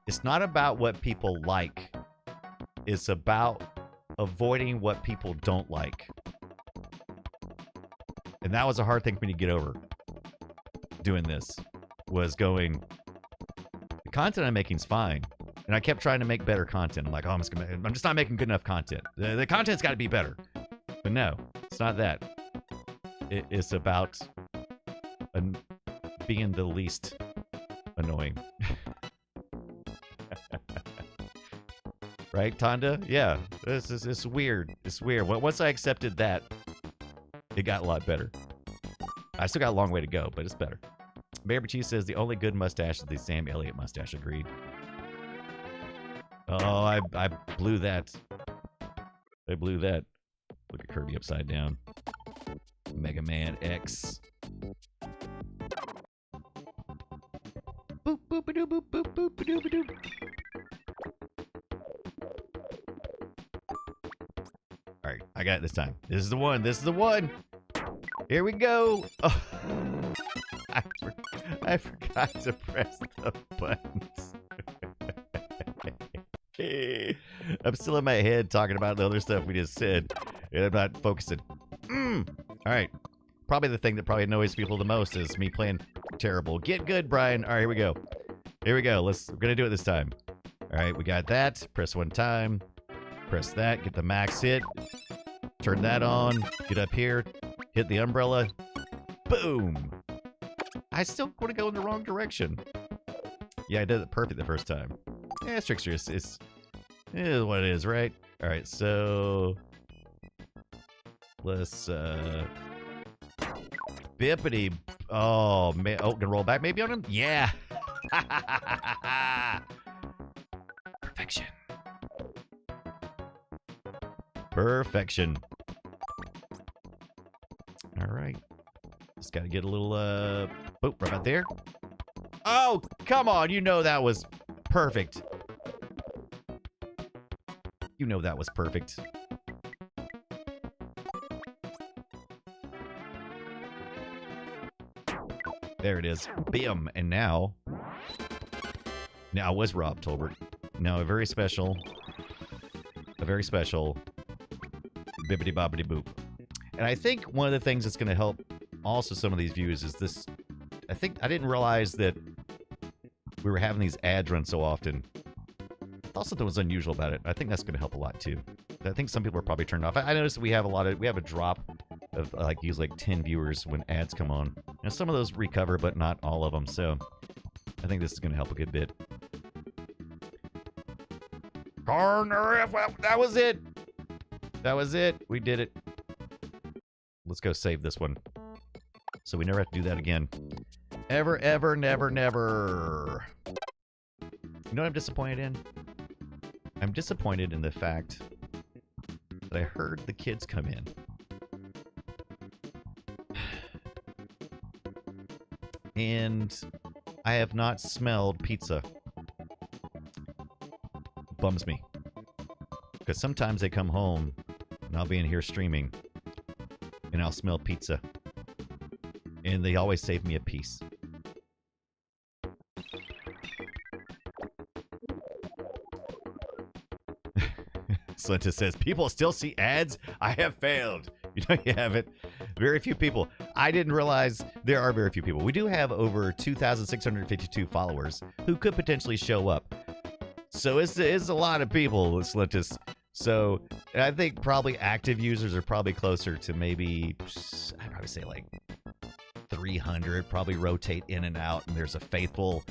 it's not about what people like. It's about avoiding what people don't like. And that was a hard thing for me to get over doing this, was going, the content I'm making is fine. And I kept trying to make better content. I'm like, oh, I'm just not making good enough content. The content's got to be better. But no, It's not that. It's about being the least annoying. Right, Tonda? Yeah. It's weird. It's weird. Once I accepted that, it got a lot better. I still got a long way to go, but it's better. Mayor Cheese says the only good mustache is the Sam Elliott mustache. Agreed. Oh, I blew that. I blew that. Look at Kirby upside down. Mega Man X. Boop boop a doo boop boop boop a doo ba doo. All right, I got it this time. This is the one. This is the one. Here we go. Oh, I forgot to press the buttons. I'm still in my head talking about the other stuff we just said, and I'm not focusing. All right. Probably the thing that probably annoys people the most is me playing terrible. Get good, Brian. All right, here we go. Here we go. We're going to do it this time. All right, we got that. Press one time. Press that. Get the max hit. Turn that on. Get up here. Hit the umbrella. Boom. I still want to go in the wrong direction. Yeah, I did it perfect the first time. Yeah, Trickster is what it is, right? All right, so let's bippity. Oh man, oh, gonna roll back maybe on him? Yeah. Perfection. Perfection. All right. Just gotta get a little boop right about there. Oh, come on, you know that was perfect. You know that was perfect. There it is. Bam. And now was Rob Tolbert. Now a very special bibbity bobbity boop. And I think one of the things that's going to help also some of these views is this. I think I didn't realize that we were having these ads run so often. I thought something was unusual about it. I think that's going to help a lot too. I think some people are probably turned off. I noticed we have a drop of usually 10 viewers when ads come on. And some of those recover, but not all of them. So I think this is going to help a good bit. Corner. Well, that was it. That was it. We did it. Let's go save this one, so we never have to do that again. Ever, ever, never, never. You know what I'm disappointed in? I'm disappointed in the fact that I heard the kids come in. And I have not smelled pizza. Bums me. Because sometimes they come home and I'll be in here streaming and I'll smell pizza. And they always save me a piece. Slinta says, people still see ads? I have failed. You know you haven't. Very few people. I didn't realize there are very few people. We do have over 2,652 followers who could potentially show up. So it's a lot of people, Slintus. So I think probably active users are probably closer to maybe, I'd probably say like 300, probably rotate in and out, and there's a faithful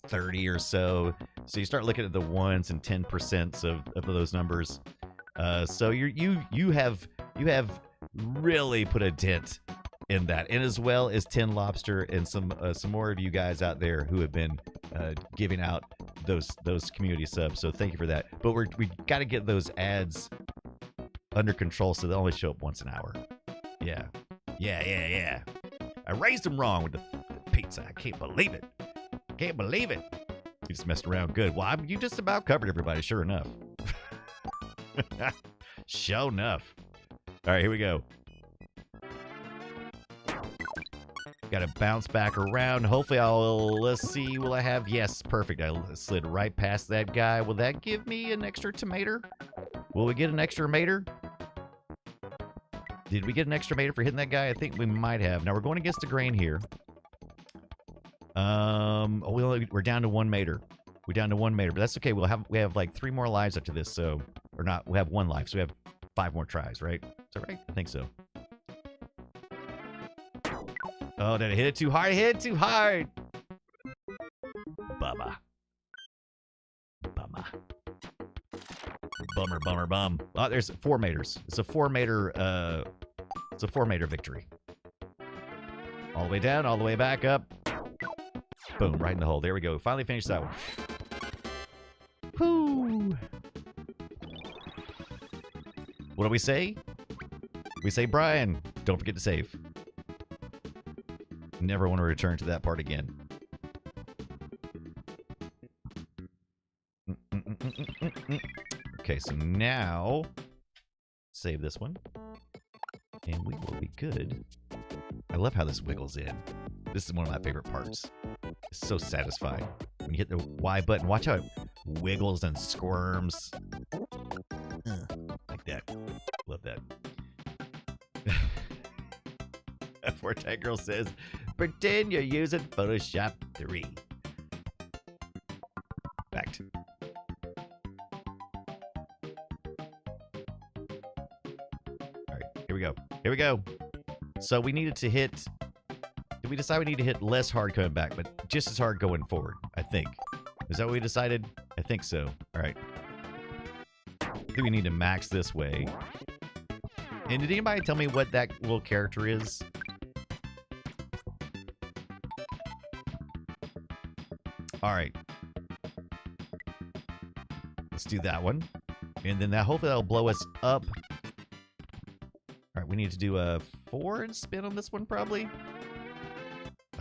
30 or so. So you start looking at the 1s and 10% of those numbers. So you have really put a dent in that, and as well as 10 Lobster and some more of you guys out there who have been giving out those community subs. So thank you for that. But we got to get those ads under control so they only show up once an hour. Yeah. I raised them wrong with the pizza. I can't believe it. Can't believe it. You just messed around good. Well, you just about covered everybody, sure enough. Sure enough. All right, here we go. Got to bounce back around. Hopefully let's see, will I have, yes, perfect. I slid right past that guy. Will that give me an extra tomato? Will we get an extra tomato? Did we get an extra tomato for hitting that guy? I think we might have. Now we're going against the grain here. We're down to 1 mater. We're down to 1 mater, but that's okay. We have like 3 more lives after this, so, or not, we have 1 life, so we have 5 more tries, right? Is that right? I think so. Oh, did I hit it too hard? I hit it too hard. Bummer. Bummer. Bummer, bummer, bum. Oh, there's 4 meters. It's a 4 meter, it's a 4 meter victory. All the way down, all the way back up. Boom, right in the hole. There we go. Finally finished that one. Whoo! What do we say? We say, Brian, don't forget to save. Never want to return to that part again. Okay, so now save this one. And we will be good. I love how this wiggles in. This is one of my favorite parts. It's so satisfying. When you hit the Y button, watch how it wiggles and squirms. Like that. Love that. Fortnite Girl says, pretend you're using Photoshop 3. Fact. Alright, here we go. Here we go. So we needed to hit... Did we decide we need to hit less hard coming back, but just as hard going forward, I think. Is that what we decided? I think so. Alright. I think we need to max this way. And did anybody tell me what that little character is? Alright. Let's do that one. And then that hopefully that'll blow us up. Alright, we need to do a forward spin on this one, probably.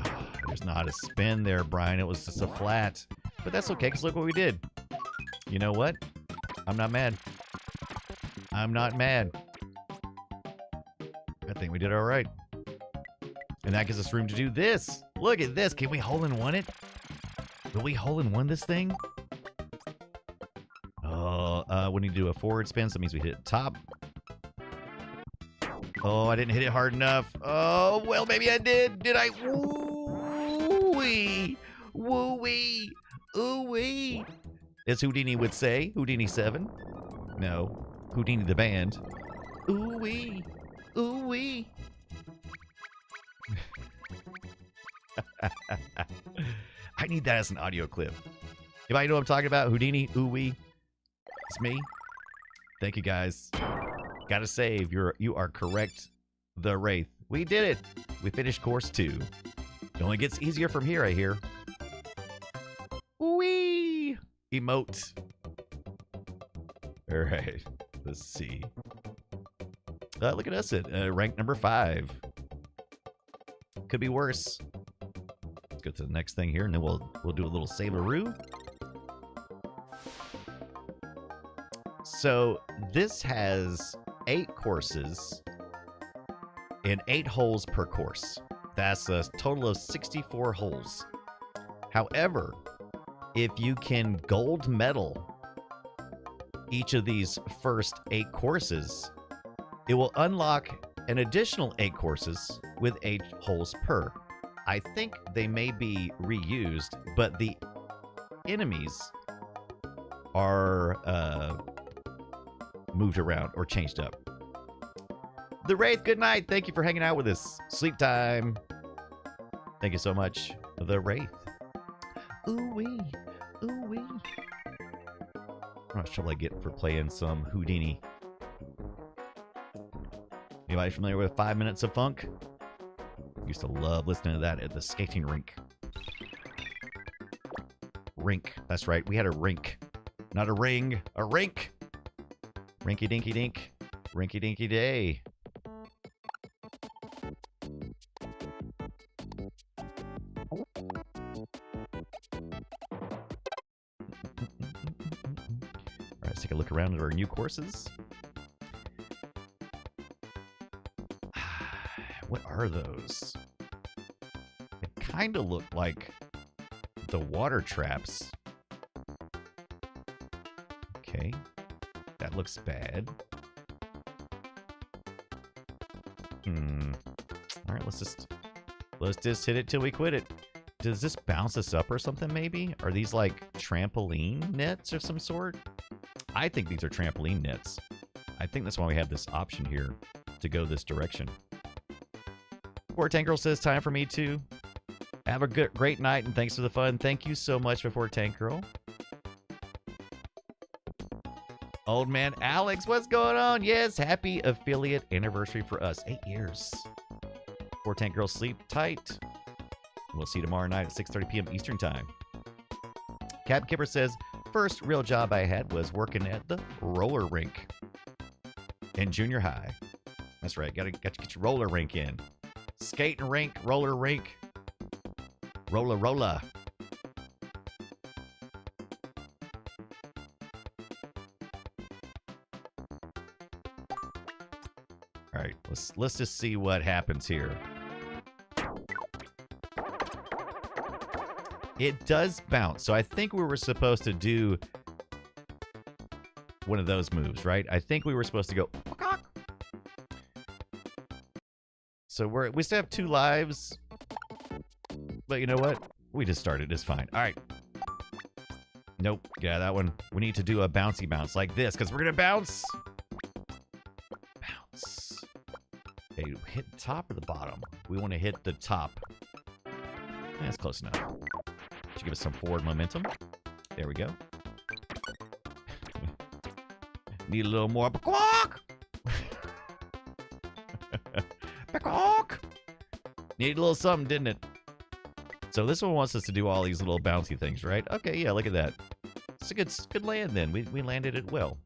Oh, there's not a spin there, Brian. It was just a flat. But that's okay, because look what we did. You know what? I'm not mad. I'm not mad. I think we did all right. And that gives us room to do this. Look at this. Can we hole in one it? Will we hole in one this thing? Oh, we need to do a forward spin, so that means we hit top. Oh, I didn't hit it hard enough. Oh, well, maybe I did. Did I? Woo-wee. Woo-wee. Ooh-wee. As Houdini would say. Houdini 7. No. Houdini the band. Ooh-wee. Ooh-wee. I need that as an audio clip. Anybody know what I'm talking about? Houdini, ooh-wee. It's me. Thank you, guys. Gotta save. You are correct. The Wraith. We did it. We finished course 2. It only gets easier from here, I hear. Wee! Emote. All right. Let's see. Look at us at rank number 5. Could be worse. Let's go to the next thing here, and then we'll do a little save-a-roo. So this has 8 courses and 8 holes per course. That's a total of 64 holes. However, if you can gold medal each of these first 8 courses, it will unlock an additional 8 courses with 8 holes per. I think they may be reused, but the enemies are moved around or changed up. The Wraith, good night. Thank you for hanging out with us. Sleep time. Thank you so much. The Wraith. Ooh-wee. Ooh-wee. How much trouble I get for playing some Houdini? Anybody familiar with 5 Minutes of Funk? Used to love listening to that at the skating rink. Rink. That's right. We had a rink. Not a ring. A rink. Rinky dinky dink. Rinky dinky day. Alright, let's take a look around at our new courses. What are those? They kind of look like the water traps. Okay. That looks bad. Alright, let's just hit it till we quit it. Does this bounce us up or something, maybe? Are these like trampoline nets of some sort? I think these are trampoline nets. I think that's why we have this option here to go this direction. Before Tank Girl says, time for me to have a great night and thanks for the fun. Thank you so much, Before Tank Girl. Old man Alex, what's going on? Yes, happy affiliate anniversary for us. 8 years. Before Tank Girl, sleep tight. We'll see you tomorrow night at 6:30 p.m. Eastern Time. Cap Kipper says, first real job I had was working at the roller rink in junior high. That's right. Got to get your roller rink in. Skating rink, roller rink, roller. All right, let's just see what happens here. It does bounce, so I think we were supposed to do one of those moves, right? I think we were supposed to go. So we still have 2 lives, but you know what? We just started. It's fine. All right. Nope. Yeah, that one. We need to do a bouncy bounce like this because we're gonna bounce. Bounce. Okay, hit the top or the bottom? We want to hit the top. That's close enough. Should give us some forward momentum. There we go. Need a little more. Need a little something, didn't it? So this one wants us to do all these little bouncy things, right? Okay, yeah, look at that. It's a good land then. We landed it well.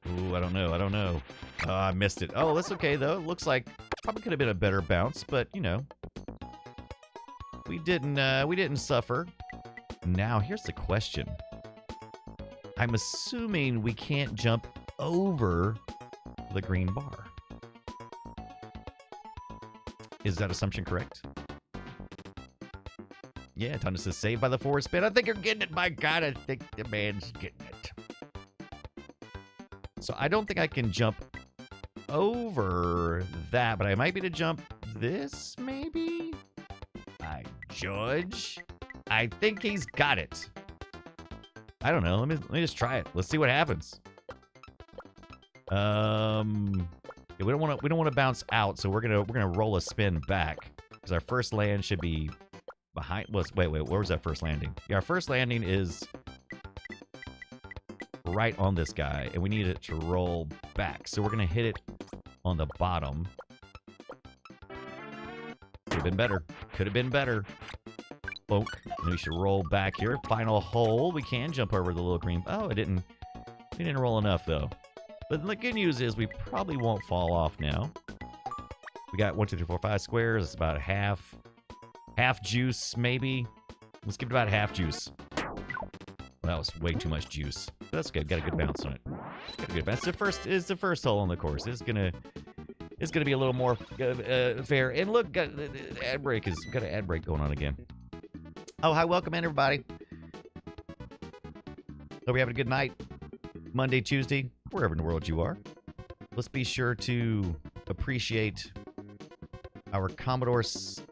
Ooh, I don't know. Oh, I missed it. Oh, that's okay though. Looks like probably could have been a better bounce, but you know, we didn't suffer. Now here's the question. I'm assuming we can't jump over the green bar. Is that assumption correct? Yeah, Tana says saved by the forward spin. I think you're getting it. My God, I think the man's getting it. So I don't think I can jump over that, but I might be able to jump this, maybe? I judge. I think he's got it. I don't know. Let me just try it. Let's see what happens. Yeah, we don't want to bounce out, so we're gonna roll a spin back because our first land should be behind. Wait, where was that first landing? Yeah, our first landing is right on this guy, and we need it to roll back. So we're gonna hit it on the bottom. Could have been better. Could have been better. Bonk. And we should roll back here. Final hole. We can jump over the little green. Oh, it didn't. We didn't roll enough though. But the good news is we probably won't fall off now. We got 1, 2, 3, 4, 5 squares. It's about half juice, maybe. Let's give it about half juice. Well, that was way too much juice. But that's good. Got a good bounce on it. Got a good bounce. It's the first hole on the course. It's gonna be a little more fair. And look, got an ad break going on again. Oh, hi, welcome in everybody. Hope you're having a good night. Monday, Tuesday, wherever in the world you are. Let's be sure to appreciate our Commodore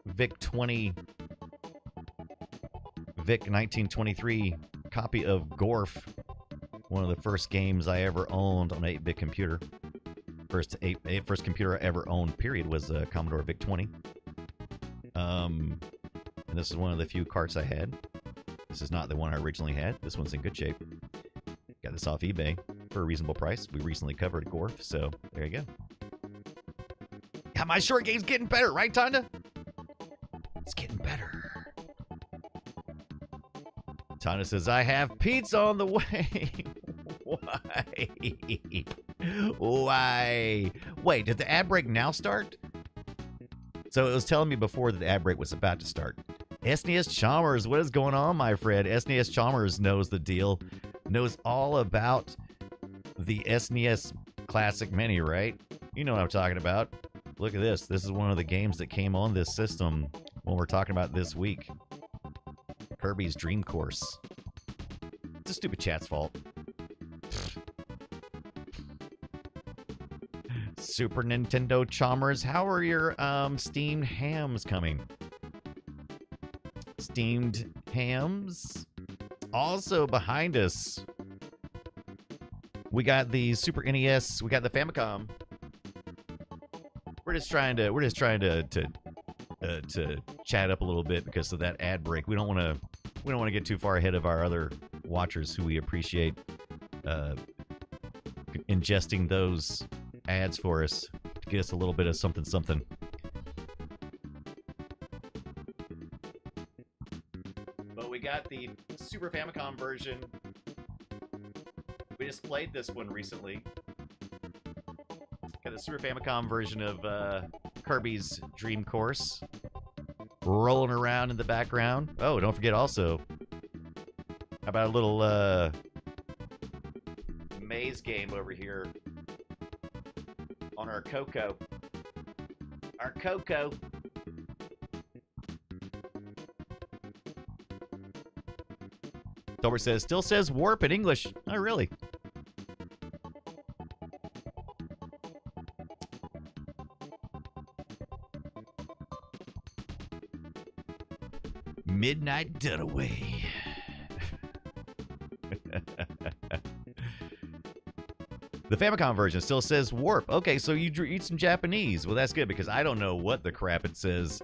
VIC-20, VIC-1923 copy of Gorf, one of the first games I ever owned on an 8-bit computer. First computer I ever owned, period, was a Commodore VIC-20. And this is one of the few carts I had. This is not the one I originally had. This one's in good shape. Got this off eBay for a reasonable price. We recently covered Gorf, so there you go. Yeah, my short game's getting better, right, Tonda? It's getting better. Tonda says, I have pizza on the way. Why? Why? Wait, did the ad break now start? So it was telling me before that the ad break was about to start. SNES Chalmers, what is going on, my friend? SNES Chalmers knows the deal. Knows all about the SNES Classic Mini, right? You know what I'm talking about. Look at this. This is one of the games that came on this system when we're talking about this week. Kirby's Dream Course. It's a stupid chat's fault. Super Nintendo Chalmers, how are your steamed hams coming? Steamed hams? also behind us. We got the Super NES. We got the Famicom. We're just trying to chat up a little bit because of that ad break. We don't want to get too far ahead of our other watchers who we appreciate ingesting those ads for us to get us a little bit of something. But we got the Super Famicom version. We just played this one recently. Got the Super Famicom version of Kirby's Dream Course rolling around in the background. Oh, don't forget also, how about a little maze game over here on our Coco. Our Coco. Tolbert says, still says warp in English. Oh, really? Midnight Dunaway. The Famicom version still says warp. Okay, so you eat some Japanese. Well, that's good because I don't know what the crap it says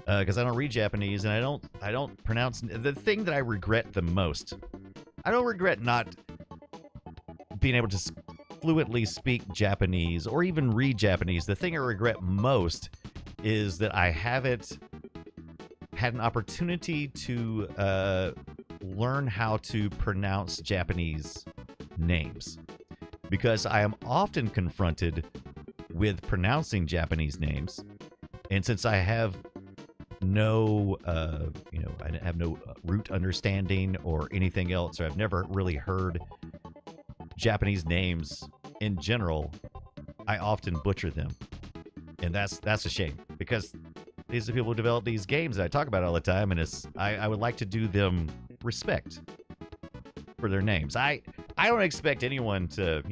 because I don't read Japanese and I don't pronounce the thing that I regret the most. I don't regret not being able to fluently speak Japanese or even read Japanese. The thing I regret most is that I haven't had an opportunity to learn how to pronounce Japanese names because I am often confronted with pronouncing Japanese names, and since I have no I have no root understanding or anything else, or I've never really heard Japanese names in general, I often butcher them, and that's a shame because these are people who develop these games that I talk about all the time, and I would like to do them respect for their names. I don't expect anyone to,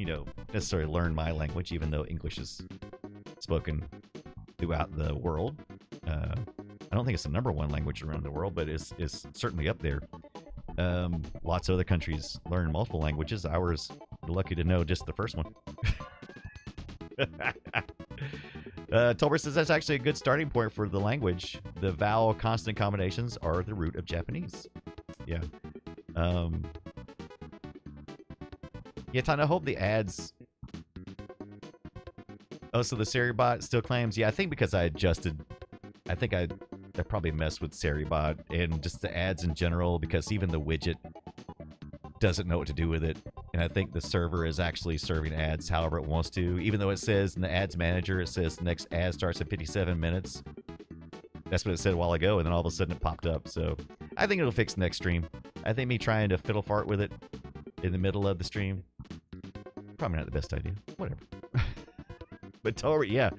necessarily learn my language, even though English is spoken throughout the world. I don't think it's the #1 language around the world, but it's certainly up there. Lots of other countries learn multiple languages. Ours, we're lucky to know just the first one. Tolbert says that's actually a good starting point for the language. The vowel consonant combinations are the root of Japanese. Yeah. Yeah, Tana, I hope the ads... Oh, so the Seribot still claims... Yeah, I think because I adjusted... I think I probably messed with Seribot and just the ads in general, because even the widget doesn't know what to do with it. And I think the server is actually serving ads however it wants to, even though it says in the ads manager, it says the next ad starts at 57 minutes. That's what it said a while ago, and then all of a sudden it popped up. So I think it'll fix next stream. I think me trying to fiddle fart with it in the middle of the stream, probably not the best idea. Whatever. But Tori, yeah,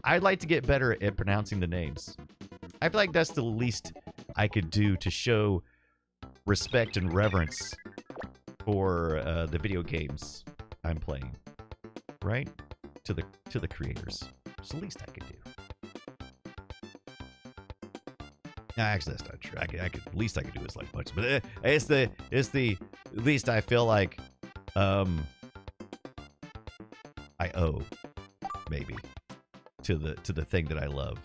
I'd like to get better at pronouncing the names. I feel like that's the least I could do to show respect and reverence for the video games I'm playing, right? To the creators. It's the least I could do. No, actually, that's not true. I could least I could do is like much, but it's the least I feel like I owe, maybe, to the thing that I love.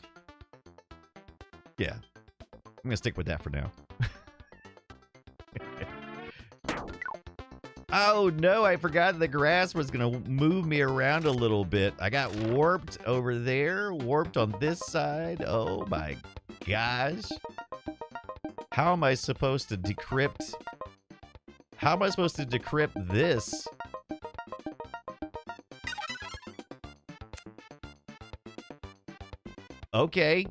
Yeah, I'm gonna stick with that for now. Oh no, I forgot the grass was gonna move me around a little bit. I got warped over there, warped on this side. Oh my gosh. How am I supposed to decrypt? How am I supposed to decrypt this? Okay.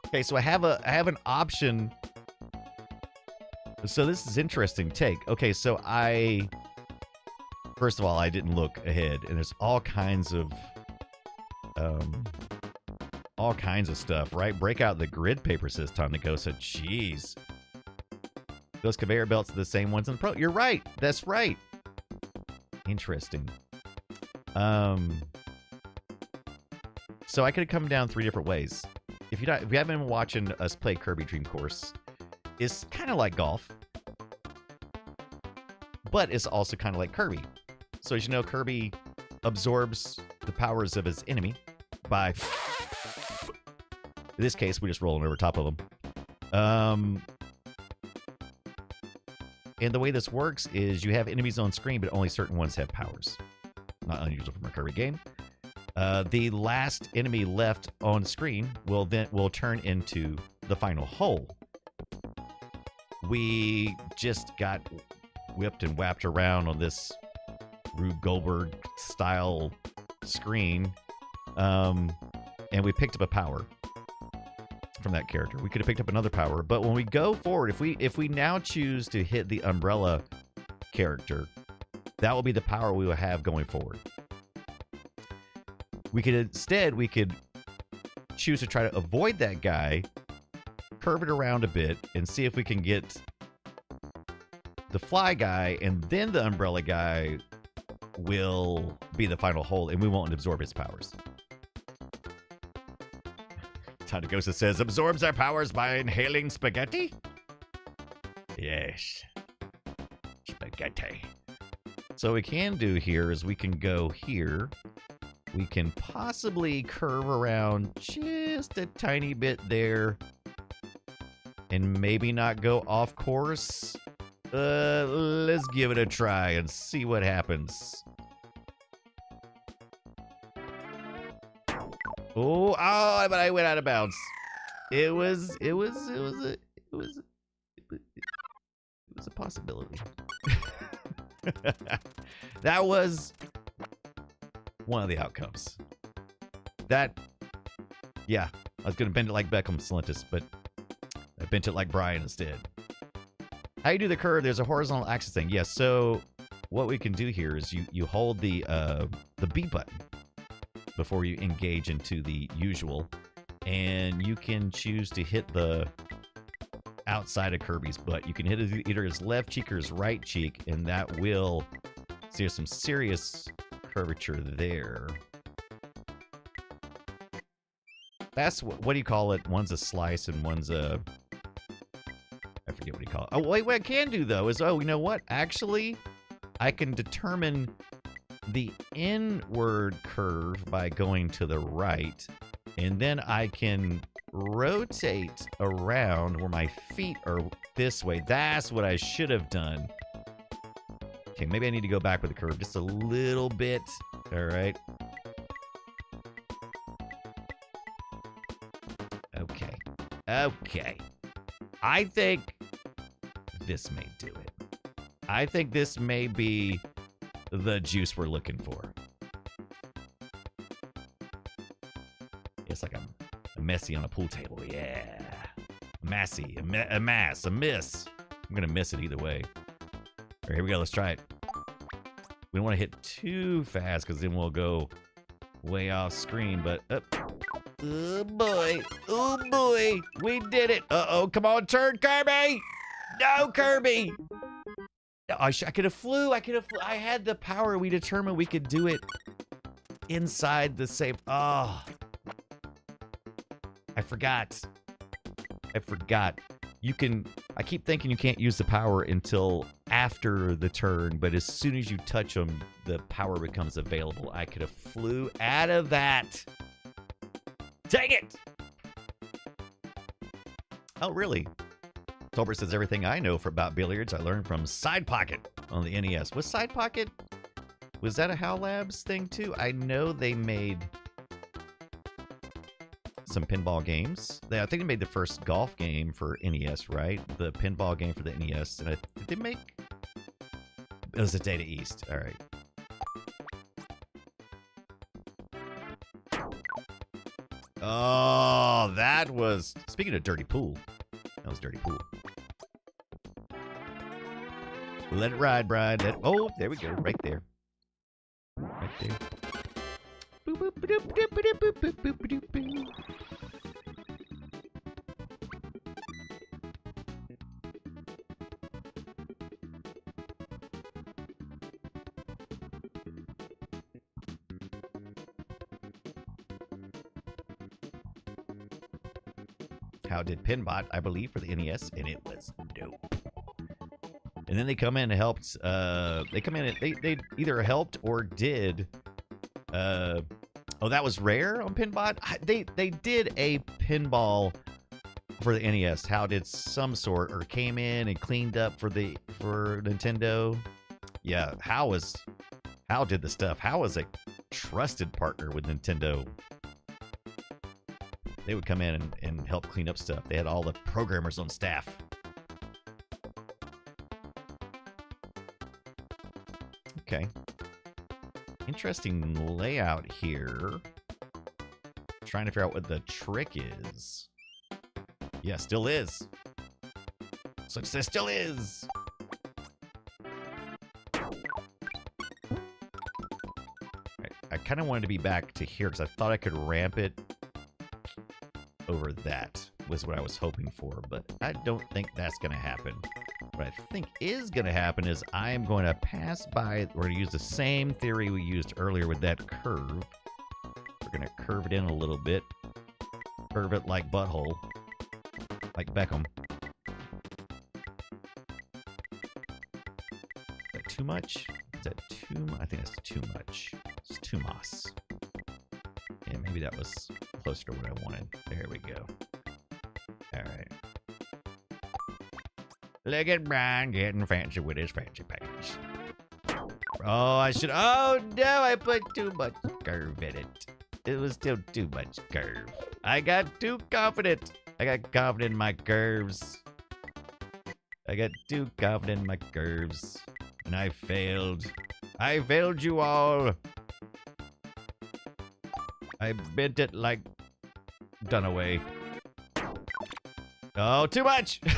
Okay, so I have an option. So this is interesting take. Okay, so first of all, I didn't look ahead, and there's all kinds of stuff, right? Break out the grid paper, says Tom Nicosa. Jeez. Those conveyor belts are the same ones in the Pro. You're right. That's right. Interesting. So I could have come down 3 different ways. If you haven't been watching us play Kirby Dream Course, it's kind of like golf. but it's also kind of like Kirby. So as you know, Kirby absorbs the powers of his enemy by... In this case, we're just rolling over top of them. And the way this works is you have enemies on screen, but only certain ones have powers. Not unusual from a Kirby game. The last enemy left on screen will turn into the final hole. We just got whipped and whapped around on this Rube Goldberg style screen, and we picked up a power from that character. We could have picked up another power, but when we go forward, if we now choose to hit the umbrella character, that will be the power we will have going forward. We could choose to try to avoid that guy, curve it around a bit, and see if we can get the fly guy, and then the umbrella guy will be the final hole, and we won't absorb his powers. Tiny Ghost says, absorbs our powers by inhaling spaghetti? Yes. Spaghetti. So what we can do here is we can go here. We can possibly curve around just a tiny bit there. And maybe not go off course. Let's give it a try and see what happens. Oh, but I went out of bounds. It was a possibility. That was one of the outcomes. Yeah, I was gonna bend it like Beckham Slintus, but I bent it like Brian instead. How you do the curve? There's a horizontal axis thing. Yes. So what we can do here is you hold the B button before you engage into the usual, and you can choose to hit the outside of Kirby's butt. You can hit either his left cheek or his right cheek, and that will see there's some serious curvature there. That's what do you call it? One's a slice and one's a... I forget what you call it. Oh, wait, what I can do, though, is, you know what? Actually, I can determine the inward curve by going to the right, and then I can rotate around where my feet are this way. That's what I should have done. Okay, maybe I need to go back with the curve just a little bit. All right. Okay. I think this may do it. I think this may be the juice we're looking for. It's like a messy on a pool table. Yeah. A massy. A mass. A miss. I'm going to miss it either way. All right, here we go. Let's try it. We don't want to hit too fast because then we'll go way off screen, but... Oh, boy. Oh, boy. We did it. Uh-oh. Come on, turn, Kirby. No, Kirby. I could have flew. I had the power. We determined we could do it inside the same... Oh. I forgot. You can... I keep thinking you can't use the power until after the turn, but as soon as you touch them, the power becomes available. I could have flew out of that. Dang it! Oh, really? Tolbert says everything I know about billiards I learned from Side Pocket on the NES. Was Side Pocket... Was that a HAL Labs thing, too? I know they made some pinball games. I think they made the first golf game for NES, right? The pinball game for the NES. And did they make... It was a Data East. All right. Oh, that was... Speaking of Dirty Pool. That was Dirty Pool. Let it ride, bride. Oh, there we go. Right there. Right there. Boop, boop, ba-doop, ba-doop, ba-doop, boop, boop, boop, ba-doop, boop. How did Pinbot, I believe, for the NES, and it was dope. And then they come in and helped. They come in. They either helped or did. Oh, that was rare on Pinbot. They did a pinball for the NES. How did some sort or came in and cleaned up for Nintendo? Yeah, How did the stuff. How was a trusted partner with Nintendo. They would come in and help clean up stuff. They had all the programmers on staff. Okay. Interesting layout here. Trying to figure out what the trick is. Yeah, still is. Success still is. I kind of wanted to be back to here because I thought I could ramp it over that was what I was hoping for, but I don't think that's going to happen. What I think is going to happen is I am going to pass by. We're going to use the same theory we used earlier with that curve. We're going to curve it in a little bit. Curve it like butthole. Like Beckham. Is that too much? Is that too much? I think that's too much. It's too moss. Yeah, maybe that was closer to what I wanted. There we go. Alright. Look at Brian getting fancy with his fancy pants. Oh, I should. Oh, no, I put too much curve in it. It was still too much curve. I got too confident. I got confident in my curves. I got too confident in my curves. And I failed. I failed you all. I bent it like Dunaway. Oh, too much! Did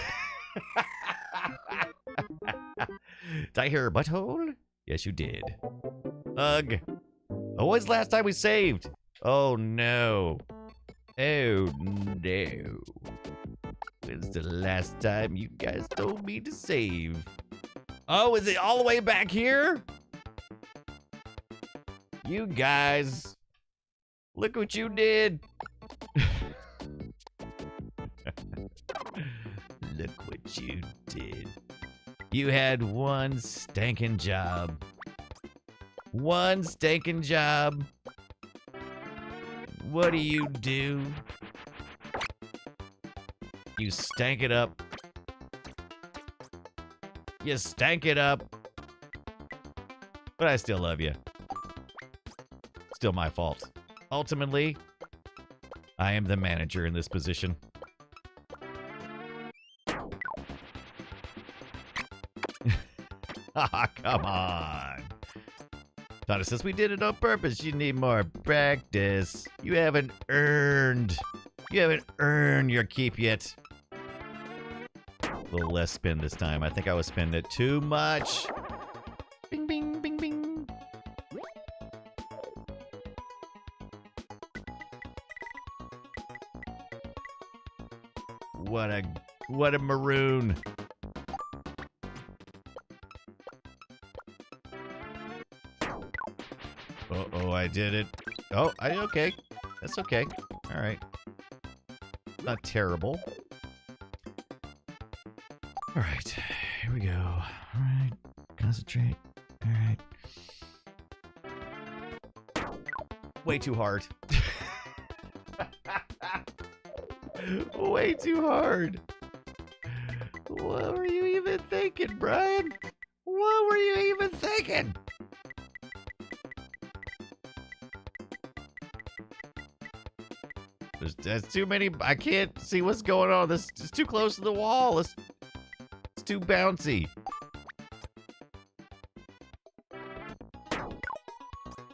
I hear a butthole? Yes, you did. Ugh. Oh, when's the last time we saved? Oh, no. Oh, no. When's the last time you guys told me to save? Oh, is it all the way back here? You guys. Look what you did. Look what you did. You had one stinking job. One stinking job. What do? You stank it up. You stank it up. But I still love you. Still my fault. Ultimately, I am the manager in this position. Ah, come on. Thought it says we did it on purpose. You need more practice. You haven't earned your keep yet. A little less spin this time. I think I was spending it too much. Bing, bing, bing, bing. What a maroon. Uh-oh, I did it. Oh, okay. That's okay. All right. Not terrible. All right. Here we go. All right. Concentrate. All right. Way too hard. Way too hard. What were you even thinking, Brian? What were you even thinking? There's too many. I can't see what's going on. This is too close to the wall. It's too bouncy.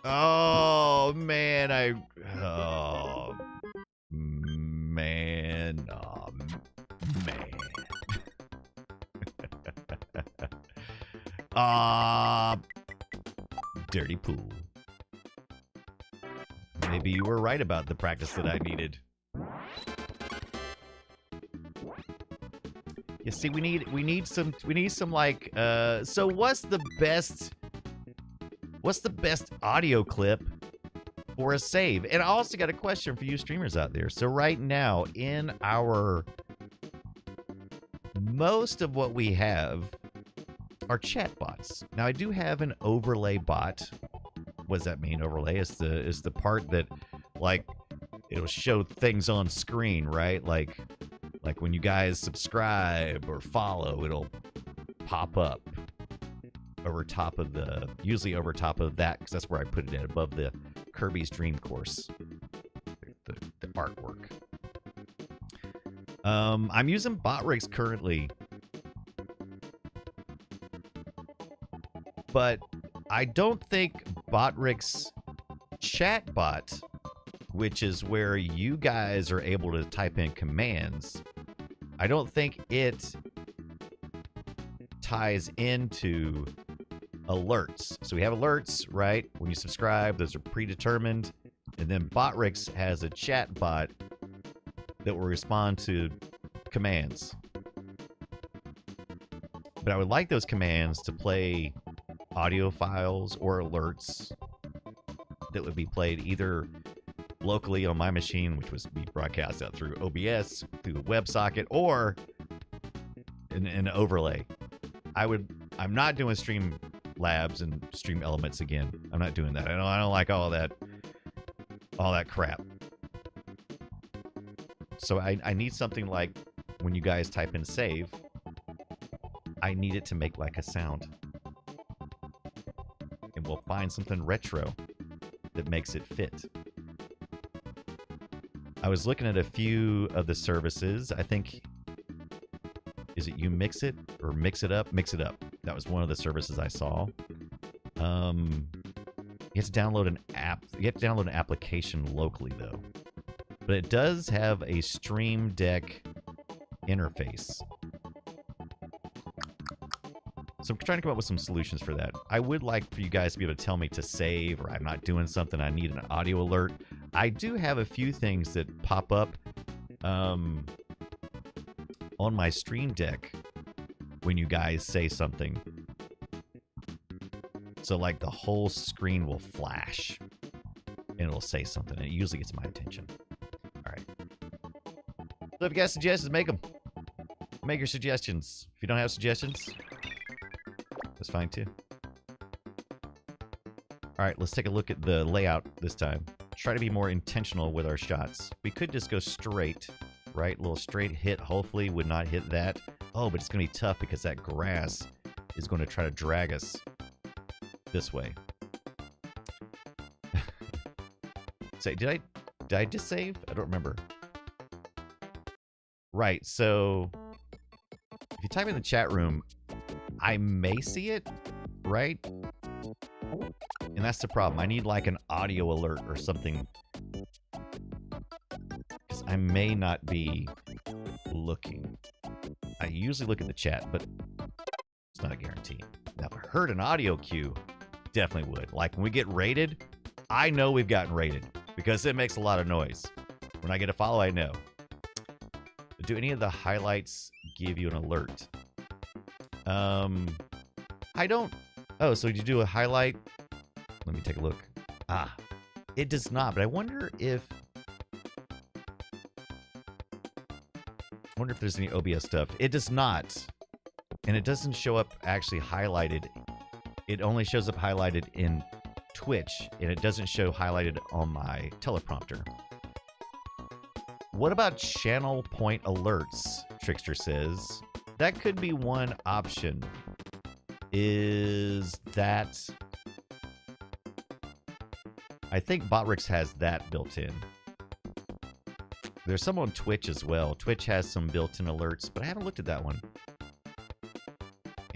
Oh man, oh man, oh man. Dirty pool. Maybe you were right about the practice that I needed. You see, we need some like so what's the best audio clip for a save? And I also got a question for you streamers out there. So right now in our most of what we have are chat bots. Now I do have an overlay bot. What does that mean? Overlay is the part that, like, it'll show things on screen, right? Like when you guys subscribe or follow, it'll pop up over top of usually over top of that, because that's where I put it at, above the Kirby's Dream Course, the artwork. I'm using Botrix currently, but I don't think Botrix chatbot, which is where you guys are able to type in commands, I don't think it ties into alerts. So we have alerts, right? When you subscribe, those are predetermined. And then Botrix has a chat bot that will respond to commands. But I would like those commands to play audio files or alerts that would be played either locally on my machine, which was be broadcast out through OBS, through the WebSocket, or an overlay. I'm not doing Stream Labs and Stream Elements again. I'm not doing that. I don't like all that crap. So I need something like when you guys type in save, I need it to make like a sound. And we'll find something retro that makes it fit. I was looking at a few of the services. I think, is it You Mix It or Mix It Up? Mix It Up. That was one of the services I saw. You have to download an app. You have to download an application locally, though. But it does have a Stream Deck interface. So I'm trying to come up with some solutions for that. I would like for you guys to be able to tell me to save, or I'm not doing something, I need an audio alert. I do have a few things that pop up on my Stream Deck when you guys say something. So like the whole screen will flash and it'll say something. And it usually gets my attention. All right. So if you got suggestions, make them. Make your suggestions. If you don't have suggestions, that's fine too. All right, let's take a look at the layout this time. Try to be more intentional with our shots. We could just go straight, right? A little straight hit, hopefully would not hit that. Oh, but it's going to be tough because that grass is going to try to drag us this way. Say, did I just save? I don't remember. Right, so if you type in the chat room, I may see it, right? And that's the problem. I need like an audio alert or something, because I may not be looking. I usually look at the chat, but it's not a guarantee. Now, if I heard an audio cue, definitely would. Like when we get rated, I know we've gotten rated because it makes a lot of noise. When I get a follow, I know. Do any of the highlights give you an alert? I don't. Oh, so did you do a highlight? Let me take a look. Ah, it does not, but I wonder if there's any OBS stuff. It does not. And it doesn't show up actually highlighted. It only shows up highlighted in Twitch, and it doesn't show highlighted on my teleprompter. What about channel point alerts? Trickster says. That could be one option. Is that... I think Botrix has that built in. There's some on Twitch as well. Twitch has some built-in alerts, but I haven't looked at that one.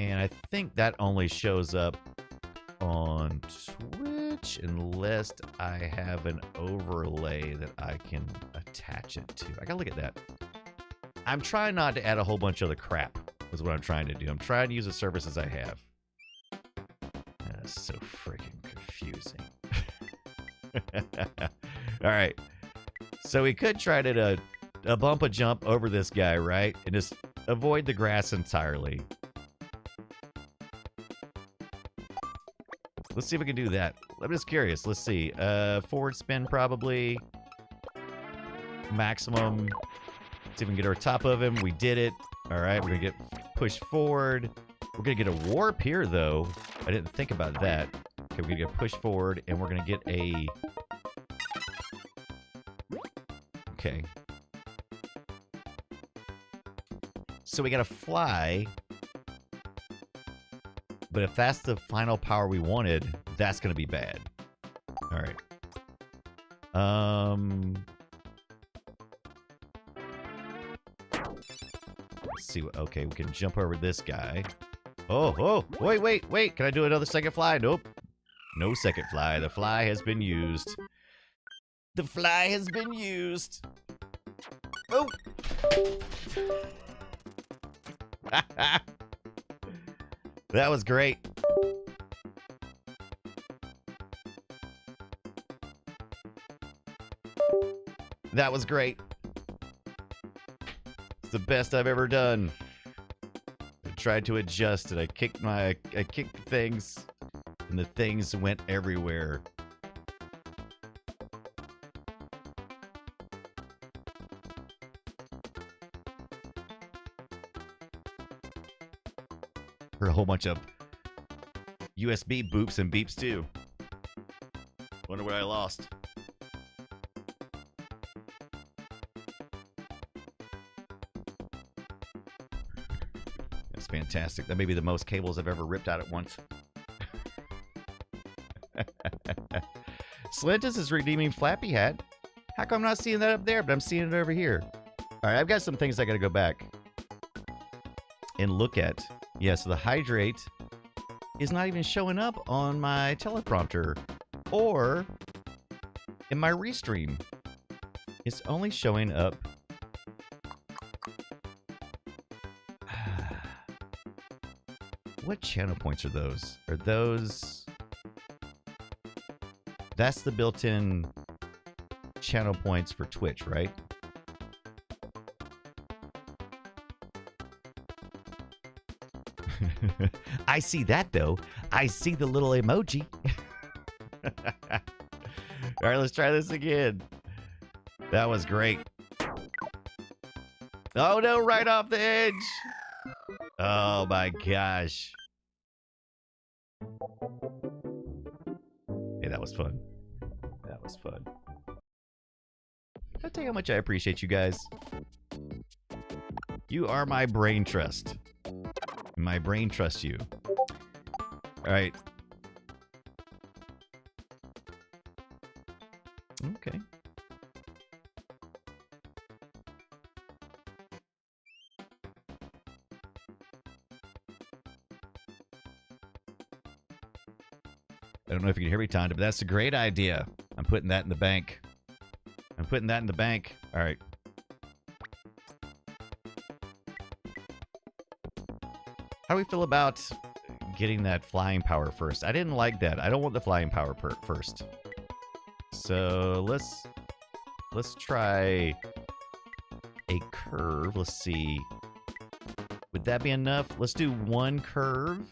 And I think that only shows up on Twitch unless I have an overlay that I can attach it to. I gotta look at that. I'm trying not to add a whole bunch of other crap, is what I'm trying to do. I'm trying to use the services I have. That's so freaking confusing. All right. So we could try to bump a jump over this guy, right? And just avoid the grass entirely. Let's see if we can do that. I'm just curious. Let's see. Forward spin probably. Maximum. Let's see if we can get over top of him. We did it. All right. We're going to get pushed forward. We're going to get a warp here, though. I didn't think about that. Okay, we're going to get push forward, and we're going to get a... Okay. So we got to fly. But if that's the final power we wanted, that's going to be bad. All right. Let's see what... Okay, we can jump over this guy. Oh, wait. Can I do another second fly? Nope. No second fly. The fly has been used. The fly has been used. Oh! That was great. That was great. It's the best I've ever done. I tried to adjust and I kicked things and the things went everywhere. Heard a whole bunch of USB boops and beeps too. Wonder what I lost. That's fantastic. That may be the most cables I've ever ripped out at once. Slintus is redeeming Flappy Hat. How come I'm not seeing that up there, but I'm seeing it over here? All right, I've got some things I gotta go back and look at. Yeah, so the hydrate is not even showing up on my teleprompter or in my restream. It's only showing up. What channel points are those? Are those... That's the built-in channel points for Twitch, right? I see that, though. I see the little emoji. All right, let's try this again. That was great. Oh, no, right off the edge. Oh, my gosh. Hey, that was fun. That was fun. I'll tell you how much I appreciate you guys. You are my brain trust. My brain trusts you. All right. Okay. I don't know if you can hear me, Tonda, but that's a great idea. I'm putting that in the bank. I'm putting that in the bank. All right. How do we feel about getting that flying power first? I didn't like that. I don't want the flying power first. So let's try a curve. Let's see. Would that be enough? Let's do one curve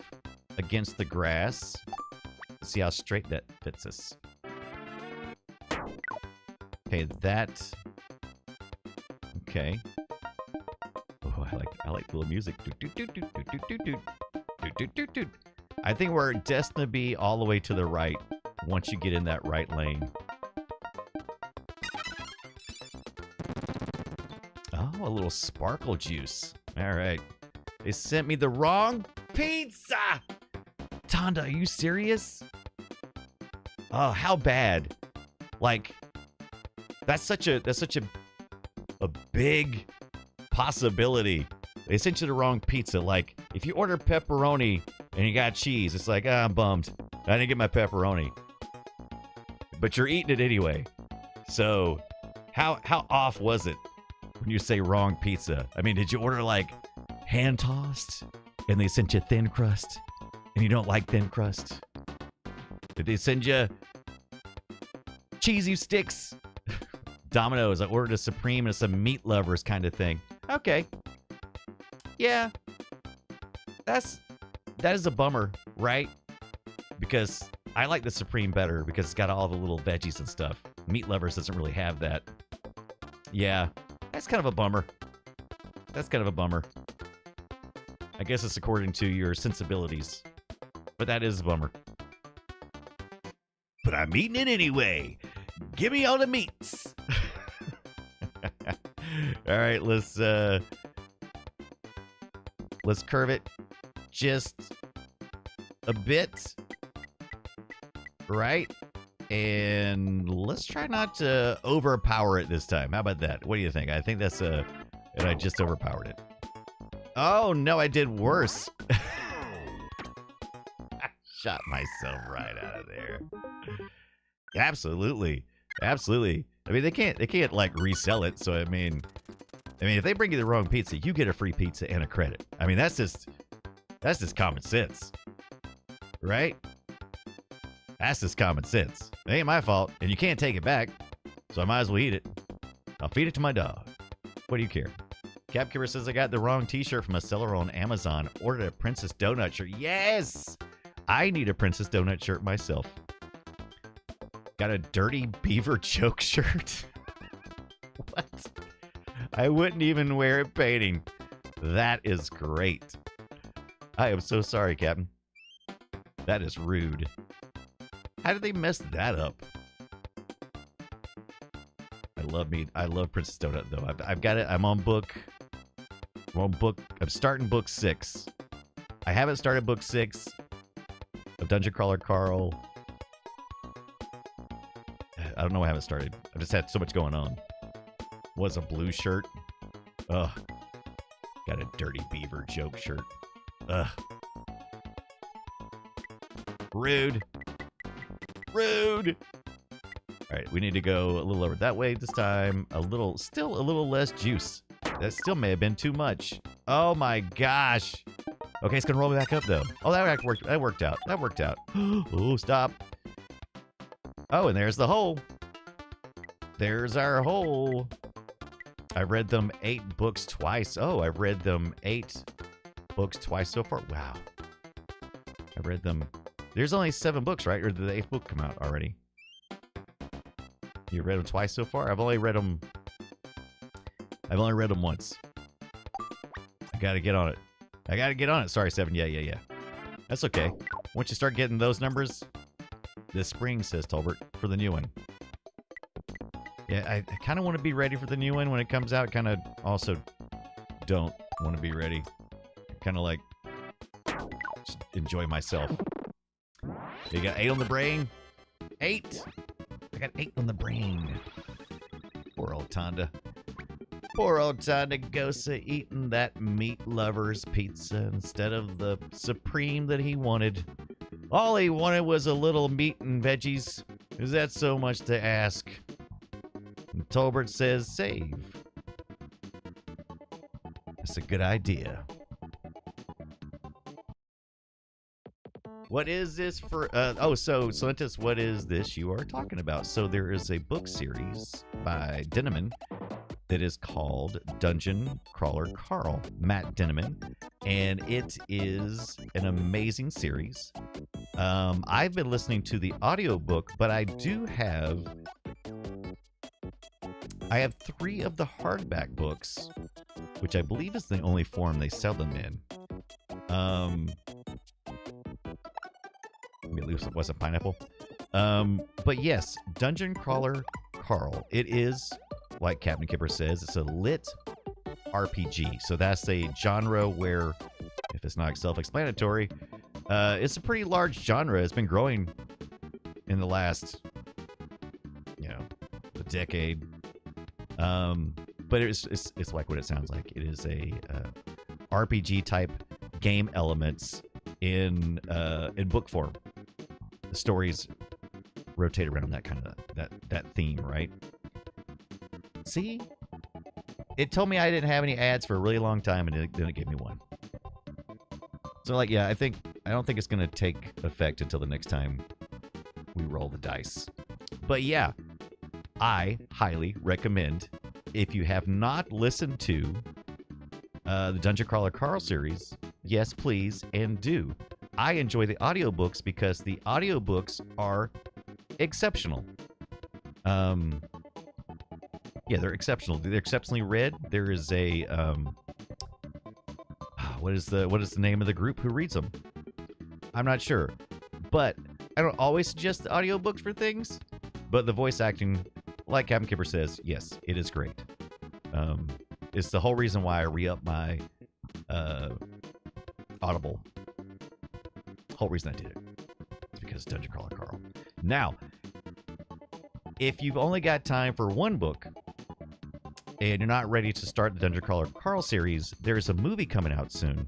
against the grass. See how straight that fits us. Okay, that. Okay. Oh, I like the little music. I think we're destined to be all the way to the right once you get in that right lane. Oh, a little sparkle juice. All right. They sent me the wrong pizza. Tonda, are you serious? Oh, how bad. Like, that's such a big possibility. They sent you the wrong pizza. Like, if you order pepperoni and you got cheese, it's like, I'm bummed. I didn't get my pepperoni. But you're eating it anyway. So, how off was it when you say wrong pizza? I mean, did you order, like, hand-tossed and they sent you thin crust and you don't like thin crust? Did they send you cheesy sticks? Domino's, I ordered a Supreme and some meat lovers kind of thing. Okay. Yeah. That is a bummer, right? Because I like the Supreme better because it's got all the little veggies and stuff. Meat lovers doesn't really have that. Yeah. That's kind of a bummer. That's kind of a bummer. I guess it's according to your sensibilities. But that is a bummer. But I'm eating it anyway. Give me all the meats. All right, let's curve it just a bit. Right? And let's try not to overpower it this time. How about that? What do you think? I think that's and I just overpowered it. Oh, no, I did worse. I shot myself right out of there. Absolutely. Absolutely. I mean, they can't like resell it. So I mean, if they bring you the wrong pizza, you get a free pizza and a credit. I mean, that's just common sense. Right? That's just common sense. It ain't my fault, and you can't take it back, so I might as well eat it. I'll feed it to my dog. What do you care? Capkeeper says I got the wrong t-shirt from a seller on Amazon. Ordered a Princess Donut shirt. Yes! I need a Princess Donut shirt myself. Got a Dirty Beaver choke shirt. What? I wouldn't even wear it painting. That is great. I am so sorry, Captain. That is rude. How did they mess that up? I love Princess Donut though. I've got it. I'm starting book 6. I haven't started book 6 of Dungeon Crawler Carl. I don't know why I haven't started. I've just had so much going on. What's a blue shirt? Ugh. Got a Dirty Beaver joke shirt. Ugh. Rude. Rude. All right, we need to go a little over that way this time. Still a little less juice. That still may have been too much. Oh my gosh. Okay, it's gonna roll me back up though. Oh, that worked out. That worked out. Oh, stop. Oh, and there's the hole. There's our hole. I've read them 8 books twice. Oh, I've read them 8 books twice so far. Wow. I've read them. There's only 7 books, right? Or did the 8th book come out already? You read them twice so far? I've only read them once. I gotta get on it. Sorry, 7. Yeah. That's okay. Once you start getting those numbers, this spring, says Tolbert, for the new one. Yeah, I kind of want to be ready for the new one when it comes out. Kind of also don't want to be ready. Kind of like just enjoy myself. You got 8 on the brain. 8. I got 8 on the brain. Poor old Tonda. Poor old Tonda Gosa eating that meat lover's pizza instead of the supreme that he wanted. All he wanted was a little meat and veggies. Is that so much to ask? And Tolbert says save. That's a good idea. What is this for? So Solentus, what is this you are talking about? So there is a book series by Dinneman that is called Dungeon Crawler Carl, Matt Dinneman, and it is an amazing series. I've been listening to the audiobook, but I have 3 of the hardback books, which I believe is the only form they sell them in. It wasn't pineapple. But yes, Dungeon Crawler Carl. It is, like Captain Kipper says, it's a lit RPG. So that's a genre where, if it's not self-explanatory, it's a pretty large genre. It's been growing in the last, a decade. But it's like what it sounds like. It is a RPG type game elements in book form. The stories rotate around that kind of that theme, right? See, it told me I didn't have any ads for a really long time, and it didn't give me one. So, like, yeah, I don't think it's gonna take effect until the next time we roll the dice. But yeah, I highly recommend, if you have not listened to the Dungeon Crawler Carl series, yes, please, and do. I enjoy the audiobooks because the audiobooks are exceptional. Yeah, they're exceptional. They're exceptionally read. There is a What is the name of the group who reads them? I'm not sure. But I don't always suggest the audiobooks for things. But the voice acting, like Captain Kipper says, yes, it is great. It's the whole reason why I re-up my Audible. Whole reason I did it. It's because Dungeon Crawler Carl. Now, if you've only got time for one book and you're not ready to start the Dungeon Crawler Carl series, there's a movie coming out soon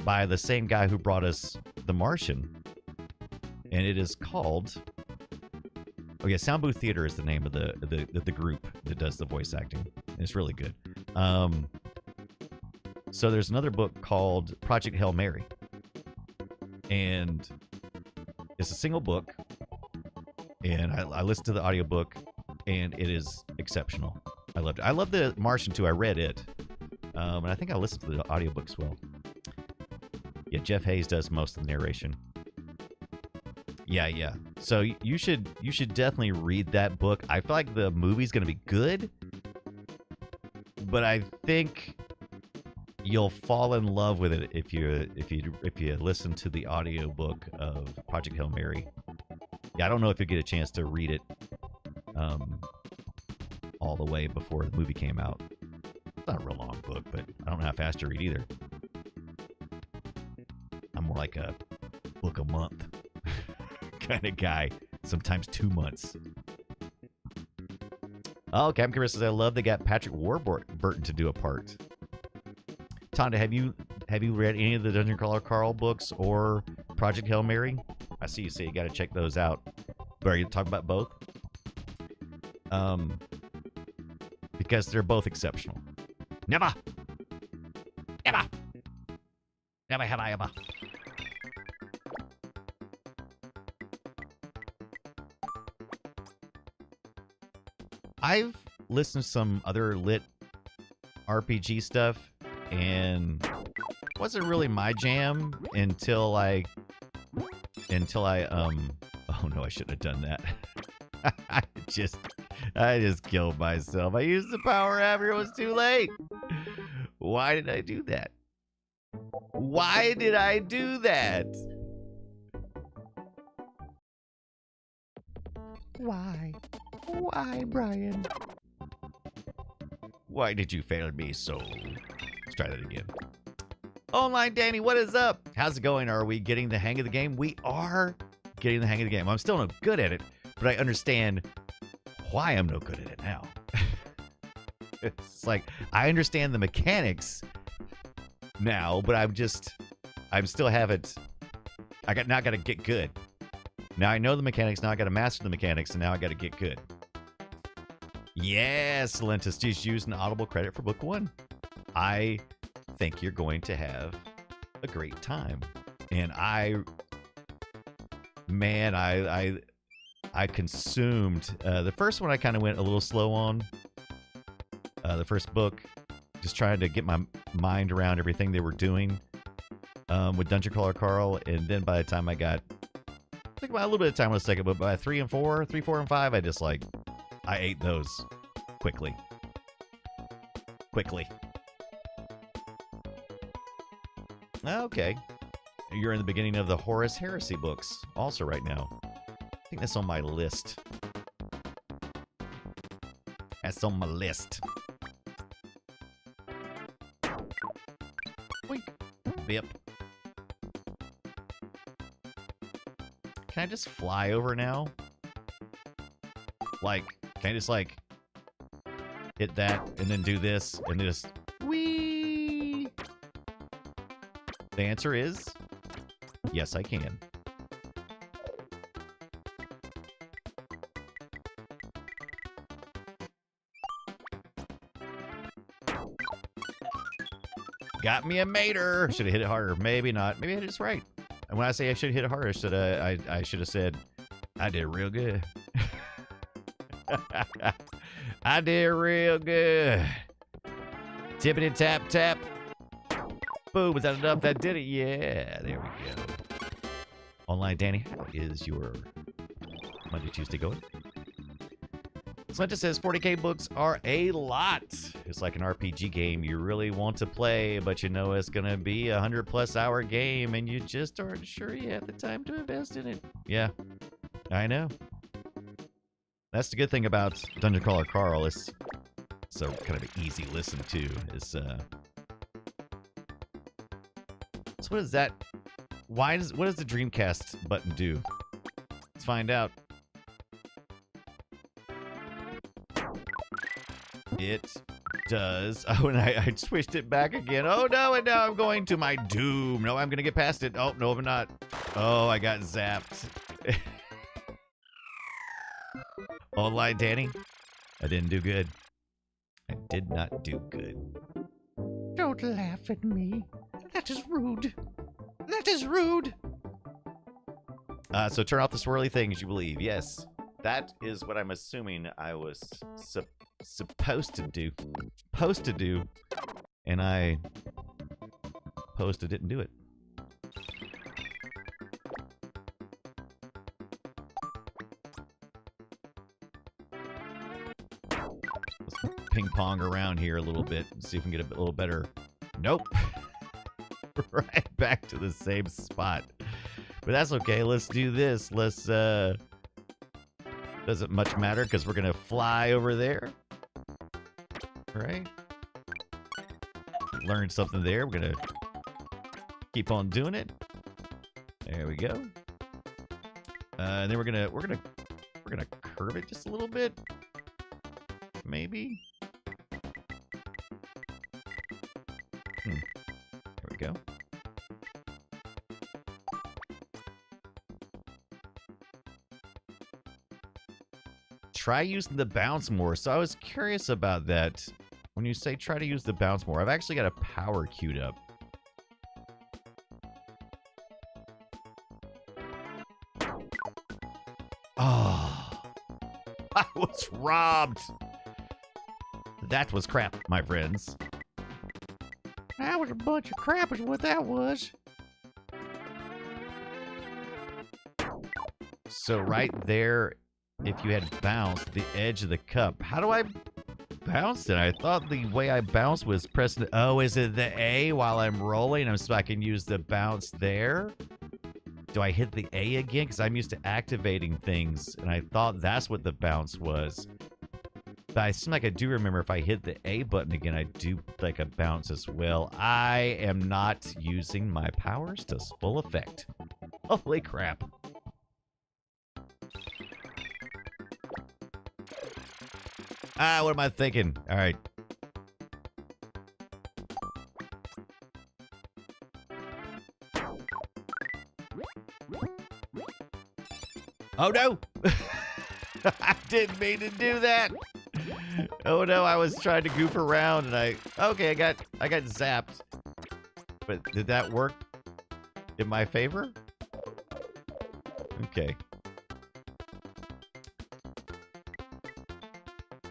by the same guy who brought us The Martian. And it is called... Oh, yeah, Sound Booth Theater is the name of the group that does the voice acting. And it's really good. So there's another book called Project Hail Mary. And it's a single book. And I listened to the audiobook, and it is exceptional. I loved it. I love The Martian, too. I read it. And I think I listened to the audiobook as well. Yeah, Jeff Hayes does most of the narration. Yeah. So you should definitely read that book. I feel like the movie's going to be good, but I think you'll fall in love with it if you listen to the audiobook of Project Hail Mary. Yeah, I don't know if you'll get a chance to read it all the way before the movie came out. It's not a real long book, but I don't know how fast to read either. I'm more like a book a month kind of guy. Sometimes 2 months. Oh, Captain Chris says, I love they got Patrick Warburton to do a part. Tonda, have you read any of the Dungeon Crawler Carl books or Project Hail Mary? I see you say you got to check those out. But are you talking about both? Because they're both exceptional. Never have I ever. I've listened to some other lit RPG stuff, and it wasn't really my jam until I oh no, I shouldn't have done that. I just killed myself. I used the power after it was too late. Why did I do that? Why did I do that? Why? Why, Brian? Why did you fail me so? Let's try that again. Online Danny, what is up? How's it going? Are we getting the hang of the game? We are getting the hang of the game. I'm still no good at it, but I understand why I'm no good at it now. It's like, I understand the mechanics now, but I still haven't, now got to get good. Now I know the mechanics, now I got to master the mechanics, and now I got to get good. Yes, Lentus, just use an Audible credit for book 1. I think you're going to have a great time. And I consumed the first one. I kind of went a little slow on the first book, just trying to get my mind around everything they were doing with Dungeon Crawler Carl. And then by the time I got, I think about a little bit of time on the second, but by 3, 4, and 5, I ate those quickly. Okay. You're in the beginning of the Horus Heresy books also right now. I think that's on my list. That's on my list. Boink. Bip. Can I just fly over now? Like, can I just, like, hit that and then do this and just whee? The answer is yes, I can. Got me a mater. Should have hit it harder. Maybe not. Maybe I hit it just right. And when I say I should have hit it harder, I should have said I did real good. I did real good. Tippity tap tap. Boom. Was that enough? That did it. Yeah. There we go. Online Danny, how is your Monday, Tuesday going? Slinta says 40k books are a lot. It's like an RPG game you really want to play, but you know it's gonna be a 100+ hour game, and you just aren't sure you have the time to invest in it. Yeah, I know. That's the good thing about Dungeon Crawler Carl. It's a kind of an easy listen to. So what is that? What does the Dreamcast button do? Let's find out. It does. Oh, and I switched it back again. Oh no, and now I'm going to my doom. No, I'm gonna get past it. Oh no, I'm not. Oh, I got zapped. Online, Danny. I didn't do good. I did not do good. Don't laugh at me. That is rude. That is rude. So turn off the swirly things you believe. Yes, that is what I'm assuming I was supposed to do. And I didn't do it. Let's ping pong around here a little bit and see if we can get a little better. Nope. Right back to the same spot. But that's okay. Let's do this. Let's doesn't much matter because we're gonna fly over there. Right? Learned something there. We're gonna keep on doing it. There we go. And then we're gonna curve it just a little bit. Maybe. There we go. Try using the bounce more. So I was curious about that. When you say try to use the bounce more, I've actually got a power queued up. Oh, I was robbed. That was crap, my friends. That was a bunch of crap is what that was. So right there, if you had bounced the edge of the cup, how do I bounce it? I thought the way I bounced was pressing. Oh, is it the A while I'm rolling? So I can use the bounce there. Do I hit the A again? Because I'm used to activating things, and I thought that's what the bounce was. But I seem like I do remember if I hit the A button again, I do like a bounce as well. I am not using my powers to full effect. Holy crap. Ah, what am I thinking? All right. Oh no! I didn't mean to do that. Oh no, I was trying to goof around and I got zapped. But did that work in my favor? Okay.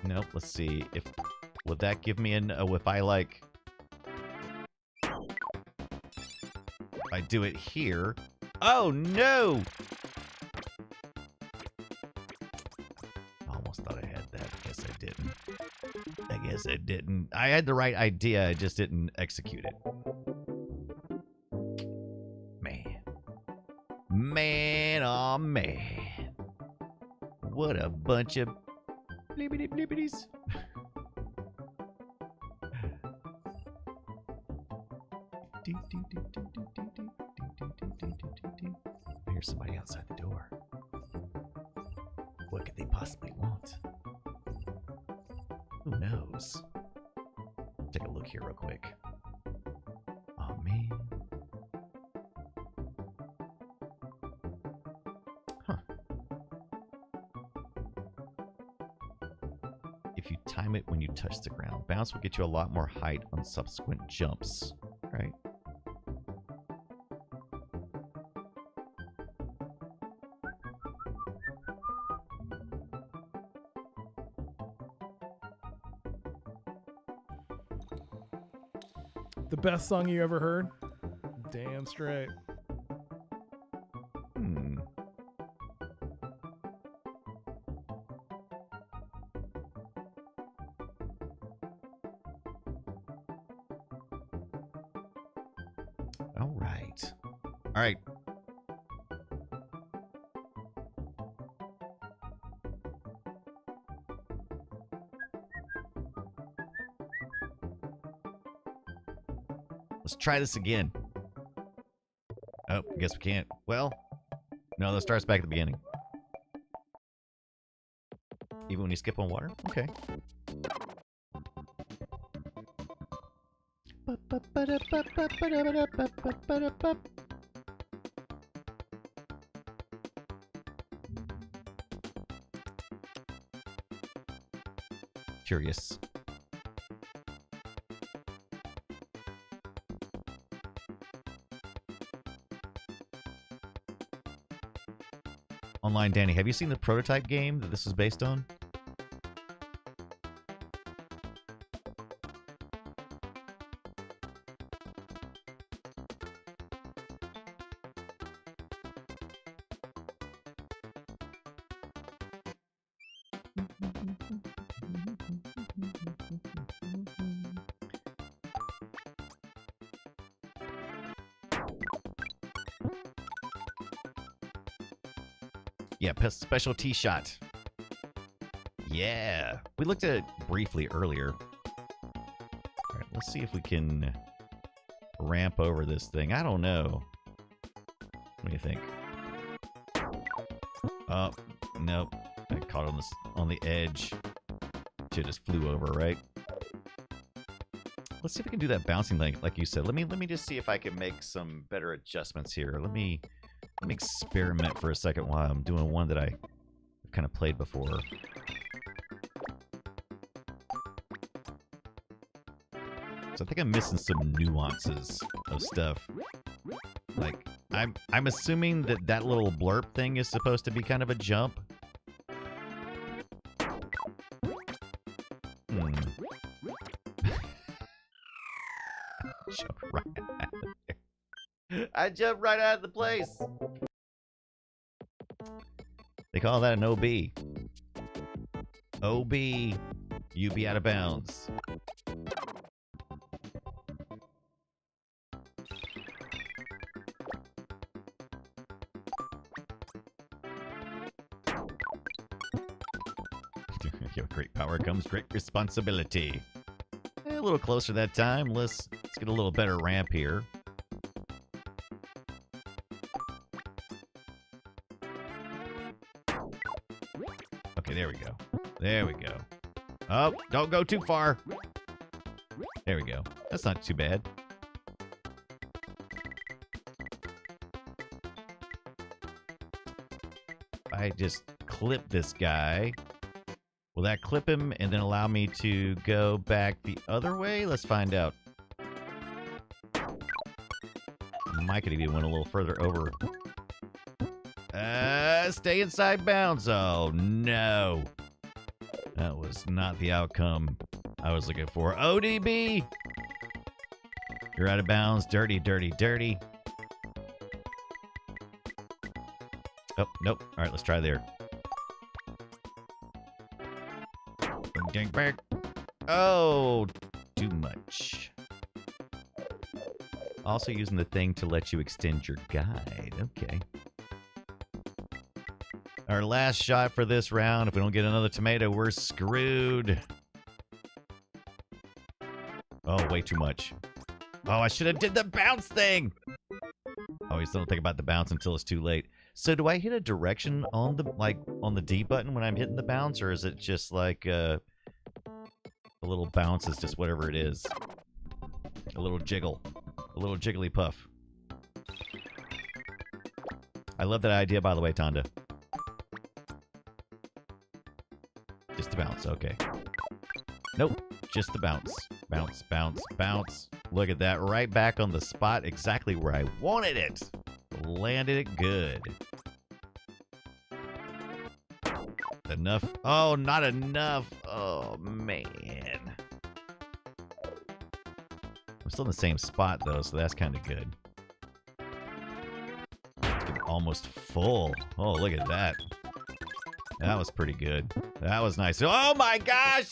Nope, let's see. Would that give me if I like if I do it here. Oh no! Almost thought I had that. Guess I didn't. I had the right idea, I just didn't execute it. Man, oh man. What a bunch of blibbity blibbities. Here's somebody outside the door. What could they possibly want? Who knows? Take a look here real quick. Oh man. Huh. If you time it when you touch the ground, bounce will get you a lot more height on subsequent jumps, right? The best song you ever heard? Damn straight. All right. All right. Let's try this again. Oh, I guess we can't. Well, no, that starts back at the beginning. Even when you skip on water? Okay. Curious. Online Danny, have you seen the prototype game that this is based on? Yeah, special tee shot. Yeah. We looked at it briefly earlier. All right, let's see if we can ramp over this thing. I don't know. What do you think? Oh, nope. I caught on the edge. Shit just flew over, right? Let's see if we can do that bouncing thing, like you said. Let me just see if I can make some better adjustments here. Let me experiment for a second while I'm doing one that I've kind of played before. So I think I'm missing some nuances of stuff. Like, I'm assuming that little blurb thing is supposed to be kind of a jump. Jump right out of there. I jumped right out of the place. They call that an OB. OB, you be out of bounds. With great power comes great responsibility. A little closer that time. Let's get a little better ramp here. Okay, there we go. There we go. Oh, don't go too far. There we go. That's not too bad. I just clip this guy. Will that clip him and then allow me to go back the other way? Let's find out. Mike could even went a little further over. Stay inside bounds. Oh, no. That was not the outcome I was looking for. ODB! You're out of bounds. Dirty, dirty, dirty. Oh, nope. All right, let's try there. Getting back. Oh, too much. Also using the thing to let you extend your guide. Okay. Our last shot for this round. If we don't get another tomato, we're screwed. Oh, way too much. Oh, I should have did the bounce thing. Oh, you still don't think about the bounce until it's too late. So do I hit a direction on the D button when I'm hitting the bounce, or is it just like a little bounce is just whatever it is? A little jiggle. A little jiggly puff. I love that idea, by the way, Tonda. Just the bounce, okay. Nope, just the bounce. Bounce, bounce, bounce. Look at that, right back on the spot, exactly where I wanted it. Landed it good. Enough? Oh, not enough. Oh, man. I'm still in the same spot, though, so that's kind of good. It's getting almost full. Oh, look at that. That was pretty good. That was nice. Oh, my gosh!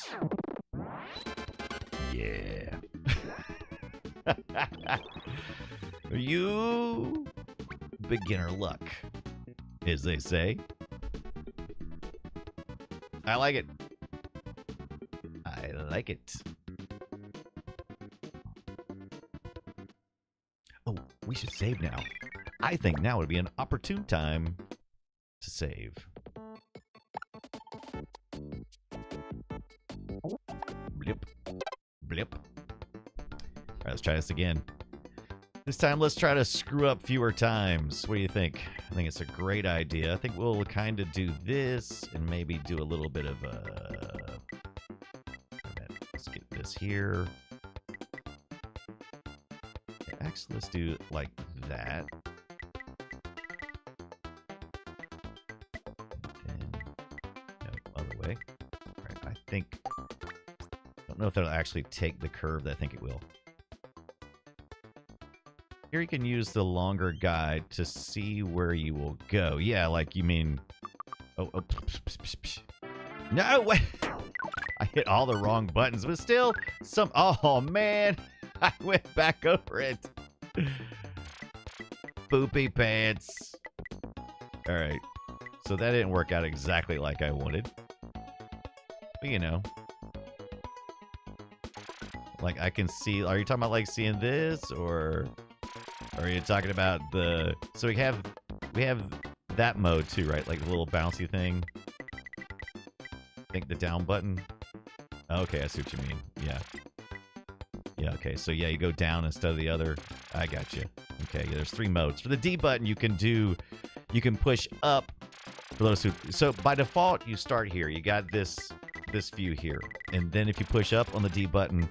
Yeah. You beginner luck, as they say. I like it. I like it. Oh, we should save now. I think now would be an opportune time to save. Blip. Blip. All right, let's try this again. This time, let's try to screw up fewer times. What do you think? I think it's a great idea. I think we'll kind of do this and maybe do a little bit of let's get this here. Yeah, actually, let's do it like that. And no, other way. All right, I think. Don't know if that'll actually take the curve that I think it will. Here you can use the longer guide to see where you will go. Yeah, like you mean... Oh, no! Wait. I hit all the wrong buttons, but still, some... Oh, man! I went back over it. Poopy pants. All right. So that didn't work out exactly like I wanted. But, you know... Like, I can see... Are you talking about, like, seeing this, or... Or are you talking about the... So we have that mode too, right? Like the little bouncy thing. I think the down button. Okay, I see what you mean. Yeah. Yeah, okay. So yeah, you go down instead of the other. I got you. Okay, there's 3 modes. For the D button, you can push up for those who... So by default, you start here. You got this view here. And then if you push up on the D button,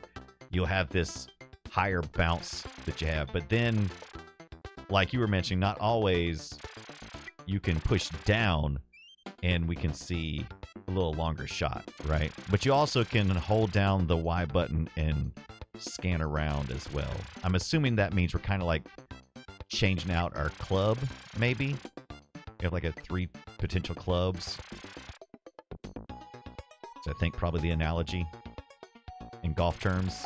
you'll have this higher bounce that you have. But then, like you were mentioning, not always you can push down and we can see a little longer shot, right? But you also can hold down the Y button and scan around as well. I'm assuming that means we're kind of like changing out our club, maybe. We have like 3 potential clubs. So I think probably the analogy in golf terms.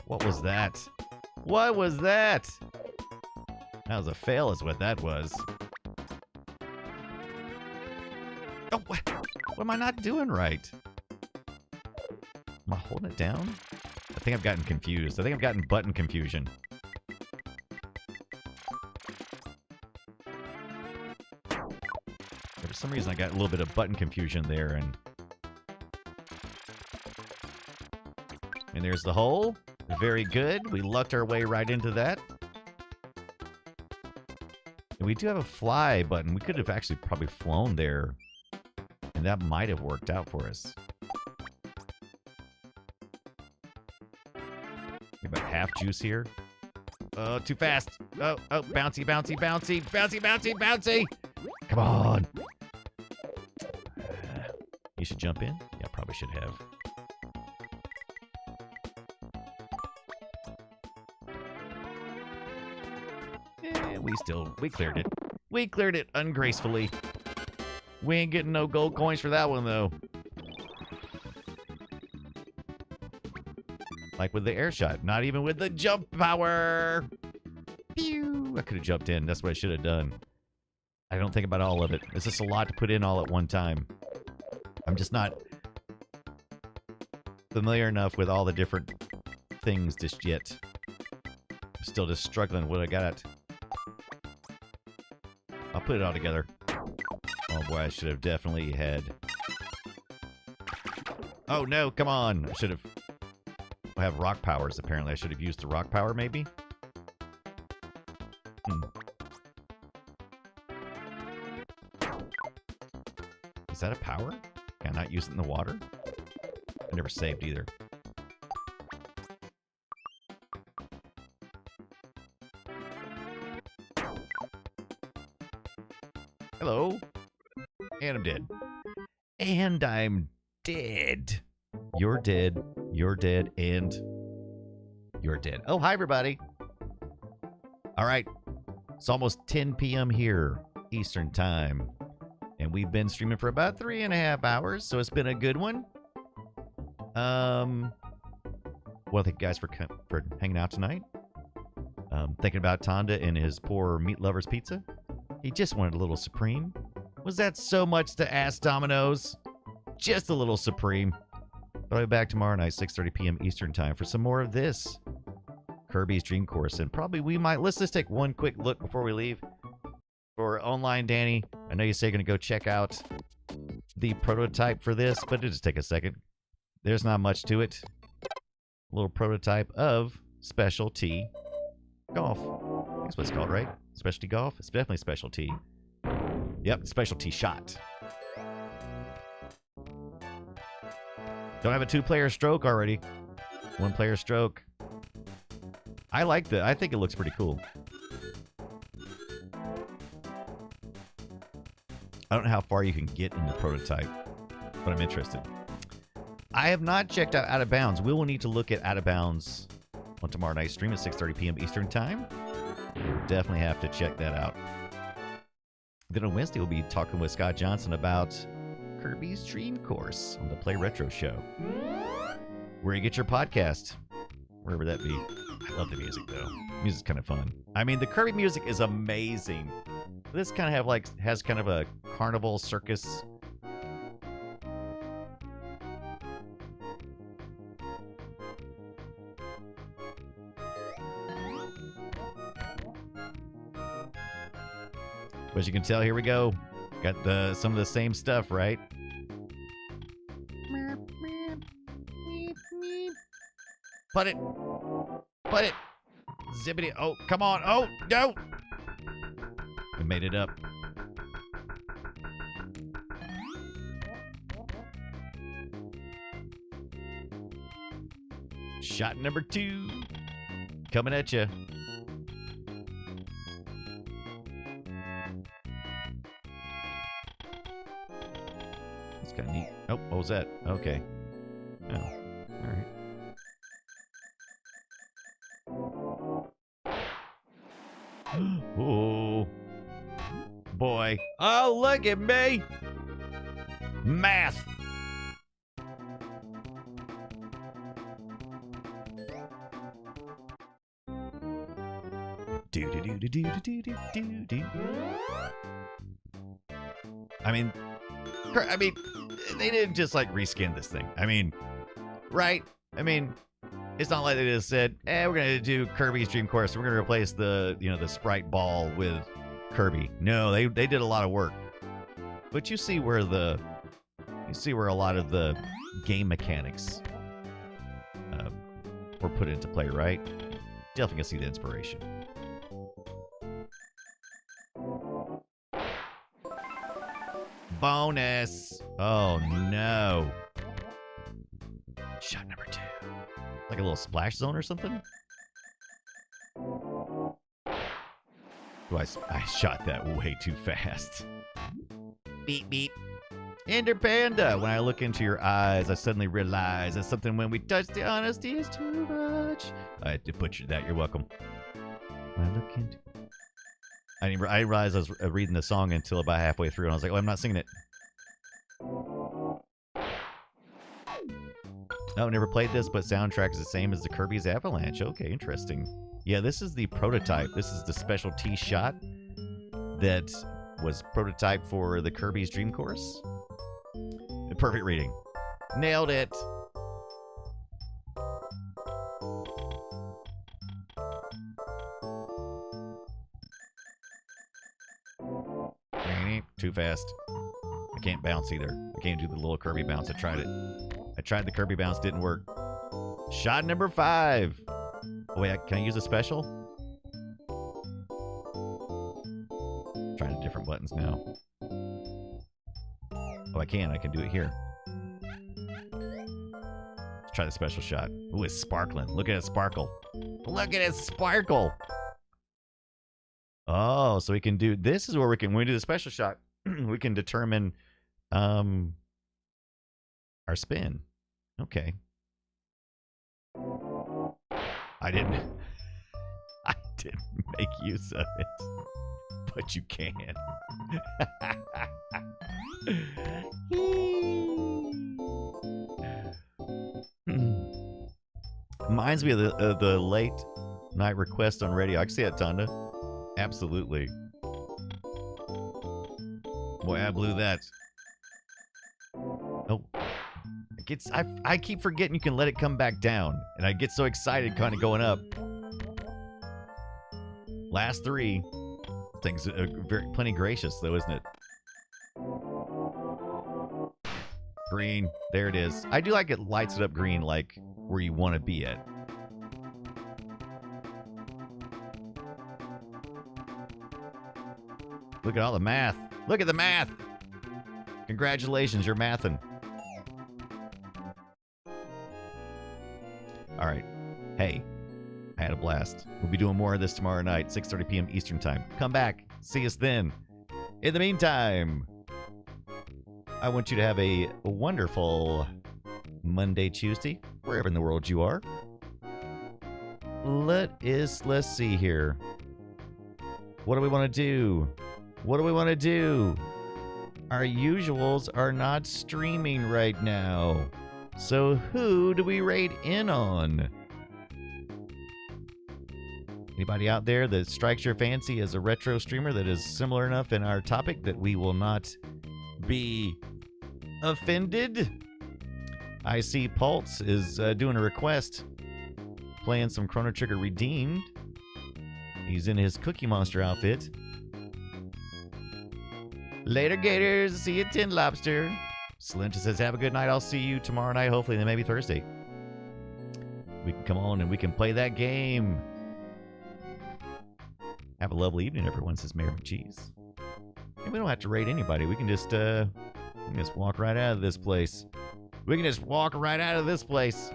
What was that? What was that? That was a fail is what that was. Oh, what am I not doing right? Am I holding it down? I think I've gotten confused. I think I've gotten button confusion. For some reason, I got a little bit of button confusion there, and there's the hole. Very good. We lucked our way right into that. And we do have a fly button. We could have actually probably flown there. And that might have worked out for us. About half juice here. Oh, too fast. Oh, bouncy, bouncy, bouncy, bouncy, bouncy, bouncy. Come on. You should jump in? Yeah, probably should have. We cleared it. We cleared it ungracefully. We ain't getting no gold coins for that one, though. Like with the air shot. Not even with the jump power. Pew! I could have jumped in. That's what I should have done. I don't think about all of it. It's just a lot to put in all at one time. I'm just not familiar enough with all the different things just yet. I'm still just struggling with what I got. I'll put it all together. Oh boy, I should have definitely had... Oh no, come on! I should have... I have rock powers, apparently. I should have used the rock power, maybe? Is that a power? Can I not use it in the water? I never saved either. Hello. And I'm dead. And I'm dead. You're dead. You're dead. And you're dead. Oh, hi, everybody. All right. It's almost 10 p.m. here, Eastern Time. And we've been streaming for about 3.5 hours, so it's been a good one. Well, thank you guys for hanging out tonight. Thinking about Tonda and his poor meat lover's pizza. He just wanted a little Supreme. Was that so much to ask, Domino's? Just a little Supreme. But I'll be back tomorrow night, 6:30 p.m. Eastern Time, for some more of this Kirby's Dream Course. And probably let's just take one quick look before we leave. For online Danny, I know you say you're going to go check out the prototype for this, but it'll just take a second. There's not much to it. A little prototype of Specialty Golf. That's what it's called, right? Specialty Golf? It's definitely Specialty. Yep, Specialty Shot. Don't have a 2-player stroke already. 1-player stroke. I like that. I think it looks pretty cool. I don't know how far you can get in the prototype, but I'm interested. I have not checked out Out of Bounds. We will need to look at Out of Bounds on tomorrow night's stream at 6:30 p.m. Eastern Time. We'll definitely have to check that out. Then on Wednesday, we'll be talking with Scott Johnson about Kirby's Dream Course on the Play Retro Show. Where you get your podcast, wherever that be. I love the music, though. Music's kind of fun. I mean, the Kirby music is amazing. This kind of has kind of a carnival circus. But as you can tell, here we go. Got some of the same stuff, right? Put it. Put it. Zippity. Oh, come on. Oh, no. We made it up. Shot number 2. Coming at you. That's kind of neat. Oh, what was that? Okay. Oh, all right. Oh, boy. Oh, look at me. Math. Do. I mean, they didn't just like reskin this thing. I mean, right? I mean, it's not like they just said, we're gonna do Kirby's Dream Course. We're gonna replace the sprite ball with Kirby. No, they did a lot of work. But you see where a lot of the game mechanics were put into play, right? Definitely can see the inspiration. Bonus. Oh no. Shot number 2. Like a little splash zone or something? I shot that way too fast. Beep, beep. Ender Panda, when I look into your eyes, I suddenly realize that something when we touch the honesty is too much. I butchered that. You're welcome. When I look into... I didn't realize I was reading the song until about halfway through, and I was like, oh, I'm not singing it. No, never played this, but soundtrack is the same as the Kirby's Avalanche. Okay, interesting. Yeah, this is the prototype. This is the specialty shot that was prototype for the Kirby's Dream Course. Perfect reading. Nailed it. Too fast. I can't bounce either. I can't do the little Kirby bounce. I tried it. I tried the Kirby bounce. Didn't work. Shot number 5. Oh, wait. Can I use a special? Trying different buttons now. Oh, I can. I can do it here. Let's try the special shot. Ooh, it's sparkling. Look at it sparkle. Look at it sparkle. Oh, so we can do... This is where when we do the special shot, we can determine our spin. Okay. I didn't make use of it, but you can. Reminds me of the late night request on radio. I can see that, Tonda. Absolutely. Boy, I blew that. Oh. I keep forgetting you can let it come back down. And I get so excited kind of going up. Last 3. Things plenty gracious, though, isn't it? Green. There it is. I do like it lights it up green, like where you want to be at. Look at all the math. Look at the math. Congratulations, you're mathing. All right. Hey, I had a blast. We'll be doing more of this tomorrow night, 6:30 p.m. Eastern Time. Come back. See us then. In the meantime, I want you to have a wonderful Monday, Tuesday, wherever in the world you are. Let's see here. What do we want to do? What do we want to do? Our usuals are not streaming right now. So who do we rate in on? Anybody out there that strikes your fancy as a retro streamer that is similar enough in our topic that we will not be offended? I see Pulse is doing a request, playing some Chrono Trigger Redeemed. He's in his Cookie Monster outfit. Later, Gators. See you, Tin Lobster. Slinta says, have a good night. I'll see you tomorrow night, hopefully, then maybe Thursday. We can come on and we can play that game. Have a lovely evening, everyone, says Mayor McCheese. And we don't have to rate anybody. We can just walk right out of this place. We can just walk right out of this place.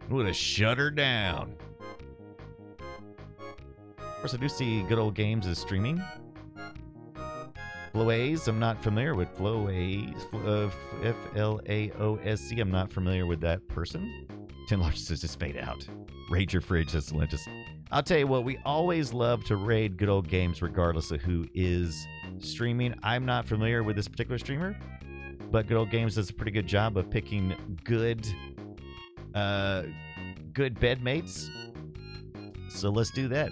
We'll just shut her down. Of course, I do see Good Old Games is streaming. Flowaze, I'm not familiar with Flowaze. F-L-A-O-S-C, I'm not familiar with that person. Tim Large says, just fade out. Raid your fridge, says Salentis. I'll tell you what, we always love to raid Good Old Games regardless of who is streaming. I'm not familiar with this particular streamer, but Good Old Games does a pretty good job of picking good bedmates. So let's do that.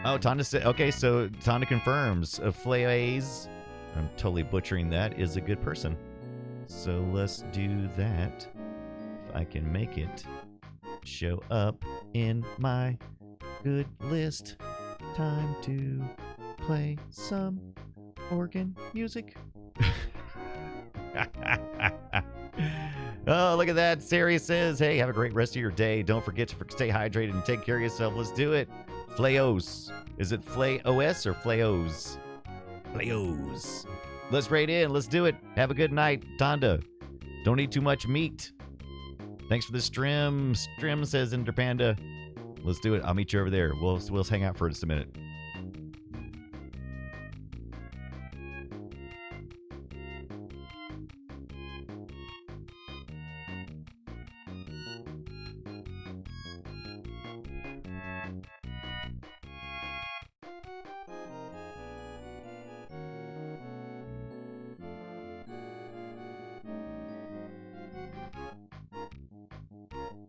Oh, Tonda said, okay, so Tonda confirms Flays, I'm totally butchering that, is a good person. So let's do that. If I can make it show up in my good list. Time to play some organ music. Oh, look at that. Sari says, hey, have a great rest of your day. Don't forget to stay hydrated and take care of yourself. Let's do it. Flayos. Is it Flay-O-S or Flayos? Flayos. Let's raid in. Let's do it. Have a good night. Tonda, don't eat too much meat. Thanks for the stream. Stream, says Interpanda. Let's do it. I'll meet you over there. We'll hang out for just a minute.